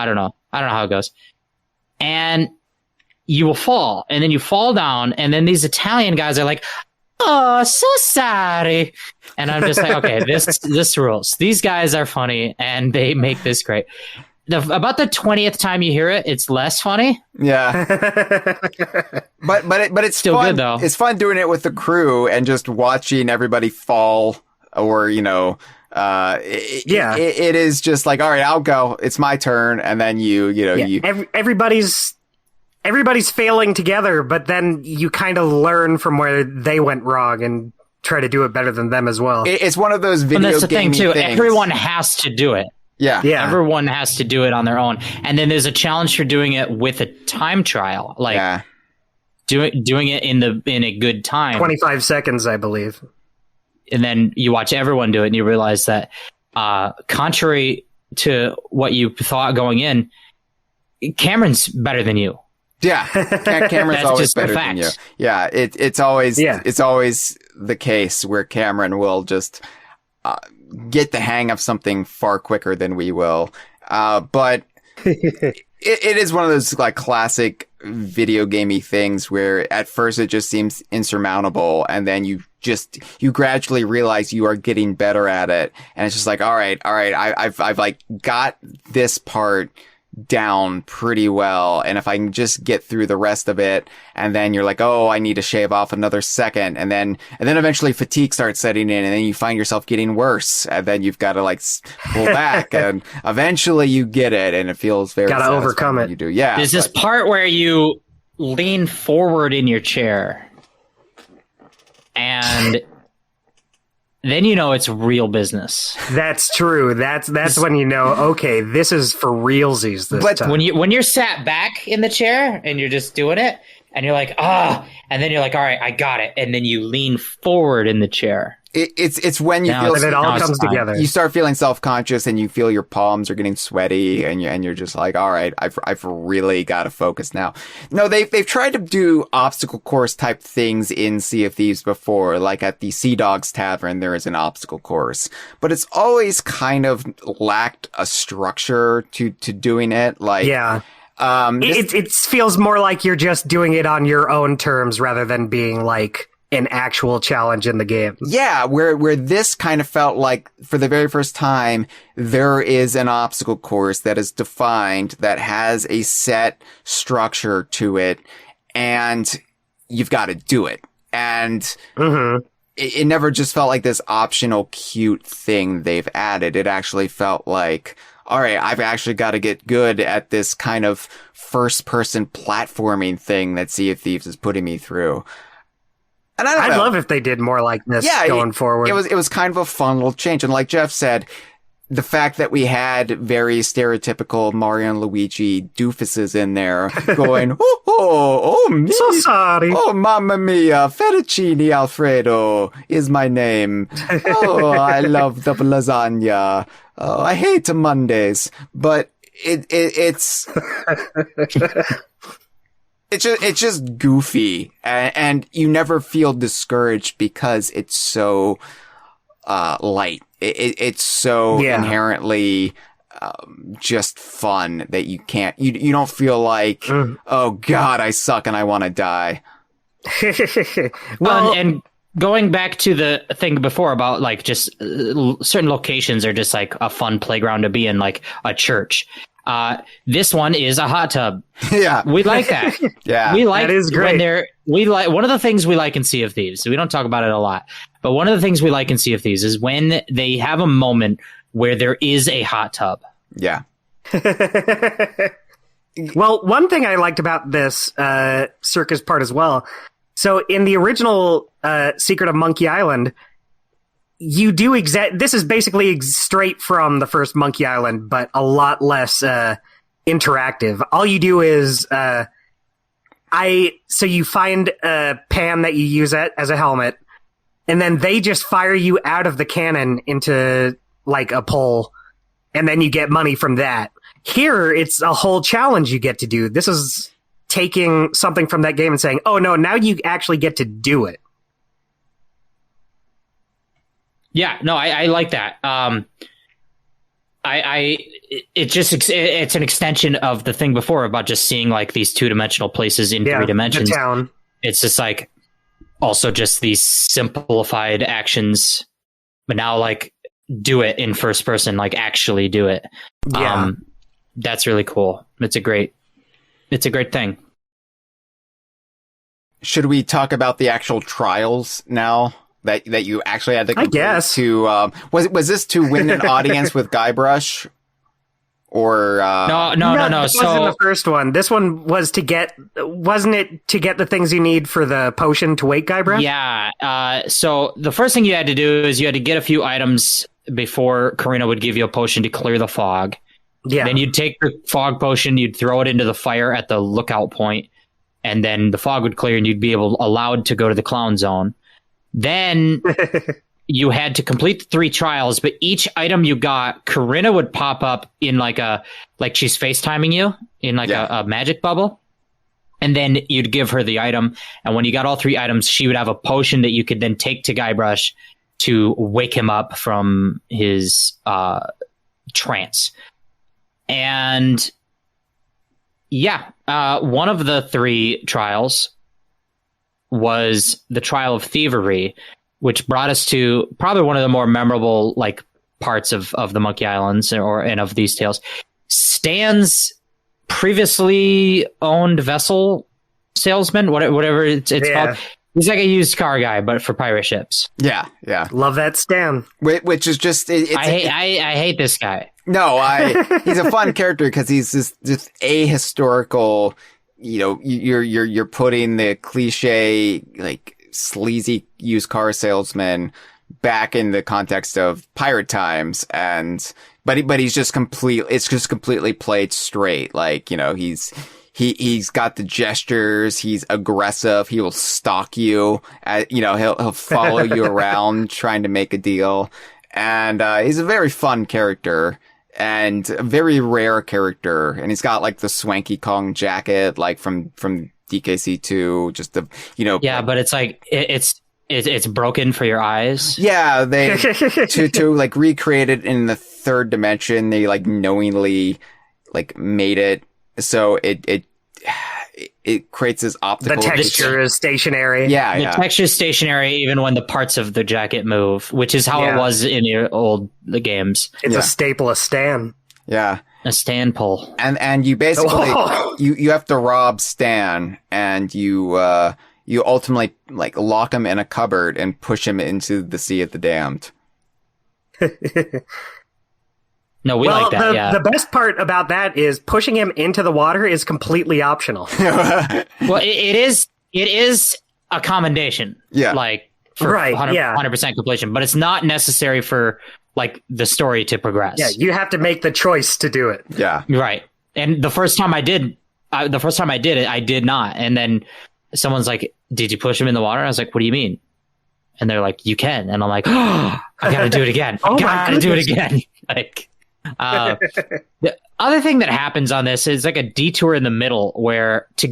don't know how it goes. And you will fall, and then you fall down, and then these Italian guys are like, "Oh, so sorry," and I'm just like, "Okay, this rules. These guys are funny, and they make this great." About the 20th time you hear it, it's less funny. Yeah, but it's still fun. Good though. It's fun doing it with the crew and just watching everybody fall, or it is just like, all right, I'll go. It's my turn, and then everybody's failing together, but then you kind of learn from where they went wrong and try to do it better than them as well. It's one of those video that's the thing too. things. Everyone has to do it. Yeah. Everyone has to do it on their own. And then there's a challenge for doing it with a time trial. Like doing it in a good time. 25 seconds, I believe. And then you watch everyone do it and you realize that contrary to what you thought going in, Cameron's better than you. Yeah. Cameron's always better than you. Yeah. It's always the case where Cameron will just get the hang of something far quicker than we will. But it is one of those like classic video gamey things where at first it just seems insurmountable, and then you gradually realize you are getting better at it, and it's just like, all right, I've like got this part down pretty well, and if I can just get through the rest of it, and then you're like, oh, I need to shave off another second, and then eventually fatigue starts setting in, and then you find yourself getting worse, and then you've got to like pull back, and eventually you get it, and it feels very gotta overcome it. You do, yeah. There's this part where you lean forward in your chair, and then you know it's real business. That's true. That's when you know, okay, this is for realsies this time. When you're sat back in the chair and you're just doing it, and you're like, and then you're like, all right, I got it, and then you lean forward in the chair. It's when you feel, and it all comes together. You start feeling self-conscious, and you feel your palms are getting sweaty, and you're just like, all right, I've really got to focus now. No, they've tried to do obstacle course type things in Sea of Thieves before, like at the Sea Dogs Tavern, there is an obstacle course, but it's always kind of lacked a structure to doing it. Like, yeah. It feels more like you're just doing it on your own terms rather than being like an actual challenge in the game. Yeah, where this kind of felt like for the very first time, there is an obstacle course that is defined, that has a set structure to it, and you've got to do it. And it never just felt like this optional cute thing they've added. It actually felt like, all right, I've actually got to get good at this kind of first-person platforming thing that Sea of Thieves is putting me through. And I'd love if they did more like this going forward. It was kind of a fun little change. And like Jeff said, the fact that we had very stereotypical Mario and Luigi doofuses in there going, me. So sorry. Oh, mamma mia, fettuccine Alfredo is my name. Oh, I love the lasagna. Oh, I hate Mondays, but it's it's just goofy, and you never feel discouraged because it's so light. It's so inherently just fun that you don't feel like, oh God, I suck and I want to die. Well, and going back to the thing before about like just certain locations are just like a fun playground to be in, like a church. This one is a hot tub. Yeah, we like that. Yeah, we like that is great. One of the things we like in Sea of Thieves. We don't talk about it a lot, but one of the things we like in Sea of Thieves is when they have a moment where there is a hot tub. Yeah. Well, one thing I liked about this circus part as well. So in the original Secret of Monkey Island, you do this is basically straight from the first Monkey Island, but a lot less interactive. All you do is so you find a pan that you use as a helmet, and then they just fire you out of the cannon into like a pole, and then you get money from that. Here, it's a whole challenge you get to do. This is taking something from that game and saying, oh no, now you actually get to do it. Yeah, no, I like that. It's an extension of the thing before about just seeing like these 2-dimensional places in 3 dimensions. The town. It's just like also just these simplified actions, but now like do it in first person, like actually do it. Yeah. That's really cool. It's a great thing. Should we talk about the actual trials now that you actually had to complete? I guess. To was this to win an audience with Guybrush? Or No. This wasn't the first one. This one was wasn't it to get the things you need for the potion to wake Guybrush? Yeah. So the first thing you had to do is you had to get a few items before Karina would give you a potion to clear the fog. Yeah. Then you'd take the fog potion, you'd throw it into the fire at the lookout point, and then the fog would clear and you'd be allowed to go to the clown zone. Then you had to complete the 3 trials, but each item you got, Karina would pop up in like she's FaceTiming you in like a magic bubble. And then you'd give her the item. And when you got all 3 items, she would have a potion that you could then take to Guybrush to wake him up from his trance. And one of the 3 trials was the trial of thievery, which brought us to probably one of the more memorable like parts of the Monkey Islands and of these tales. Stan's previously owned vessel salesman, whatever it's called. He's like a used car guy, but for pirate ships. Yeah. Love that Stan. Which is just... I hate this guy. No, he's a fun character because he's this ahistorical, you're putting the cliche, like, sleazy used car salesman back in the context of pirate times, but he's just completely played straight. Like, he's got the gestures, he's aggressive, he will stalk you, he'll follow you around trying to make a deal. And he's a very fun character and a very rare character. And he's got like the swanky Kong jacket, like from DKC2, just the, Yeah, but it's like, it's broken for your eyes. Yeah, they, to like recreate it in the 3rd dimension, they like knowingly like made it so it creates this optical... The texture is stationary. Yeah, the texture is stationary even when the parts of the jacket move, which is how it was in the games. It's a staple of Stan. Yeah. A Stan pull. And you basically... You have to rob Stan, and you ultimately like lock him in a cupboard and push him into the Sea of the Damned. No, we like that. The best part about that is pushing him into the water is completely optional. Well, it is a commendation. Yeah. Like for 100% completion, but it's not necessary for like the story to progress. Yeah, you have to make the choice to do it. Yeah. Right. And the first time I did it, I did not. And then someone's like, "Did you push him in the water?" I was like, "What do you mean?" And they're like, "You can." And I'm like, "Oh, I got to do it again. I got to do it again." Like, the other thing that happens on this is like a detour in the middle where to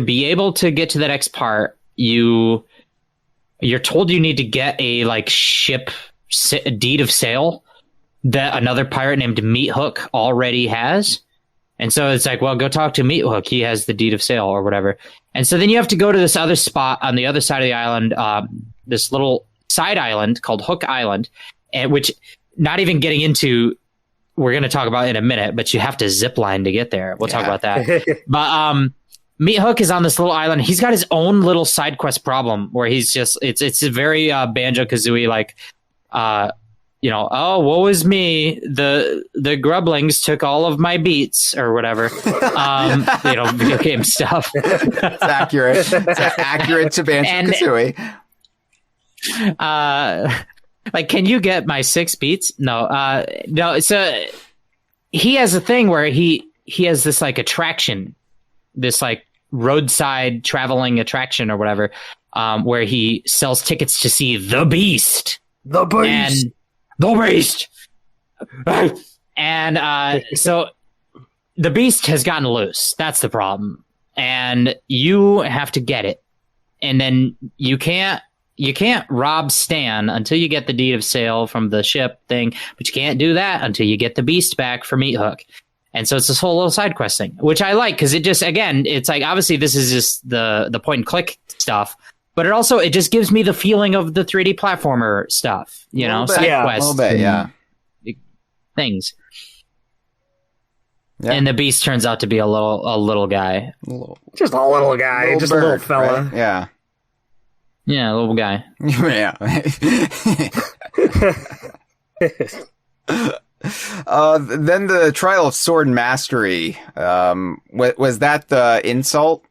be able to get to the next part, you're told you need to get a like deed of sale that another pirate named Meat Hook already has. And so it's like, well, go talk to Meat Hook. He has the deed of sale or whatever. And so then you have to go to this other spot on the other side of the island, this little side island called Hook Island, which not even getting into, we're going to talk about in a minute, but you have to zip line to get there. We'll talk about that. But Meat Hook is on this little island. He's got his own little side quest problem where he's just, it's a very Banjo-Kazooie, like, oh, woe is me. The grublings took all of my beats or whatever. Video game stuff. It's accurate. It's accurate to Banjo-Kazooie. Like, can you get my 6 beats? No. No. So he has a thing where he has this like attraction, this like roadside traveling attraction or whatever, where he sells tickets to see the Beast. The Beast. The Beast. And so the Beast has gotten loose. That's the problem. And you have to get it. And then you can't rob Stan until you get the deed of sale from the ship thing, but you can't do that until you get the Beast back for Meat Hook. And so it's this whole little side quest thing, which I like because it just, again, it's like, obviously this is just the point and click stuff, but it just gives me the feeling of the 3D platformer stuff, side quests. A little bit, yeah. Things. Yeah. And the Beast turns out to be a little guy. Just a little guy, just bird, a little fella. Right? Yeah. Yeah, a little guy. Yeah. Then the Trial of Sword Mastery. Was that the insult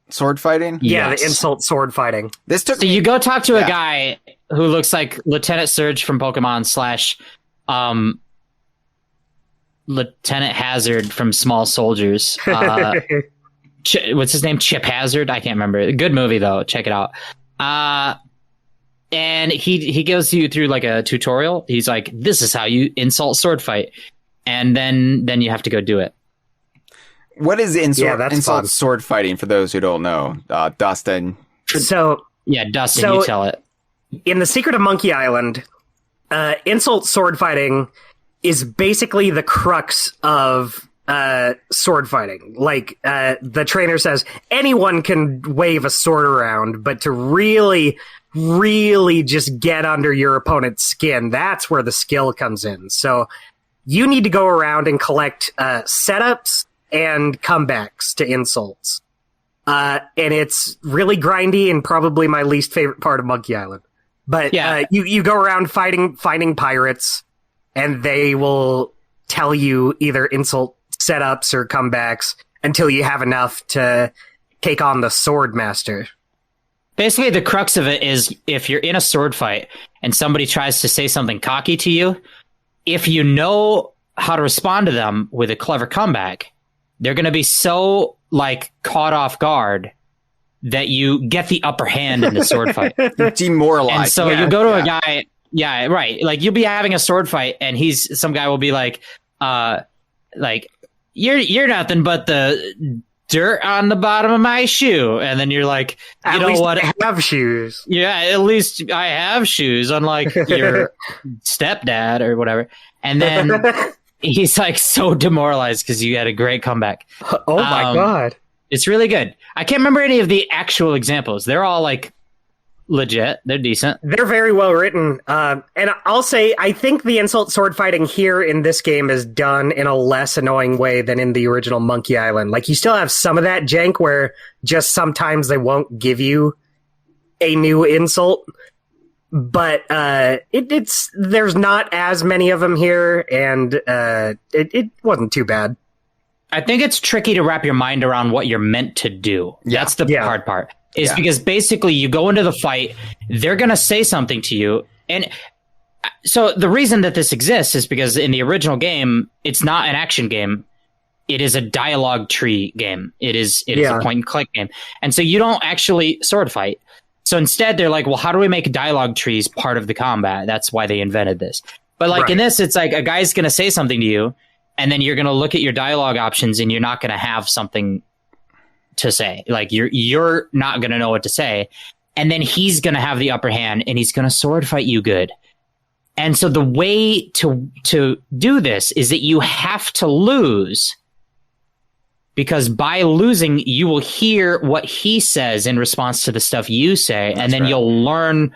sword fighting? Yeah, Yes. the insult sword fighting. This took So you go talk to a guy who looks like Lieutenant Surge from Pokemon / Lieutenant Hazard from Small Soldiers. What's his name? Chip Hazard? I can't remember. Good movie though. Check it out. And he goes you through like a tutorial. He's like, this is how you insult sword fight. And then you have to go do it. What is insult fun. sword fighting for those who don't know? Dustin. So yeah, Dustin, you tell it. In The Secret of Monkey Island, insult sword fighting is basically the crux of sword fighting. Like the trainer says, anyone can wave a sword around, but to really just get under your opponent's skin, that's where the skill comes in. So you need to go around and collect setups and comebacks to insults. And it's really grindy and probably my least favorite part of Monkey Island. But you go around finding pirates, and they will tell you either insult setups or comebacks until you have enough to take on the sword master. Basically, the crux of it is if you're in a sword fight and somebody tries to say something cocky to you, if you know how to respond to them with a clever comeback, they're going to be so like caught off guard that you get the upper hand in the sword fight. Demoralized. And so you go to a guy. Yeah, right. Like you'll be having a sword fight and some guy will be like, you're nothing but the dirt on the bottom of my shoe. And then you're like, you know what? I have shoes. Yeah, at least I have shoes, unlike your stepdad or whatever. And then he's like so demoralized because you had a great comeback. Oh my God. It's really good. I can't remember any of the actual examples. They're all like legit. They're decent. They're very well written. And I'll say, I think the insult sword fighting here in this game is done in a less annoying way than in the original Monkey Island. Like, you still have some of that jank where just sometimes they won't give you a new insult. But there's not as many of them here, and it wasn't too bad. I think it's tricky to wrap your mind around what you're meant to do. Yeah. That's the hard part. Because basically you go into the fight, they're going to say something to you, and So the reason that this exists is because in the original game, it's not an action game. It is a dialogue tree game. It is a point and click game. And so you don't actually sword fight. So instead they're like, well, how do we make dialogue trees part of the combat? That's why they invented this. But like in this, it's like a guy's going to say something to you, and then you're going to look at your dialogue options and you're not going to have something to say. Like you're not going to know what to say. And then he's going to have the upper hand and he's going to sword fight you good. And so the way to do this is that you have to lose, because by losing, you will hear what he says in response to the stuff you say. And then you'll learn,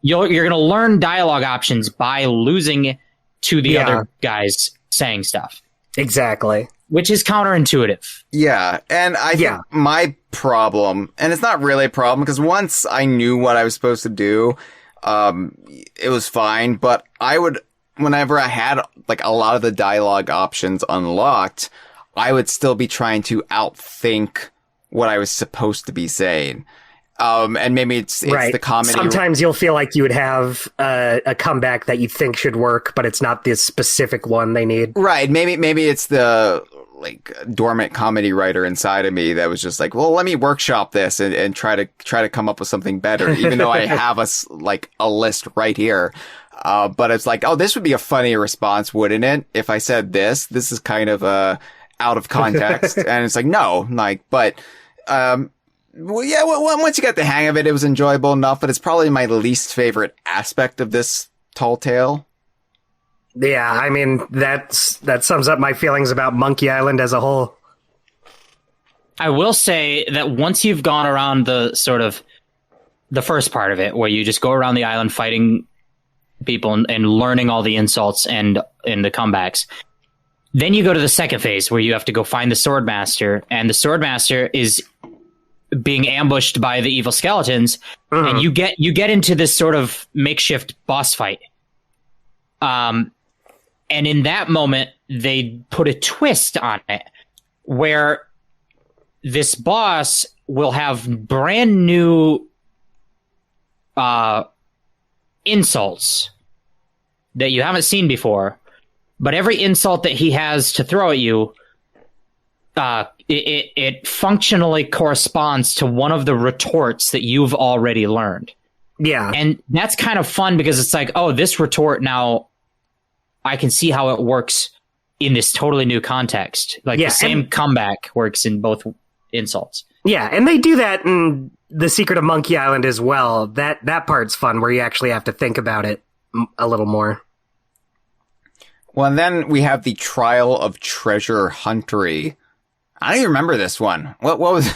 you're going to learn dialogue options by losing to the other guys saying stuff. Exactly. Which is counterintuitive. Yeah. And I think my problem, and it's not really a problem, because once I knew what I was supposed to do, it was fine. But whenever I had like a lot of the dialogue options unlocked, I would still be trying to outthink what I was supposed to be saying. And maybe it's the comedy. Sometimes you'll feel like you would have a comeback that you think should work, but it's not the specific one they need. Right. Maybe it's the like dormant comedy writer inside of me that was just like, well, let me workshop this and try to come up with something better, even though I have a list right here. But it's like, oh, this would be a funny response, wouldn't it? If I said this. This is kind of out of context. And it's like, no, but well, yeah, once you got the hang of it, it was enjoyable enough, but it's probably my least favorite aspect of this tall tale. Yeah, I mean, that sums up my feelings about Monkey Island as a whole. I will say that once you've gone around the first part of it, where you just go around the island fighting people and learning all the insults and the comebacks, then you go to the second phase where you have to go find the Swordmaster, and the Swordmaster is being ambushed by the evil skeletons, and you get into this sort of makeshift boss fight. And in that moment, they put a twist on it, where this boss will have brand new insults that you haven't seen before. But every insult that he has to throw at you, it functionally corresponds to one of the retorts that you've already learned. Yeah. And that's kind of fun, because it's like, oh, this retort now, I can see how it works in this totally new context. Like the same comeback works in both insults. Yeah, and they do that in The Secret of Monkey Island as well. That part's fun, where you actually have to think about it a little more. Well, and then we have the Trial of Treasure Huntery. I don't even remember this one. What was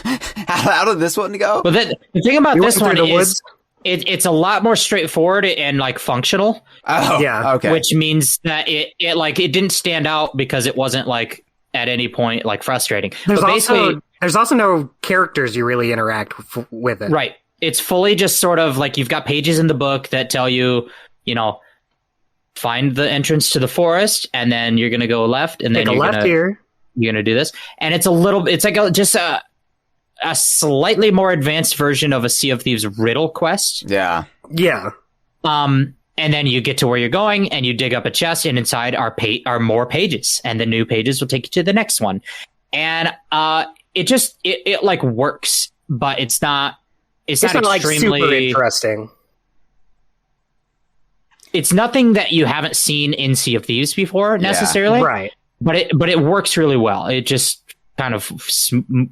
how did this one go? Well, the thing about this one is it's a lot more straightforward and like functional. Oh, yeah, okay. Which means that it didn't stand out because it wasn't like at any point like frustrating. There's also no characters you really interact with it. Right. It's fully just sort of like you've got pages in the book that tell you, find the entrance to the forest, and then you're going to go left, and then you're going to do this. And it's like just a slightly more advanced version of a Sea of Thieves riddle quest. Yeah. Yeah. And then you get to where you're going, and you dig up a chest, and inside are more pages, and the new pages will take you to the next one. And it like works, but it's not extremely like super interesting. It's nothing that you haven't seen in Sea of Thieves before necessarily, right? But it works really well. It just kind of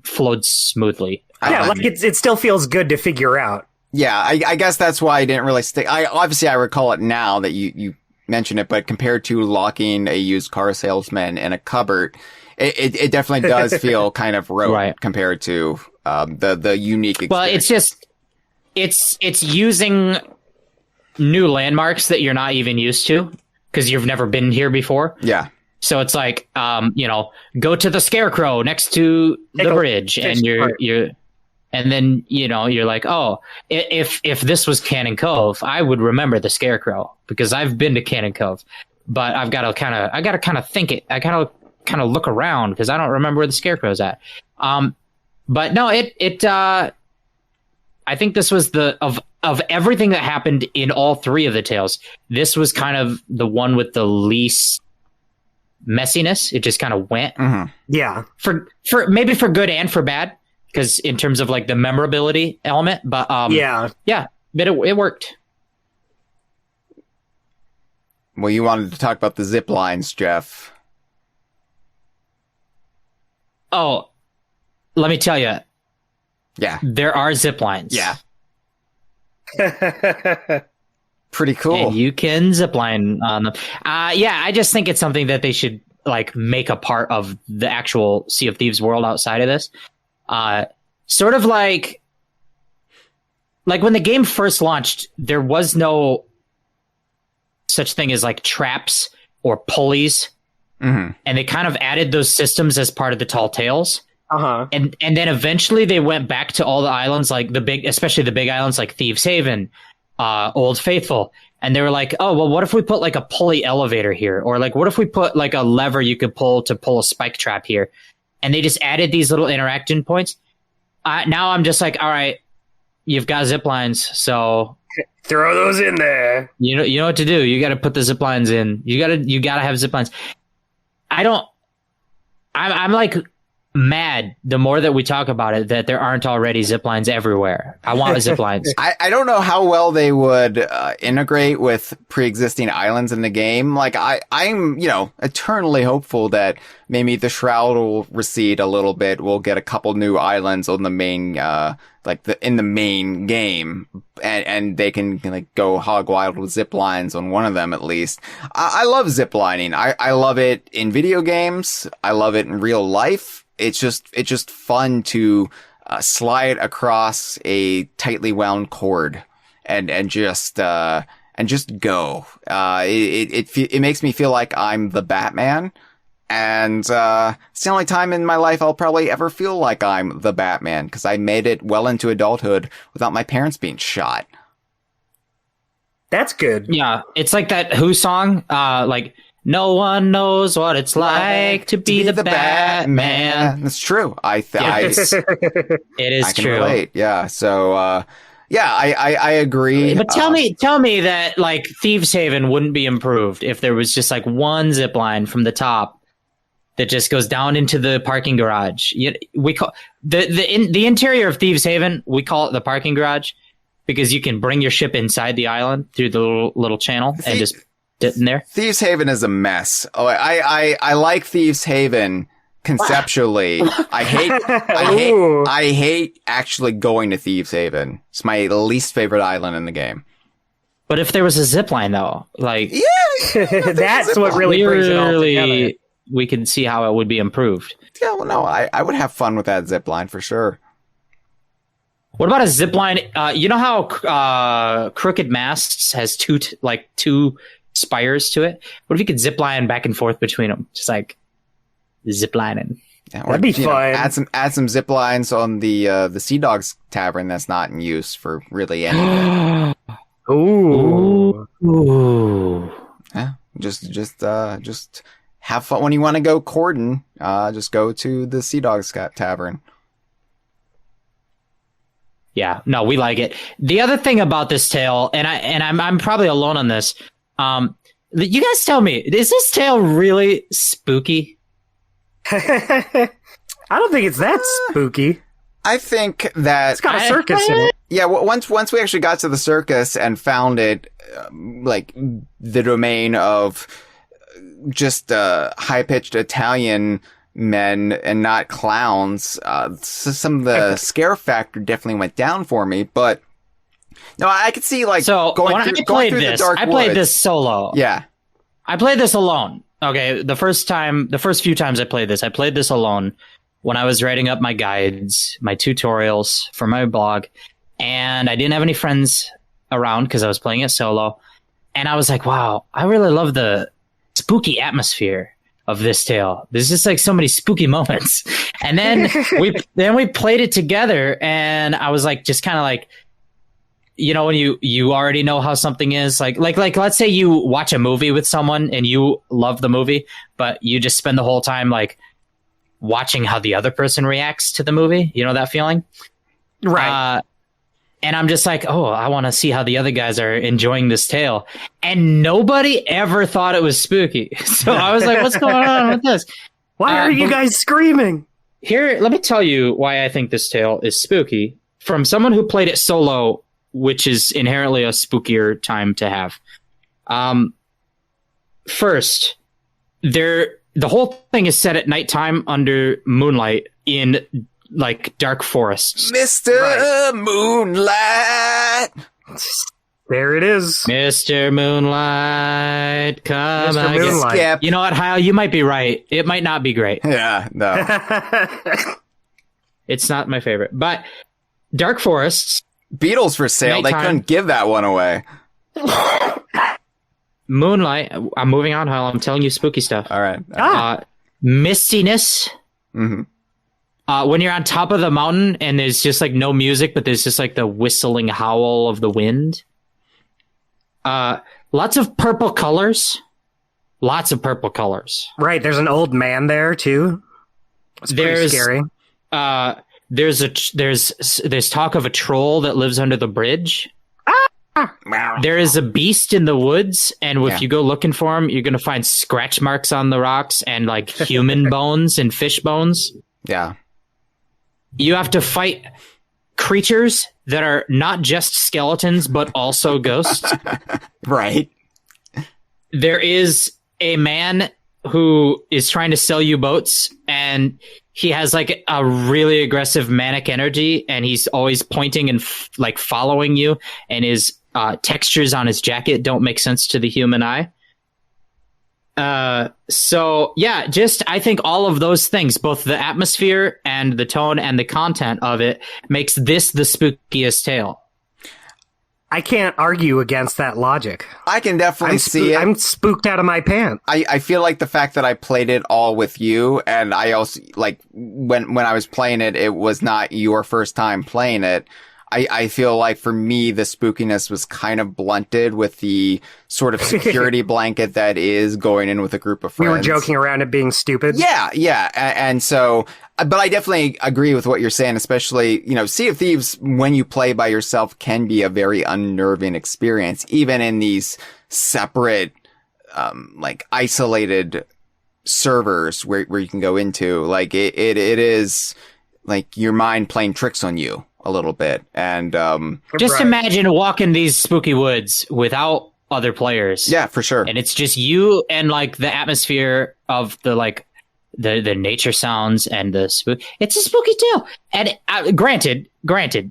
flowed smoothly. Yeah, like it still feels good to figure out. Yeah, I guess that's why I didn't really stick. I recall it now that you mention it, but compared to locking a used car salesman in a cupboard, it definitely does feel kind of rote compared to the unique experience. Well, it's using new landmarks that you're not even used to because you've never been here before. Yeah. So it's like, go to the Scarecrow next to the bridge, and and then, you're like, oh, if this was Cannon Cove, I would remember the Scarecrow because I've been to Cannon Cove, but I gotta kind of think it. I gotta kind of look around because I don't remember where the Scarecrow's at. But no, I think this was of everything that happened in all three of the tales, this was kind of the one with the least messiness. It just kind of went. Yeah. For maybe for good and for bad, because in terms of like the memorability element, but but it worked. Well, you wanted to talk about the zip lines, Jeff. Oh, let me tell you. Yeah. There are zip lines. Yeah. Pretty cool. And you can zip line on them. I just think it's something that they should like make a part of the actual Sea of Thieves world outside of this. Sort of like when the game first launched, there was no such thing as like traps or pulleys. And they kind of added those systems as part of the Tall Tales. And then eventually they went back to all the islands, like especially the big islands like Thieves Haven, Old Faithful. And they were like, oh, well, what if we put like a pulley elevator here? Or like, what if we put like a lever you could pull to pull a spike trap here? And they just added these little interaction points. Now I'm just like, all right, you've got zip lines, so throw those in there. You know what to do. You got to put the zip lines in. You got to have zip lines. I'm like mad the more that we talk about it that there aren't already zip lines everywhere. I want zip lines. I don't know how well they would integrate with pre-existing islands in the game. Like I'm eternally hopeful that maybe the Shroud will recede a little bit. We'll get a couple new islands on the main in the main game, and they can like go hog wild with zip lines on one of them at least. I love zip lining. I love it in video games. I love it in real life. It's just fun to slide across a tightly wound cord and just go. It makes me feel like I'm the Batman. And it's the only time in my life I'll probably ever feel like I'm the Batman, because I made it well into adulthood without my parents being shot. That's good. Yeah, it's like that Who song, like, no one knows what it's like to be the Batman. That's true. It is I can true. relate. Yeah, so... I agree. But tell me that like Thieves Haven wouldn't be improved if there was just like one zip line from the top that just goes down into the parking garage. We call the interior of Thieves Haven, we call it the parking garage because you can bring your ship inside the island through the little channel and just sit in there. Thieves Haven is a mess. Oh, I like Thieves Haven conceptually. I hate actually going to Thieves Haven. It's my least favorite island in the game. But if there was a zip line though, like that's what really brings it all together. We can see how it would be improved. Yeah, well, no, I would have fun with that zip line for sure. What about a zip line? You know how Crooked Masts has two spires to it? What if you could zip line back and forth between them? Just like zip lining. Yeah, that'd be fun. Add some zip lines on the Sea Dogs Tavern that's not in use for really anything. Ooh. Yeah, just have fun when you want to go cordon. Just go to the Sea Dogs Tavern. Yeah, no, we like it. The other thing about this tale, and I'm probably alone on this. You guys tell me, is this tale really spooky? I don't think it's that spooky. I think that it's got a circus in it. Yeah, once we actually got to the circus and found it, like the domain of just high-pitched Italian men and not clowns, so some of the scare factor definitely went down for me. But no, I could see like going through the dark woods. I played this solo. Yeah, I played this alone. Okay, the first few times I played this alone when I was writing up my guides, my tutorials for my blog, and I didn't have any friends around because I was playing it solo. And I was like, wow, I really love the spooky atmosphere of this tale. There's just like so many spooky moments. And then we played it together, and I was like, just kind of like, you know, when you already know how something is, like let's say you watch a movie with someone and you love the movie, but you just spend the whole time like watching how the other person reacts to the movie. You know that feeling? Right. And I'm just like, oh, I want to see how the other guys are enjoying this tale. And nobody ever thought it was spooky. So I was like, what's going on with this? Why are you guys screaming? Here, let me tell you why I think this tale is spooky. From someone who played it solo, which is inherently a spookier time to have. First, the whole thing is set at nighttime under moonlight in like dark forests. Mr. Moonlight. There it is. Mr. Moonlight, come Mr. on. Moonlight. Skip. You know what, Hyle? You might be right. It might not be great. Yeah, no. It's not my favorite. But dark forests, Beatles for sale. Nighttime. They couldn't give that one away. moonlight. I'm moving on, Hyle. I'm telling you spooky stuff. All right. Mistiness. Mm-hmm. When you're on top of the mountain and there's just like no music, but there's just like the whistling howl of the wind. Lots of purple colors. Lots of purple colors. Right, there's an old man there too. It's pretty scary. There's talk of a troll that lives under the bridge. There is a beast in the woods, and if you go looking for him, you're going to find scratch marks on the rocks and like human bones and fish bones. Yeah. You have to fight creatures that are not just skeletons, but also ghosts. Right. There is a man who is trying to sell you boats, and he has like a really aggressive manic energy, and he's always pointing and like following you, and his textures on his jacket don't make sense to the human eye. So yeah, just I think all of those things, both the atmosphere and the tone and the content of it, makes this the spookiest tale. I can't argue against that logic. I can definitely see it. I'm spooked out of my pants. I feel like the fact that I played it all with you, and I also, like, when I was playing it, it was not your first time playing it. I feel like for me, the spookiness was kind of blunted with the sort of security blanket that is going in with a group of friends. We were joking around it being stupid. Yeah. And so, but I definitely agree with what you're saying, especially, Sea of Thieves, when you play by yourself, can be a very unnerving experience, even in these separate, like isolated servers where you can go into. Like it is like your mind playing tricks on you a little bit. And just imagine walking these spooky woods without other players. Yeah, for sure. And it's just you and like the atmosphere of the like the nature sounds and the spook. It's a spooky tale. And granted,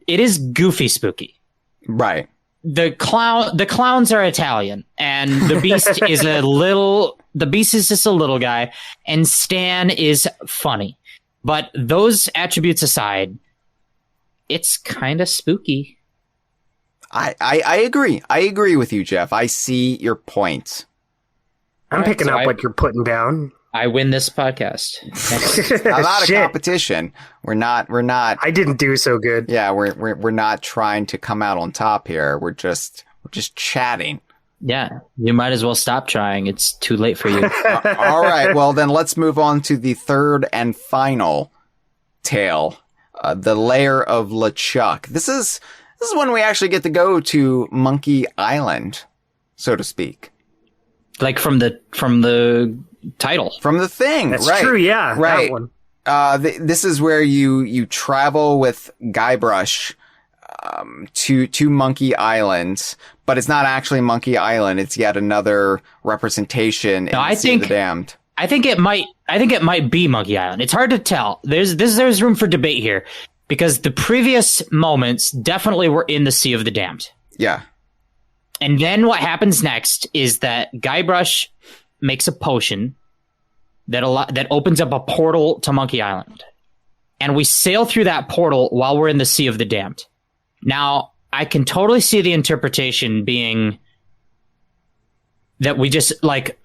it is goofy spooky. Right. The clowns are Italian, and the beast is the beast is just a little guy, and Stan is funny. But those attributes aside, it's kind of spooky. I agree. I agree with you, Jeff. I see your point. I'm picking up what you're putting down. I win this podcast. A lot of competition. We're not. I didn't do so good. Yeah, we're not trying to come out on top here. We're just chatting. Yeah, you might as well stop trying. It's too late for you. All right. Well, then let's move on to the third and final tale. The Lair of LeChuck. This is when we actually get to go to Monkey Island, so to speak. Like from the title. From the thing. That's right. true, yeah. Right. That one. This is where you travel with Guybrush to Monkey Island, but it's not actually Monkey Island. It's yet another representation in the Sea of the Damned. I think it might be Monkey Island. It's hard to tell. There's room for debate here because the previous moments definitely were in the Sea of the Damned. Yeah. And then what happens next is that Guybrush makes a potion that opens up a portal to Monkey Island. And we sail through that portal while we're in the Sea of the Damned. Now, I can totally see the interpretation being that we just like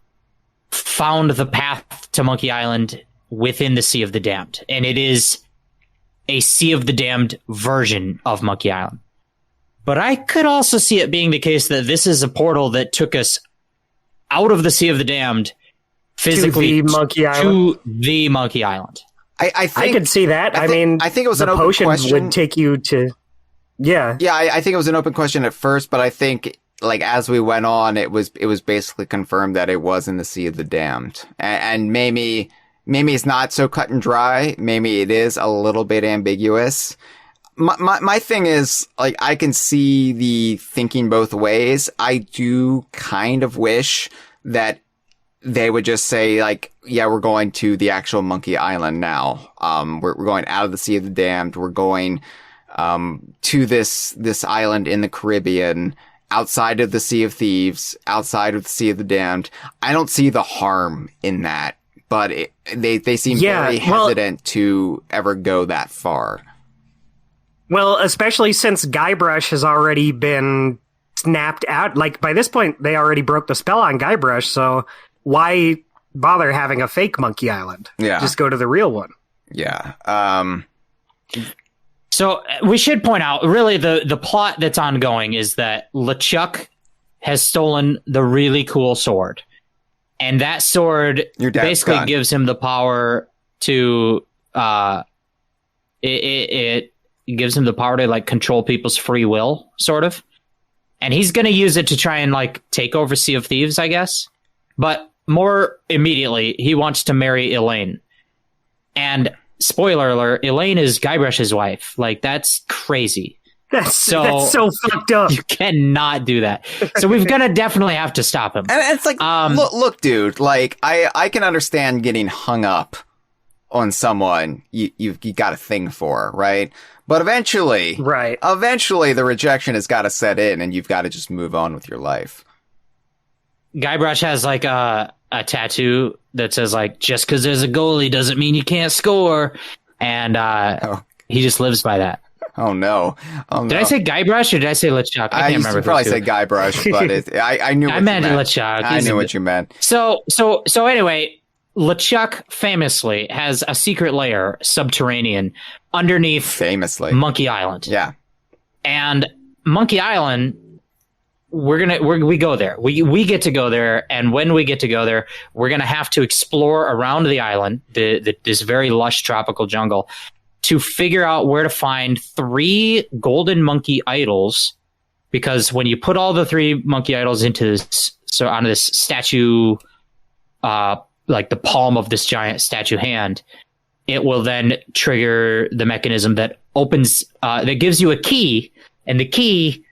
found the path to Monkey Island within the Sea of the Damned, and it is a Sea of the Damned version of Monkey Island. But I could also see it being the case that this is a portal that took us out of the Sea of the Damned physically to the Monkey Island. I think I could see that. I mean, I think it was the an open potion question. would take you to. Yeah. Yeah, I think it was an open question at first, but I think like as we went on, it was basically confirmed that it was in the Sea of the Damned, and maybe it's not so cut and dry. Maybe it is a little bit ambiguous. My thing is, like, I can see the thinking both ways. I do kind of wish that they would just say, like, yeah, we're going to the actual Monkey Island now. We're going out of the Sea of the Damned. We're going, to this island in the Caribbean, outside of the Sea of Thieves, outside of the Sea of the Damned. I don't see the harm in that, but they seem very hesitant to ever go that far. Well, especially since Guybrush has already been snapped out. Like, by this point, they already broke the spell on Guybrush, so why bother having a fake Monkey Island? Yeah. Just go to the real one. Yeah. So we should point out, really, the plot that's ongoing is that LeChuck has stolen the really cool sword. And that sword basically gives him the power to... It gives him the power to, like, control people's free will, sort of. And he's going to use it to try and, like, take over Sea of Thieves, I guess. But more immediately, he wants to marry Elaine. And, spoiler alert, Elaine is Guybrush's wife. Like, that's crazy. That's so fucked up. You cannot do that. So we're going to definitely have to stop him. And it's like, look, dude, like, I can understand getting hung up on someone you got a thing for, right? But eventually the rejection has got to set in and you've got to just move on with your life. Guybrush has like a tattoo that says like, just because there's a goalie doesn't mean you can't score. And he just lives by that. Oh no. Did I say Guybrush or did I say LeChuck? I can't remember. You probably said Guybrush, but I knew what you meant. LeChuck. I knew what you meant. So anyway, LeChuck famously has a secret lair subterranean underneath Monkey Island. Yeah. And Monkey Island, we go there. We get to go there, and when we get to go there, we're gonna have to explore around the island, this very lush tropical jungle, to figure out where to find 3 golden monkey idols. Because when you put all the 3 monkey idols into onto this statue, like the palm of this giant statue hand, it will then trigger the mechanism that opens, that gives you a key, and the key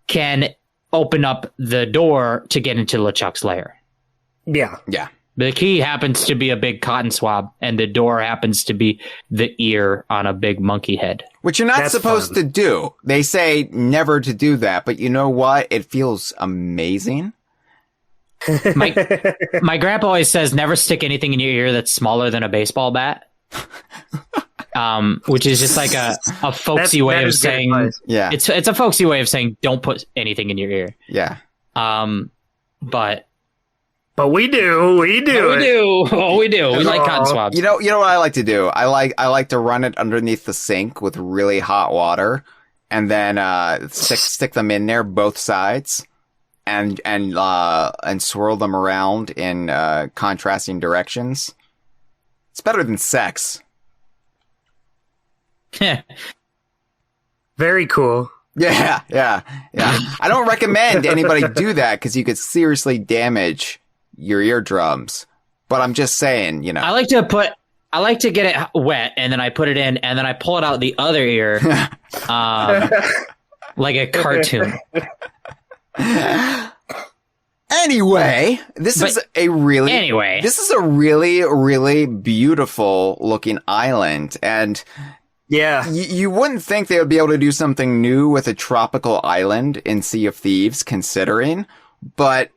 can open up the door to get into LeChuck's lair. Yeah. Yeah. The key happens to be a big cotton swab, and the door happens to be the ear on a big monkey head. Which you're not supposed to do. They say never to do that, but you know what? It feels amazing. My grandpa always says never stick anything in your ear that's smaller than a baseball bat. Which is just like a folksy way of saying, yeah, it's a folksy way of saying don't put anything in your ear. Yeah. But we do. We do. Oh, we do. We like cotton swabs. You know what I like to do? I like to run it underneath the sink with really hot water, and then stick them in there both sides, and swirl them around in contrasting directions. It's better than sex. Very cool. Yeah. I don't recommend anybody do that because you could seriously damage your eardrums. But I'm just saying, you know. I like to get it wet, and then I put it in, and then I pull it out the other ear, like a cartoon. Anyway, this is a really, really beautiful looking island, and yeah, you wouldn't think they would be able to do something new with a tropical island in Sea of Thieves, considering, but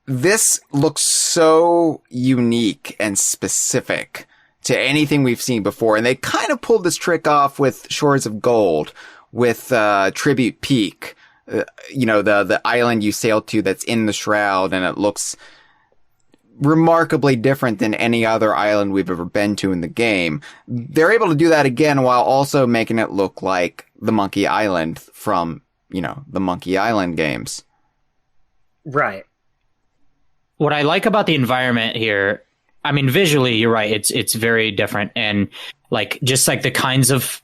this looks so unique and specific to anything we've seen before, and they kind of pulled this trick off with Shores of Gold, with Tribute Peak. The island you sail to that's in the Shroud, and it looks remarkably different than any other island we've ever been to in the game. They're able to do that again while also making it look like the Monkey Island from, the Monkey Island games. Right. What I like about the environment here, I mean, visually, you're right. It's very different, and just like the kinds of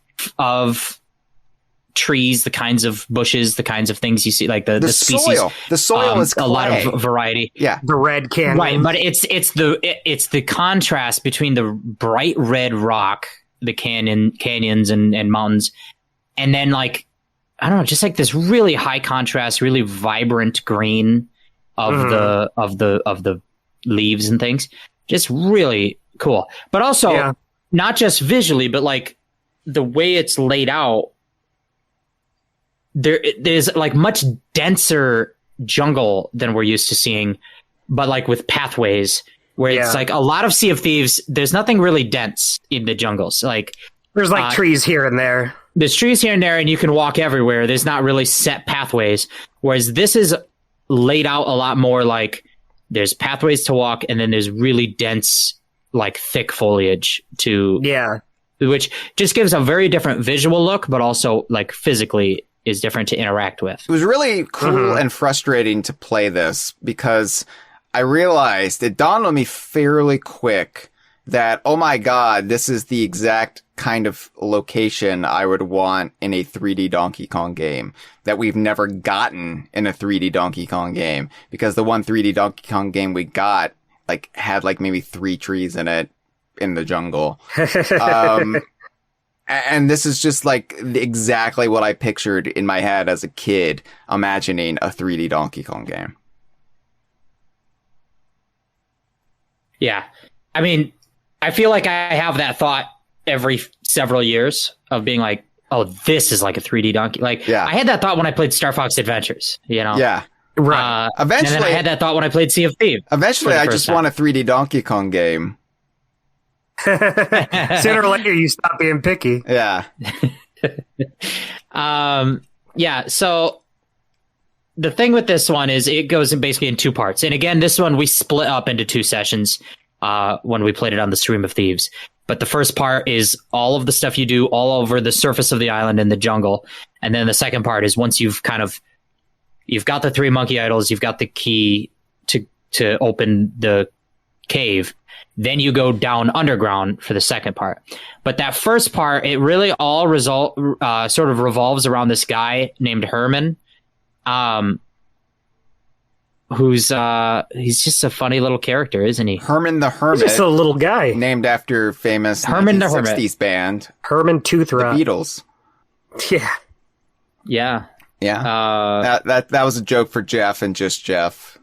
trees, the kinds of bushes, the kinds of things you see, like the species. Soil. The soil is clay. A lot of variety. Yeah. The red canyon. Right, but it's the contrast between the bright red rock, the canyons and mountains, and then like, I don't know, just like this really high contrast, really vibrant green of the leaves and things. Just really cool. But also not just visually, but like the way it's laid out. There's like much denser jungle than we're used to seeing, but like with pathways where it's like a lot of Sea of Thieves. There's nothing really dense in the jungles. Like there's like trees here and there. There's trees here and there, and you can walk everywhere. There's not really set pathways. Whereas this is laid out a lot more like there's pathways to walk, and then there's really dense, like thick foliage which just gives a very different visual look, but also like physically is different to interact with. It was really cool and frustrating to play this because I realized it dawned on me fairly quick that, oh my God, this is the exact kind of location I would want in a 3D Donkey Kong game that we've never gotten in a 3D Donkey Kong game, because the one 3D Donkey Kong game we got had maybe 3 trees in it in the jungle. And this is just like exactly what I pictured in my head as a kid, imagining a 3D Donkey Kong game. Yeah. I mean, I feel like I have that thought every several years of being like, oh, this is like a 3D Donkey. Like, I had that thought when I played Star Fox Adventures, you know? Yeah. Right. Eventually, and then I had that thought when I played Sea of Thieves. Eventually, I just want a 3D Donkey Kong game. Sooner or later, you stop being picky. Yeah. Yeah. So the thing with this one is it goes basically in 2 parts. And again, this one we split up into 2 sessions when we played it on the Stream of Thieves. But the first part is all of the stuff you do all over the surface of the island in the jungle. And then the second part is once you've got the 3 monkey idols, you've got the key to open the cave. Then you go down underground for the second part. But that first part, it really all sort of revolves around this guy named Herman, who's he's just a funny little character, isn't he? Herman the Hermit. He's just a little guy. Named after famous Herman the 60s Hermit band. Herman Toothrot. The Beatles. Yeah. Yeah. Yeah. That was a joke for Jeff and just Jeff.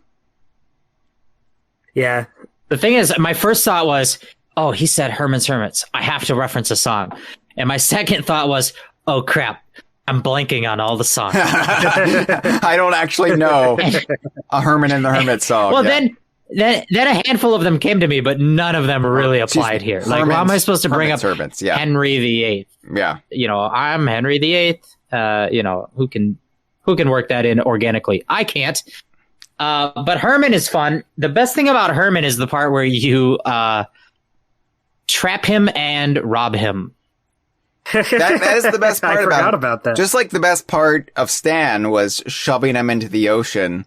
Yeah. The thing is, my first thought was, oh, he said Herman's Hermits. I have to reference a song. And my second thought was, oh, crap. I'm blanking on all the songs. I don't actually know a Herman and the Hermit song. Well, then a handful of them came to me, but none of them really applied here. Like, why am I supposed to bring up Hermits, yeah. Henry VIII? Yeah. You know, I'm Henry VIII. You know, who can work that in organically? I can't. But Herman is fun. The best thing about Herman is the part where you trap him and rob him. That is the best part I forgot about that. Just like the best part of Stan was shoving him into the ocean,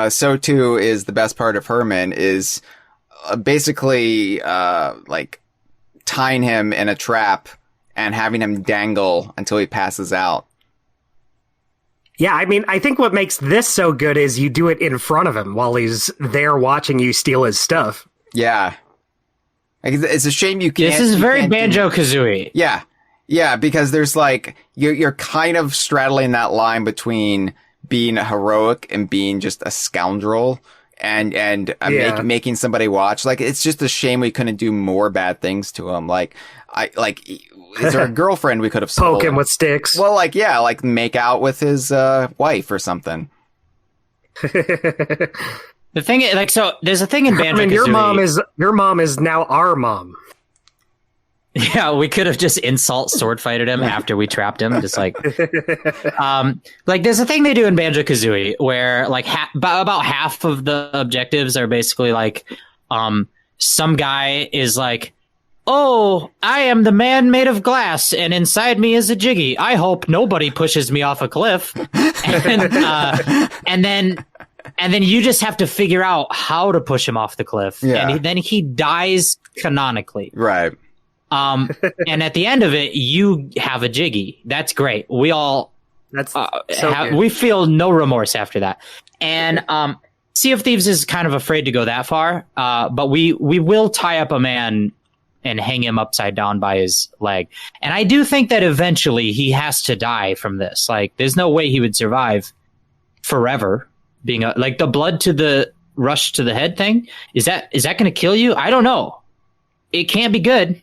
so too is the best part of Herman is basically like tying him in a trap and having him dangle until he passes out. Yeah, I mean, I think what makes this so good is you do it in front of him while he's there watching you steal his stuff. Yeah. It's a shame you can't... This is very Banjo-Kazooie. Yeah. Yeah, because there's like... You're kind of straddling that line between being heroic and being just a scoundrel and making somebody watch. Like, it's just a shame we couldn't do more bad things to him. Is there a girlfriend we could have poke him with sticks? Well, make out with his wife or something. The thing is, so there's a thing in Banjo-Kazooie. I mean, your mom is now our mom. Yeah, we could have just insult sword fighted him after we trapped him. Just like there's a thing they do in Banjo-Kazooie where about half of the objectives are basically like, some guy is like, oh, I am the man made of glass, and inside me is a jiggy. I hope nobody pushes me off a cliff. And then you just have to figure out how to push him off the cliff. Yeah. And then he dies canonically. Right. And at the end of it, you have a Jiggy. That's great. We all we feel no remorse after that. And Sea of Thieves is kind of afraid to go that far, but we will tie up a man and hang him upside down by his leg. And I do think that eventually he has to die from this. Like, there's no way he would survive forever being like the blood to the rush to the head thing. Is that going to kill you? I don't know. It can't be good.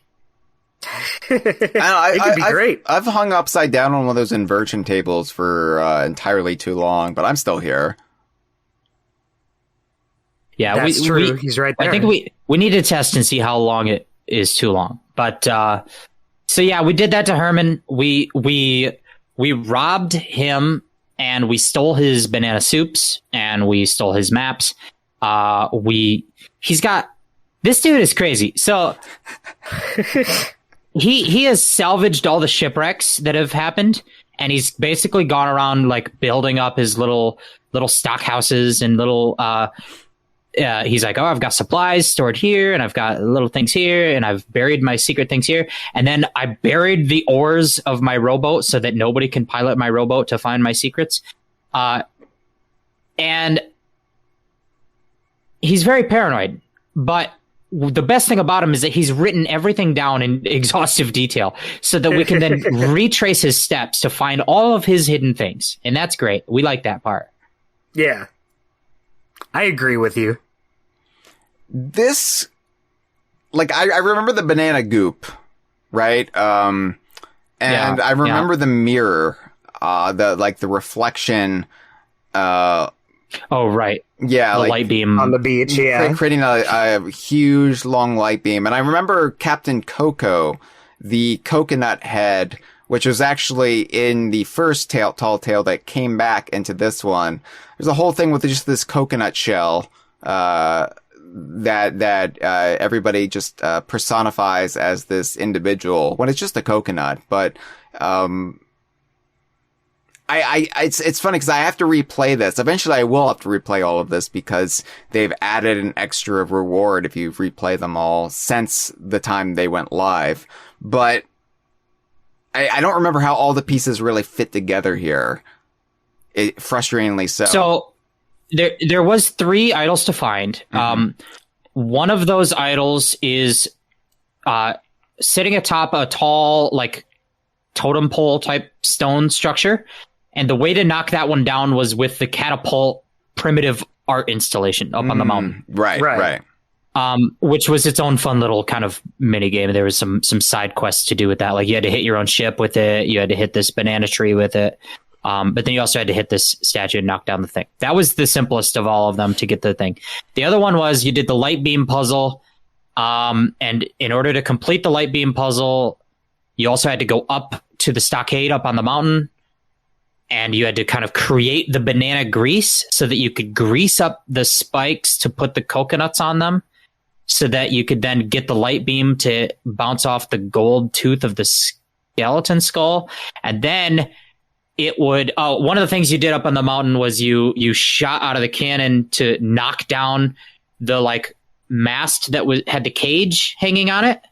It could be great. I've hung upside down on one of those inversion tables for entirely too long, but I'm still here. Yeah, that's true. He's right there. I think we need to test and see how long it is too long. But so yeah, we did that to Herman. We robbed him and we stole his banana soups and we stole his maps. He's got, this dude is crazy. So he has salvaged all the shipwrecks that have happened, and he's basically gone around like building up his little stock houses and little he's like, oh, I've got supplies stored here, and I've got little things here, and I've buried my secret things here. And then I buried the oars of my rowboat so that nobody can pilot my rowboat to find my secrets. And he's very paranoid, but the best thing about him is that he's written everything down in exhaustive detail so that we can then retrace his steps to find all of his hidden things. And that's great. We like that part. Yeah. I agree with you. This, like, I remember the banana goop, right? And I remember the mirror, the reflection. Oh, right. Yeah. The light beam. On the beach, yeah. Creating a huge, long light beam. And I remember Captain Coco, the coconut head, which was actually in the first Tall Tale that came back into this one. There's a whole thing with just this coconut shell that everybody just personifies as this individual when it's just a coconut. But it's funny because I have to replay this. Eventually, I will have to replay all of this because they've added an extra reward if you replay them all since the time they went live. But I don't remember how all the pieces really fit together here. Frustratingly so. So there was 3 idols to find. Mm-hmm. One of those idols is sitting atop a tall, like, totem pole type stone structure. And the way to knock that one down was with the catapult primitive art installation up on the mountain. Right. Which was its own fun little kind of mini game. There was some side quests to do with that. Like, you had to hit your own ship with it. You had to hit this banana tree with it. But then you also had to hit this statue and knock down the thing. That was the simplest of all of them to get the thing. The other one was you did the light beam puzzle. And in order to complete the light beam puzzle, you also had to go up to the stockade up on the mountain. And you had to kind of create the banana grease so that you could grease up the spikes to put the coconuts on them, so that you could then get the light beam to bounce off the gold tooth of the skeleton skull. And then it would, one of the things you did up on the mountain was you shot out of the cannon to knock down the, like, mast that had the cage hanging on it.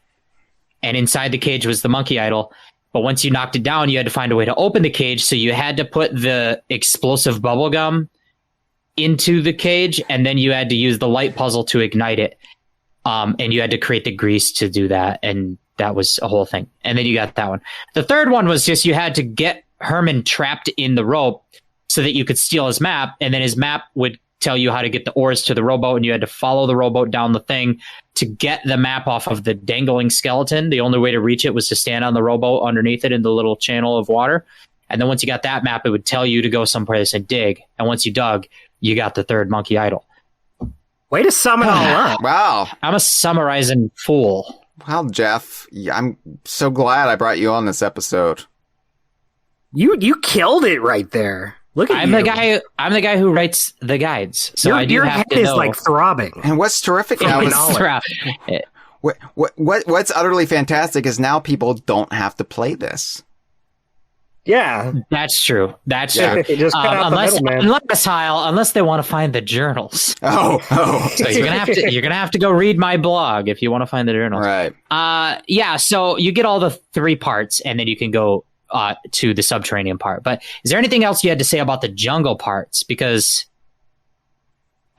And inside the cage was the monkey idol. But once you knocked it down, you had to find a way to open the cage. So you had to put the explosive bubblegum into the cage, and then you had to use the light puzzle to ignite it. And you had to create the grease to do that. And that was a whole thing. And then you got that one. The third one was just you had to get Herman trapped in the rope so that you could steal his map. And then his map would tell you how to get the oars to the rowboat, and you had to follow the rowboat down the thing to get the map off of the dangling skeleton. The only way to reach it was to stand on the rowboat underneath it in the little channel of water. And then once you got that map, it would tell you to go someplace and dig. And once you dug, you got the third monkey idol. Way to sum it all up. Wow. I'm a summarizing fool. Wow, Jeff. I'm so glad I brought you on this episode. You killed it right there. Look at you. I'm the guy who writes the guides. So your head is like throbbing. And what's terrific now is what's utterly fantastic is now people don't have to play this. Yeah. That's true. That's Yeah. true. Just cut out the middleman. Unless they want to find the journals. Oh. So you're gonna have to go read my blog if you want to find the journals. Right. Yeah. So you get all the 3 parts, and then you can go to the subterranean part. But is there anything else you had to say about the jungle parts? Because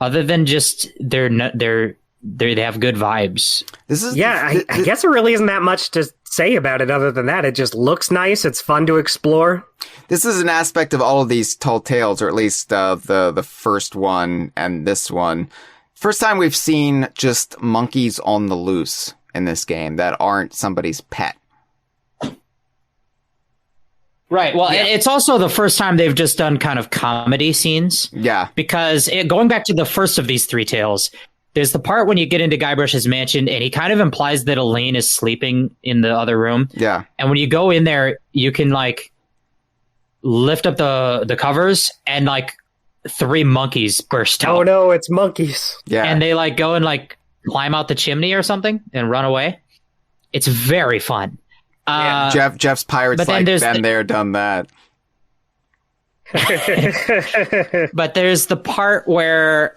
other than just they have good vibes. I guess there really isn't that much to say about it other than that. It just looks nice. It's fun to explore. This is an aspect of all of these tall tales, or at least the first one and this one. First time we've seen just monkeys on the loose in this game that aren't somebody's pet. Right. Well, it's also the first time they've just done kind of comedy scenes. Yeah. Because going back to the first of these 3 tales, there's the part when you get into Guybrush's mansion, and he kind of implies that Elaine is sleeping in the other room. Yeah. And when you go in there, you can like lift up the covers, and like 3 monkeys burst out. Oh no, it's monkeys. Yeah. And they like go and like climb out the chimney or something and run away. It's very fun. Jeff's pirates like been there, done that. But there's the part where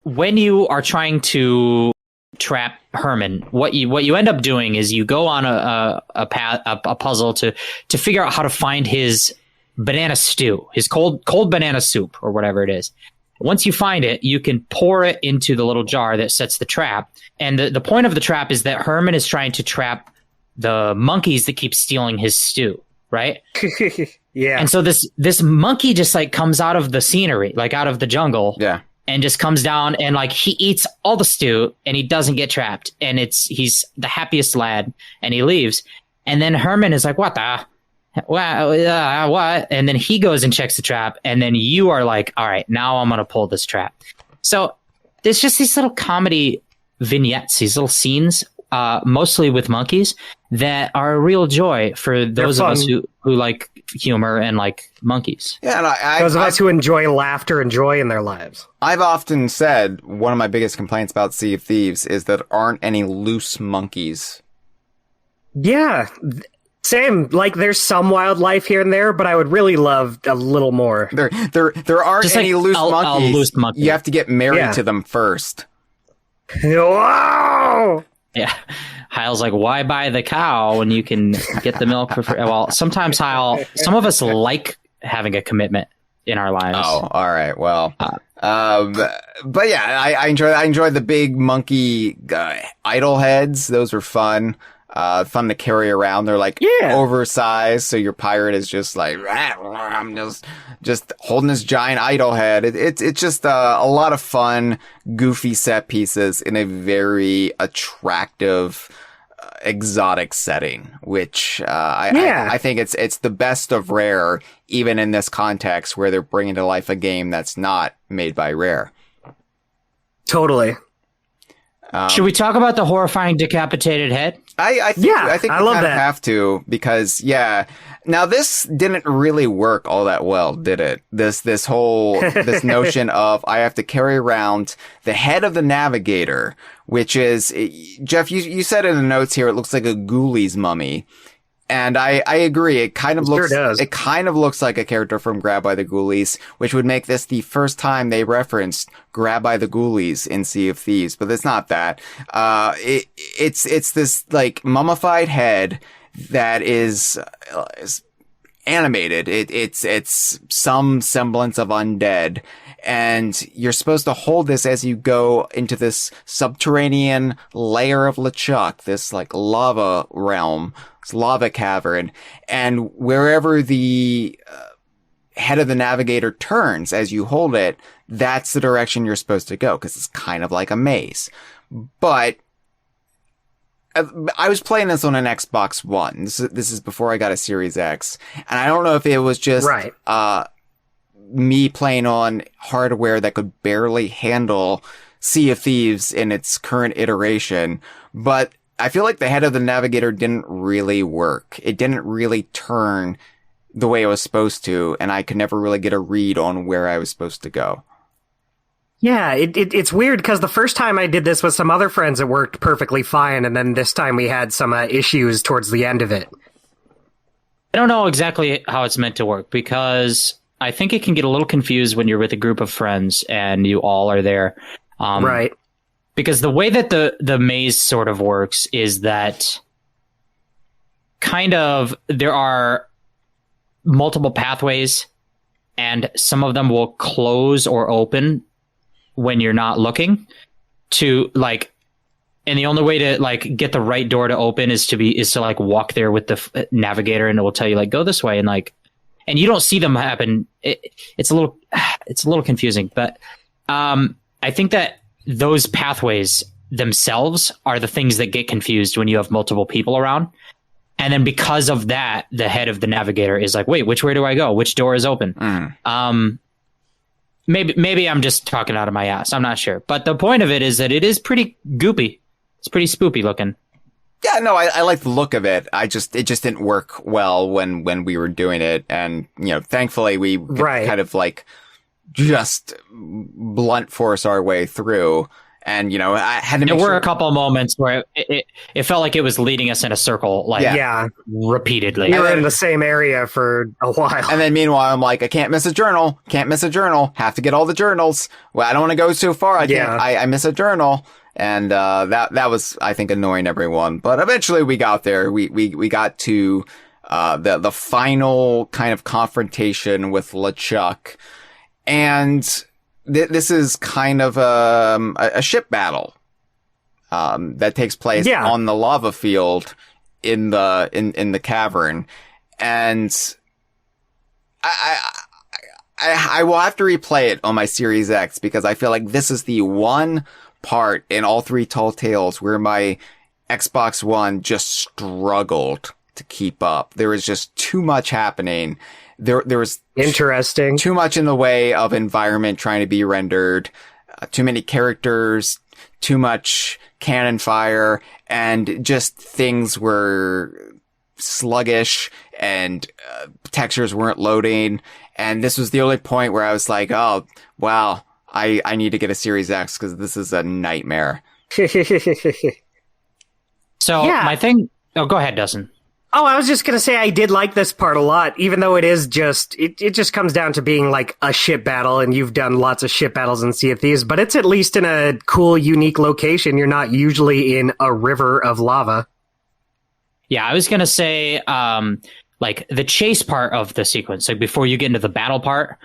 when you are trying to trap Herman, what you end up doing is you go on a puzzle to figure out how to find his banana stew, his cold banana soup, or whatever it is. Once you find it, you can pour it into the little jar that sets the trap. And the point of the trap is that Herman is trying to trap the monkeys that keep stealing his stew, right? Yeah. And so this monkey just like comes out of the scenery, like out of the jungle. Yeah. And just comes down and like he eats all the stew and he doesn't get trapped. And he's the happiest lad, and he leaves. And then Herman is like, what? And then he goes and checks the trap. And then you are like, all right, now I'm going to pull this trap. So there's just these little comedy vignettes, these little scenes, mostly with monkeys, that are a real joy for those of us who like humor and like monkeys. Yeah, and those of us who enjoy laughter and joy in their lives. I've often said one of my biggest complaints about Sea of Thieves is that there aren't any loose monkeys. Yeah, same. Like, there's some wildlife here and there, but I would really love a little more. There aren't just any like loose a monkeys. loose monkey. You have to get married to them first. Wow! Yeah. Hyle's like, why buy the cow when you can get the milk for free? Well, sometimes, Hyle, some of us like having a commitment in our lives. Oh, all right. Well, but yeah, I enjoy the big monkey idol heads. Those are fun. Fun to carry around. They're like oversized, so your pirate is just like, I'm just holding this giant idol head. It's just a lot of fun, goofy set pieces in a very attractive, exotic setting, which I think it's the best of Rare, even in this context where they're bringing to life a game that's not made by Rare. Totally. Should we talk about the horrifying decapitated head? I think we I love kind of that. have to, because now this didn't really work all that well, did it? This whole this notion of I have to carry around the head of the navigator, which is, Jeff, you said in the notes here, it looks like a ghoulies mummy. And I agree. It kind of looks like a character from Grab by the Ghoulies, which would make this the first time they referenced Grab by the Ghoulies in Sea of Thieves, but it's not that. It's this like mummified head that is animated. It's some semblance of undead. And you're supposed to hold this as you go into this subterranean layer of LeChuck, this like lava realm, this lava cavern. And wherever the head of the navigator turns as you hold it, that's the direction you're supposed to go, because it's kind of like a maze. But I was playing this on an Xbox One. This is before I got a Series X. And I don't know if it was just me playing on hardware that could barely handle Sea of Thieves in its current iteration, but I feel like the head of the navigator didn't really work. It didn't really turn the way it was supposed to, and I could never really get a read on where I was supposed to go. Yeah, it's weird, because the first time I did this with some other friends, it worked perfectly fine, and then this time we had some issues towards the end of it. don't know exactly how it's meant to work, because I think it can get a little confused when you're with a group of friends and you all are there. Right. Because the way that the maze sort of works is that kind of there are multiple pathways, and some of them will close or open when you're not looking to like, and the only way to like get the right door to open is to like walk there with the navigator, and it will tell you like go this way, and like, and you don't see them happen. It's a little confusing, but I think that those pathways themselves are the things that get confused when you have multiple people around. And then because of that, the head of the navigator is like, wait, which way do I go? Which door is open? Maybe I'm just talking out of my ass. I'm not sure. But the point of it is that it is pretty goopy. It's pretty spoopy looking. Yeah, no, I like the look of it. It just didn't work well when we were doing it. And, thankfully we could kind of like just blunt force our way through. And, I had to make There were a couple of moments where it felt like it was leading us in a circle, like repeatedly. We were in the same area for a while. And then meanwhile, I'm like, I can't miss a journal. Have to get all the journals. Well, I don't want to go too far. I miss a journal. And that was, I think, annoying everyone. But eventually we got there. We got to the final kind of confrontation with LeChuck. And this is kind of a ship battle that takes place on the lava field in the cavern. And I will have to replay it on my Series X, because I feel like this is the one part in all three Tall Tales where my Xbox One just struggled to keep up. There was just too much happening. There was interesting too much in the way of environment trying to be rendered, too many characters, too much cannon fire, and just things were sluggish and textures weren't loading. And this was the only point where I was like, oh, wow, I need to get a Series X because this is a nightmare. So my thing... Oh, go ahead, Dustin. Oh, I was just going to say I did like this part a lot, even though it is just, it just comes down to being like a ship battle, and you've done lots of ship battles in Sea of Thieves, but it's at least in a cool, unique location. You're not usually in a river of lava. Yeah, I was going to say, like, the chase part of the sequence, like before you get into the battle part,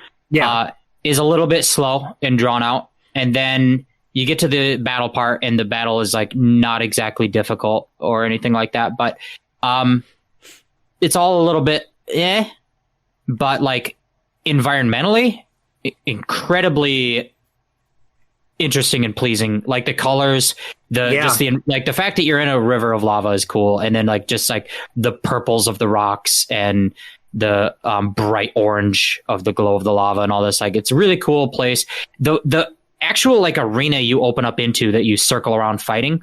is a little bit slow and drawn out, and then you get to the battle part, and the battle is, like, not exactly difficult or anything like that, but... it's all a little bit but like environmentally incredibly interesting and pleasing. Like the colors, just the like the fact that you're in a river of lava is cool, and then like just like the purples of the rocks and the bright orange of the glow of the lava and all this. Like it's a really cool place. The actual like arena you open up into that you circle around fighting,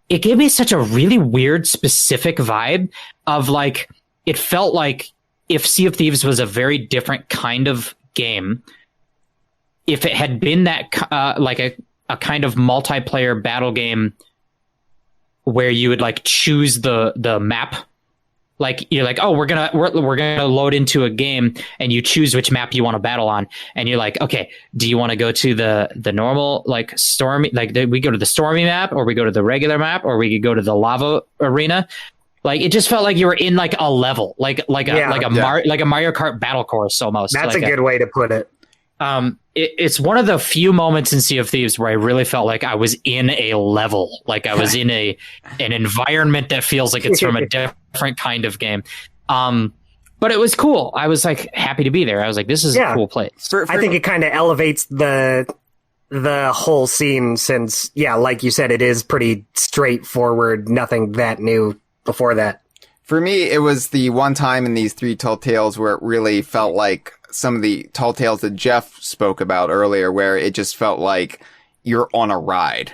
it gave me such a really weird, specific vibe of like, it felt like if Sea of Thieves was a very different kind of game, if it had been that like a kind of multiplayer battle game where you would like choose the map. Like you're like, oh, we're gonna load into a game, and you choose which map you want to battle on, and you're like, okay, do you want to go to the normal like stormy, like we go to the stormy map, or we go to the regular map, or we could go to the lava arena? Like it just felt like you were in like a level, like a Mario Kart battle course almost. That's like a good way to put it. It's one of the few moments in Sea of Thieves where I really felt like I was in a level, like I was in an environment that feels like it's from a different kind of game. But it was cool. I was like happy to be there. I was like, this is a cool place. I think it kind of elevates the whole scene since, like you said, it is pretty straightforward. Nothing that new before that. For me, it was the one time in these three Tall Tales where it really felt like some of the Tall Tales that Jeff spoke about earlier, where it just felt like you're on a ride.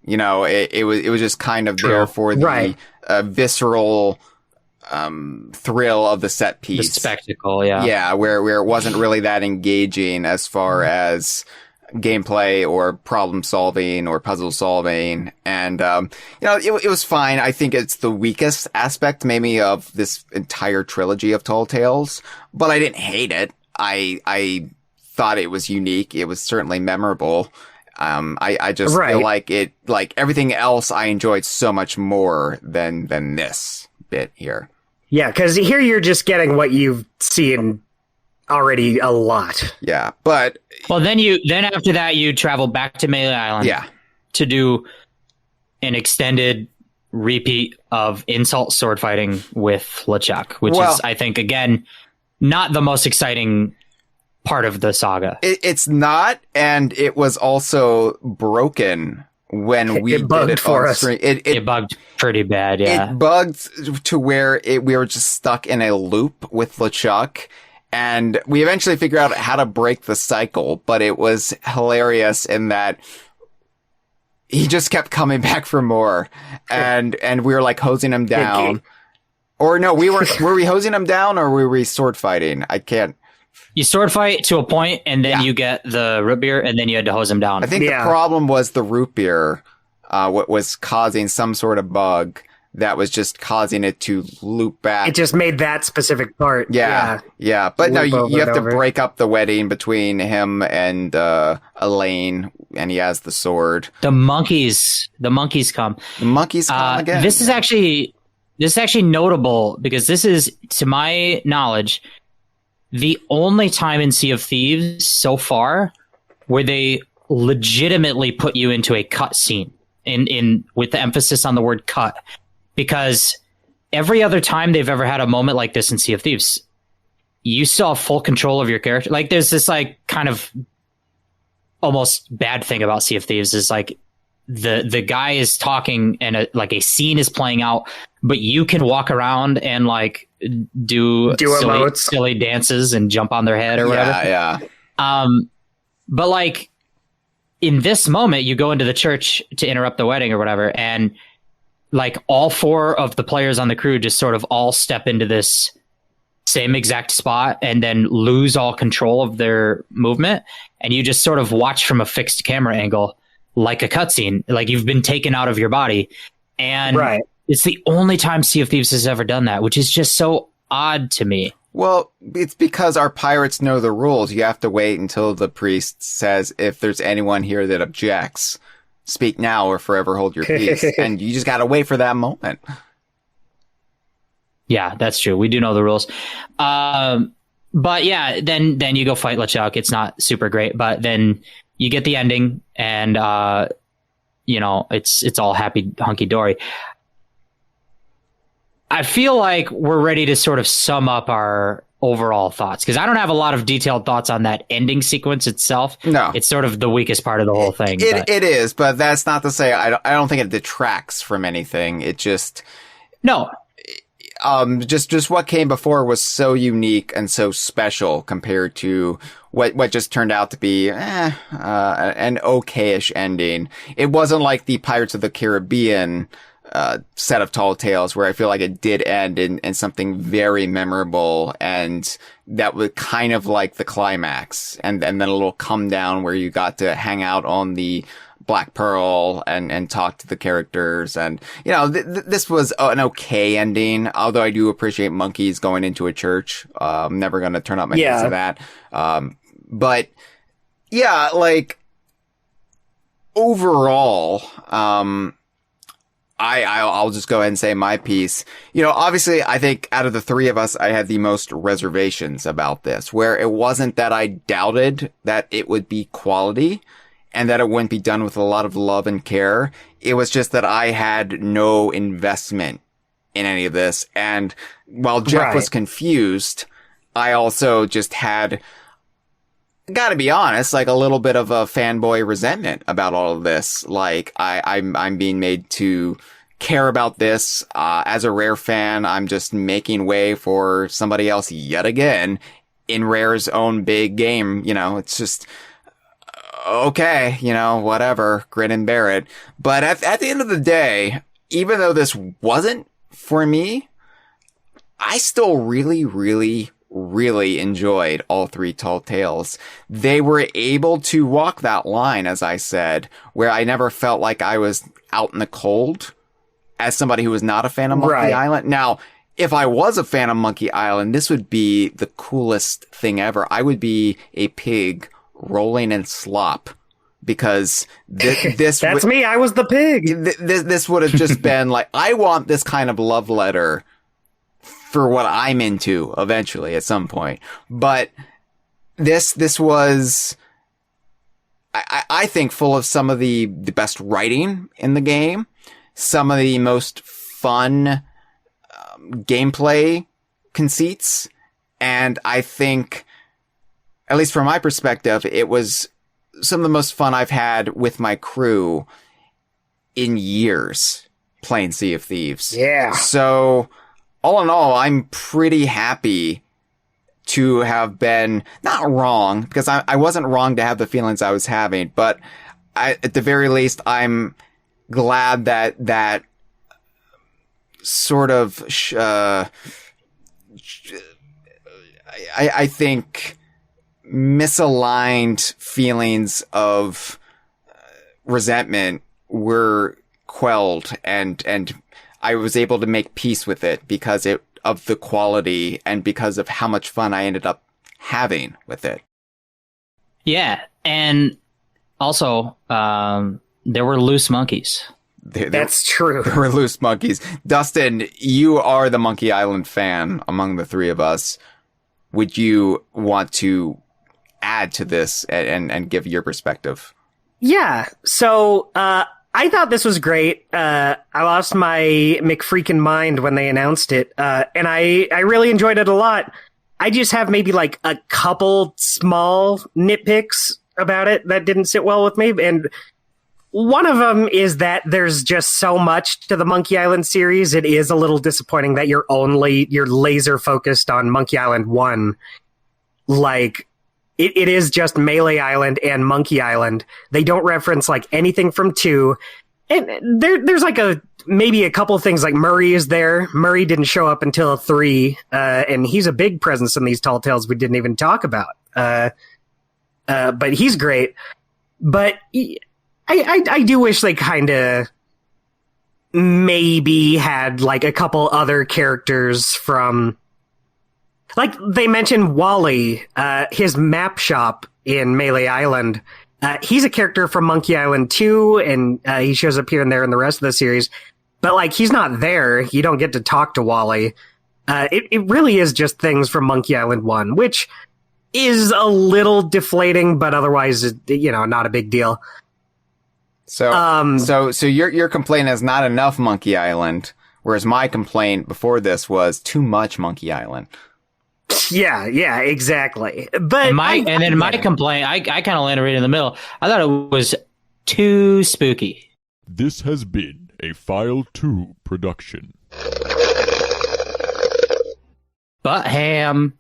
You know, it was just kind of there for the visceral thrill of the set piece. The spectacle, yeah. Yeah, where it wasn't really that engaging as far as gameplay or problem solving or puzzle solving. And, it was fine. I think it's the weakest aspect maybe of this entire trilogy of Tall Tales, but I didn't hate it. I thought it was unique. It was certainly memorable. I just feel like everything else I enjoyed so much more than this bit here. Yeah, because here you're just getting what you've seen already a lot. Yeah, but then after that you travel back to Melee Island. Yeah. To do an extended repeat of insult sword fighting with LeChuck, which is, I think, again, not the most exciting part of the saga. It's not, and it was also broken when we it bugged did it for on us. stream. It bugged pretty bad, yeah. It bugged to where we were just stuck in a loop with LeChuck, and we eventually figured out how to break the cycle, but it was hilarious in that he just kept coming back for more, and we were like hosing him down. Or no, were we hosing him down, or were we sword fighting? I can't. You sword fight to a point, and then you get the root beer, and then you had to hose him down. I think the problem was the root beer, what was causing some sort of bug that was just causing it to loop back. It just made that specific part. Yeah. But no, you have to break up the wedding between him and Elaine, and he has the sword. The monkeys come. The monkeys come again. This is actually notable because this is, to my knowledge, the only time in Sea of Thieves so far where they legitimately put you into a cut scene in with the emphasis on the word cut, because every other time they've ever had a moment like this in Sea of Thieves, you still have full control of your character. Like, there's this like kind of almost bad thing about Sea of Thieves is like the guy is talking and a scene is playing out, but you can walk around and like do silly dances and jump on their head or whatever. Yeah. But like in this moment, you go into the church to interrupt the wedding or whatever, and like all four of the players on the crew just sort of all step into this same exact spot and then lose all control of their movement, and you just sort of watch from a fixed camera angle like a cutscene, like you've been taken out of your body. And it's the only time Sea of Thieves has ever done that, which is just so odd to me. Well, it's because our pirates know the rules. You have to wait until the priest says, if there's anyone here that objects, speak now or forever hold your peace. And you just got to wait for that moment. Yeah, that's true. We do know the rules. But yeah, then you go fight LeChuck. It's not super great, but then you get the ending, and it's all happy hunky dory. I feel like we're ready to sort of sum up our overall thoughts, because I don't have a lot of detailed thoughts on that ending sequence itself. No, it's sort of the weakest part of the whole thing. It is, but that's not to say I don't think it detracts from anything. It just just what came before was so unique and so special compared to what just turned out to be an okayish ending. It wasn't like the Pirates of the Caribbean set of Tall Tales, where I feel like it did end in something very memorable, and that was kind of like the climax, and then a little come down where you got to hang out on the Black Pearl and talk to the characters. And this was an okay ending, although I do appreciate monkeys going into a church. I'm never going to turn up my hands to that. But yeah, like overall, I'll just go ahead and say my piece. Obviously, I think out of the three of us, I had the most reservations about this, where it wasn't that I doubted that it would be quality and that it wouldn't be done with a lot of love and care. It was just that I had no investment in any of this. And while Jeff was confused, I also just had, gotta be honest, like a little bit of a fanboy resentment about all of this. Like I'm being made to care about this. As a Rare fan, I'm just making way for somebody else yet again in Rare's own big game. It's just, okay, whatever, grin and bear it. But at the end of the day, even though this wasn't for me, I still really, really, really enjoyed all three Tall Tales. They were able to walk that line, as I said, where I never felt like I was out in the cold as somebody who was not a fan of Monkey Island. Now, if I was a fan of Monkey Island, this would be the coolest thing ever. I would be a pig rolling in slop, because this that's me. I was the pig. This would have just been like, I want this kind of love letter for what I'm into eventually at some point. But this was, I think, full of some of the best writing in the game, some of the most fun gameplay conceits. And I think, at least from my perspective, it was some of the most fun I've had with my crew in years playing Sea of Thieves. Yeah. So, all in all, I'm pretty happy to have been not wrong, because I wasn't wrong to have the feelings I was having, but at the very least, I'm glad that sort of, I think misaligned feelings of resentment were quelled, and I was able to make peace with it because of the quality and because of how much fun I ended up having with it. Yeah, and also there were loose monkeys. That's true. There were loose monkeys. Dustin, you are the Monkey Island fan among the three of us. Would you want to add to this and give your perspective? Yeah. So, I thought this was great. I lost my McFreakin' mind when they announced it. And I really enjoyed it a lot. I just have maybe like a couple small nitpicks about it that didn't sit well with me. And one of them is that there's just so much to the Monkey Island series. It is a little disappointing that you're laser focused on Monkey Island 1. Like, it is just Melee Island and Monkey Island. They don't reference like anything from 2. And there's like maybe a couple things, like Murray is there. Murray didn't show up until 3. And he's a big presence in these Tall Tales we didn't even talk about. But he's great. But I do wish they kind of maybe had like a couple other characters from, like they mentioned Wally, his map shop in Melee Island. He's a character from Monkey Island 2, and he shows up here and there in the rest of the series. But like, he's not there. You don't get to talk to Wally. It really is just things from Monkey Island 1, which is a little deflating, but otherwise, not a big deal. So your complaint is not enough Monkey Island, whereas my complaint before this was too much Monkey Island. Yeah, exactly. But my complaint, I kind of landed right in the middle. I thought it was too spooky. This has been a File 2 production. But ham.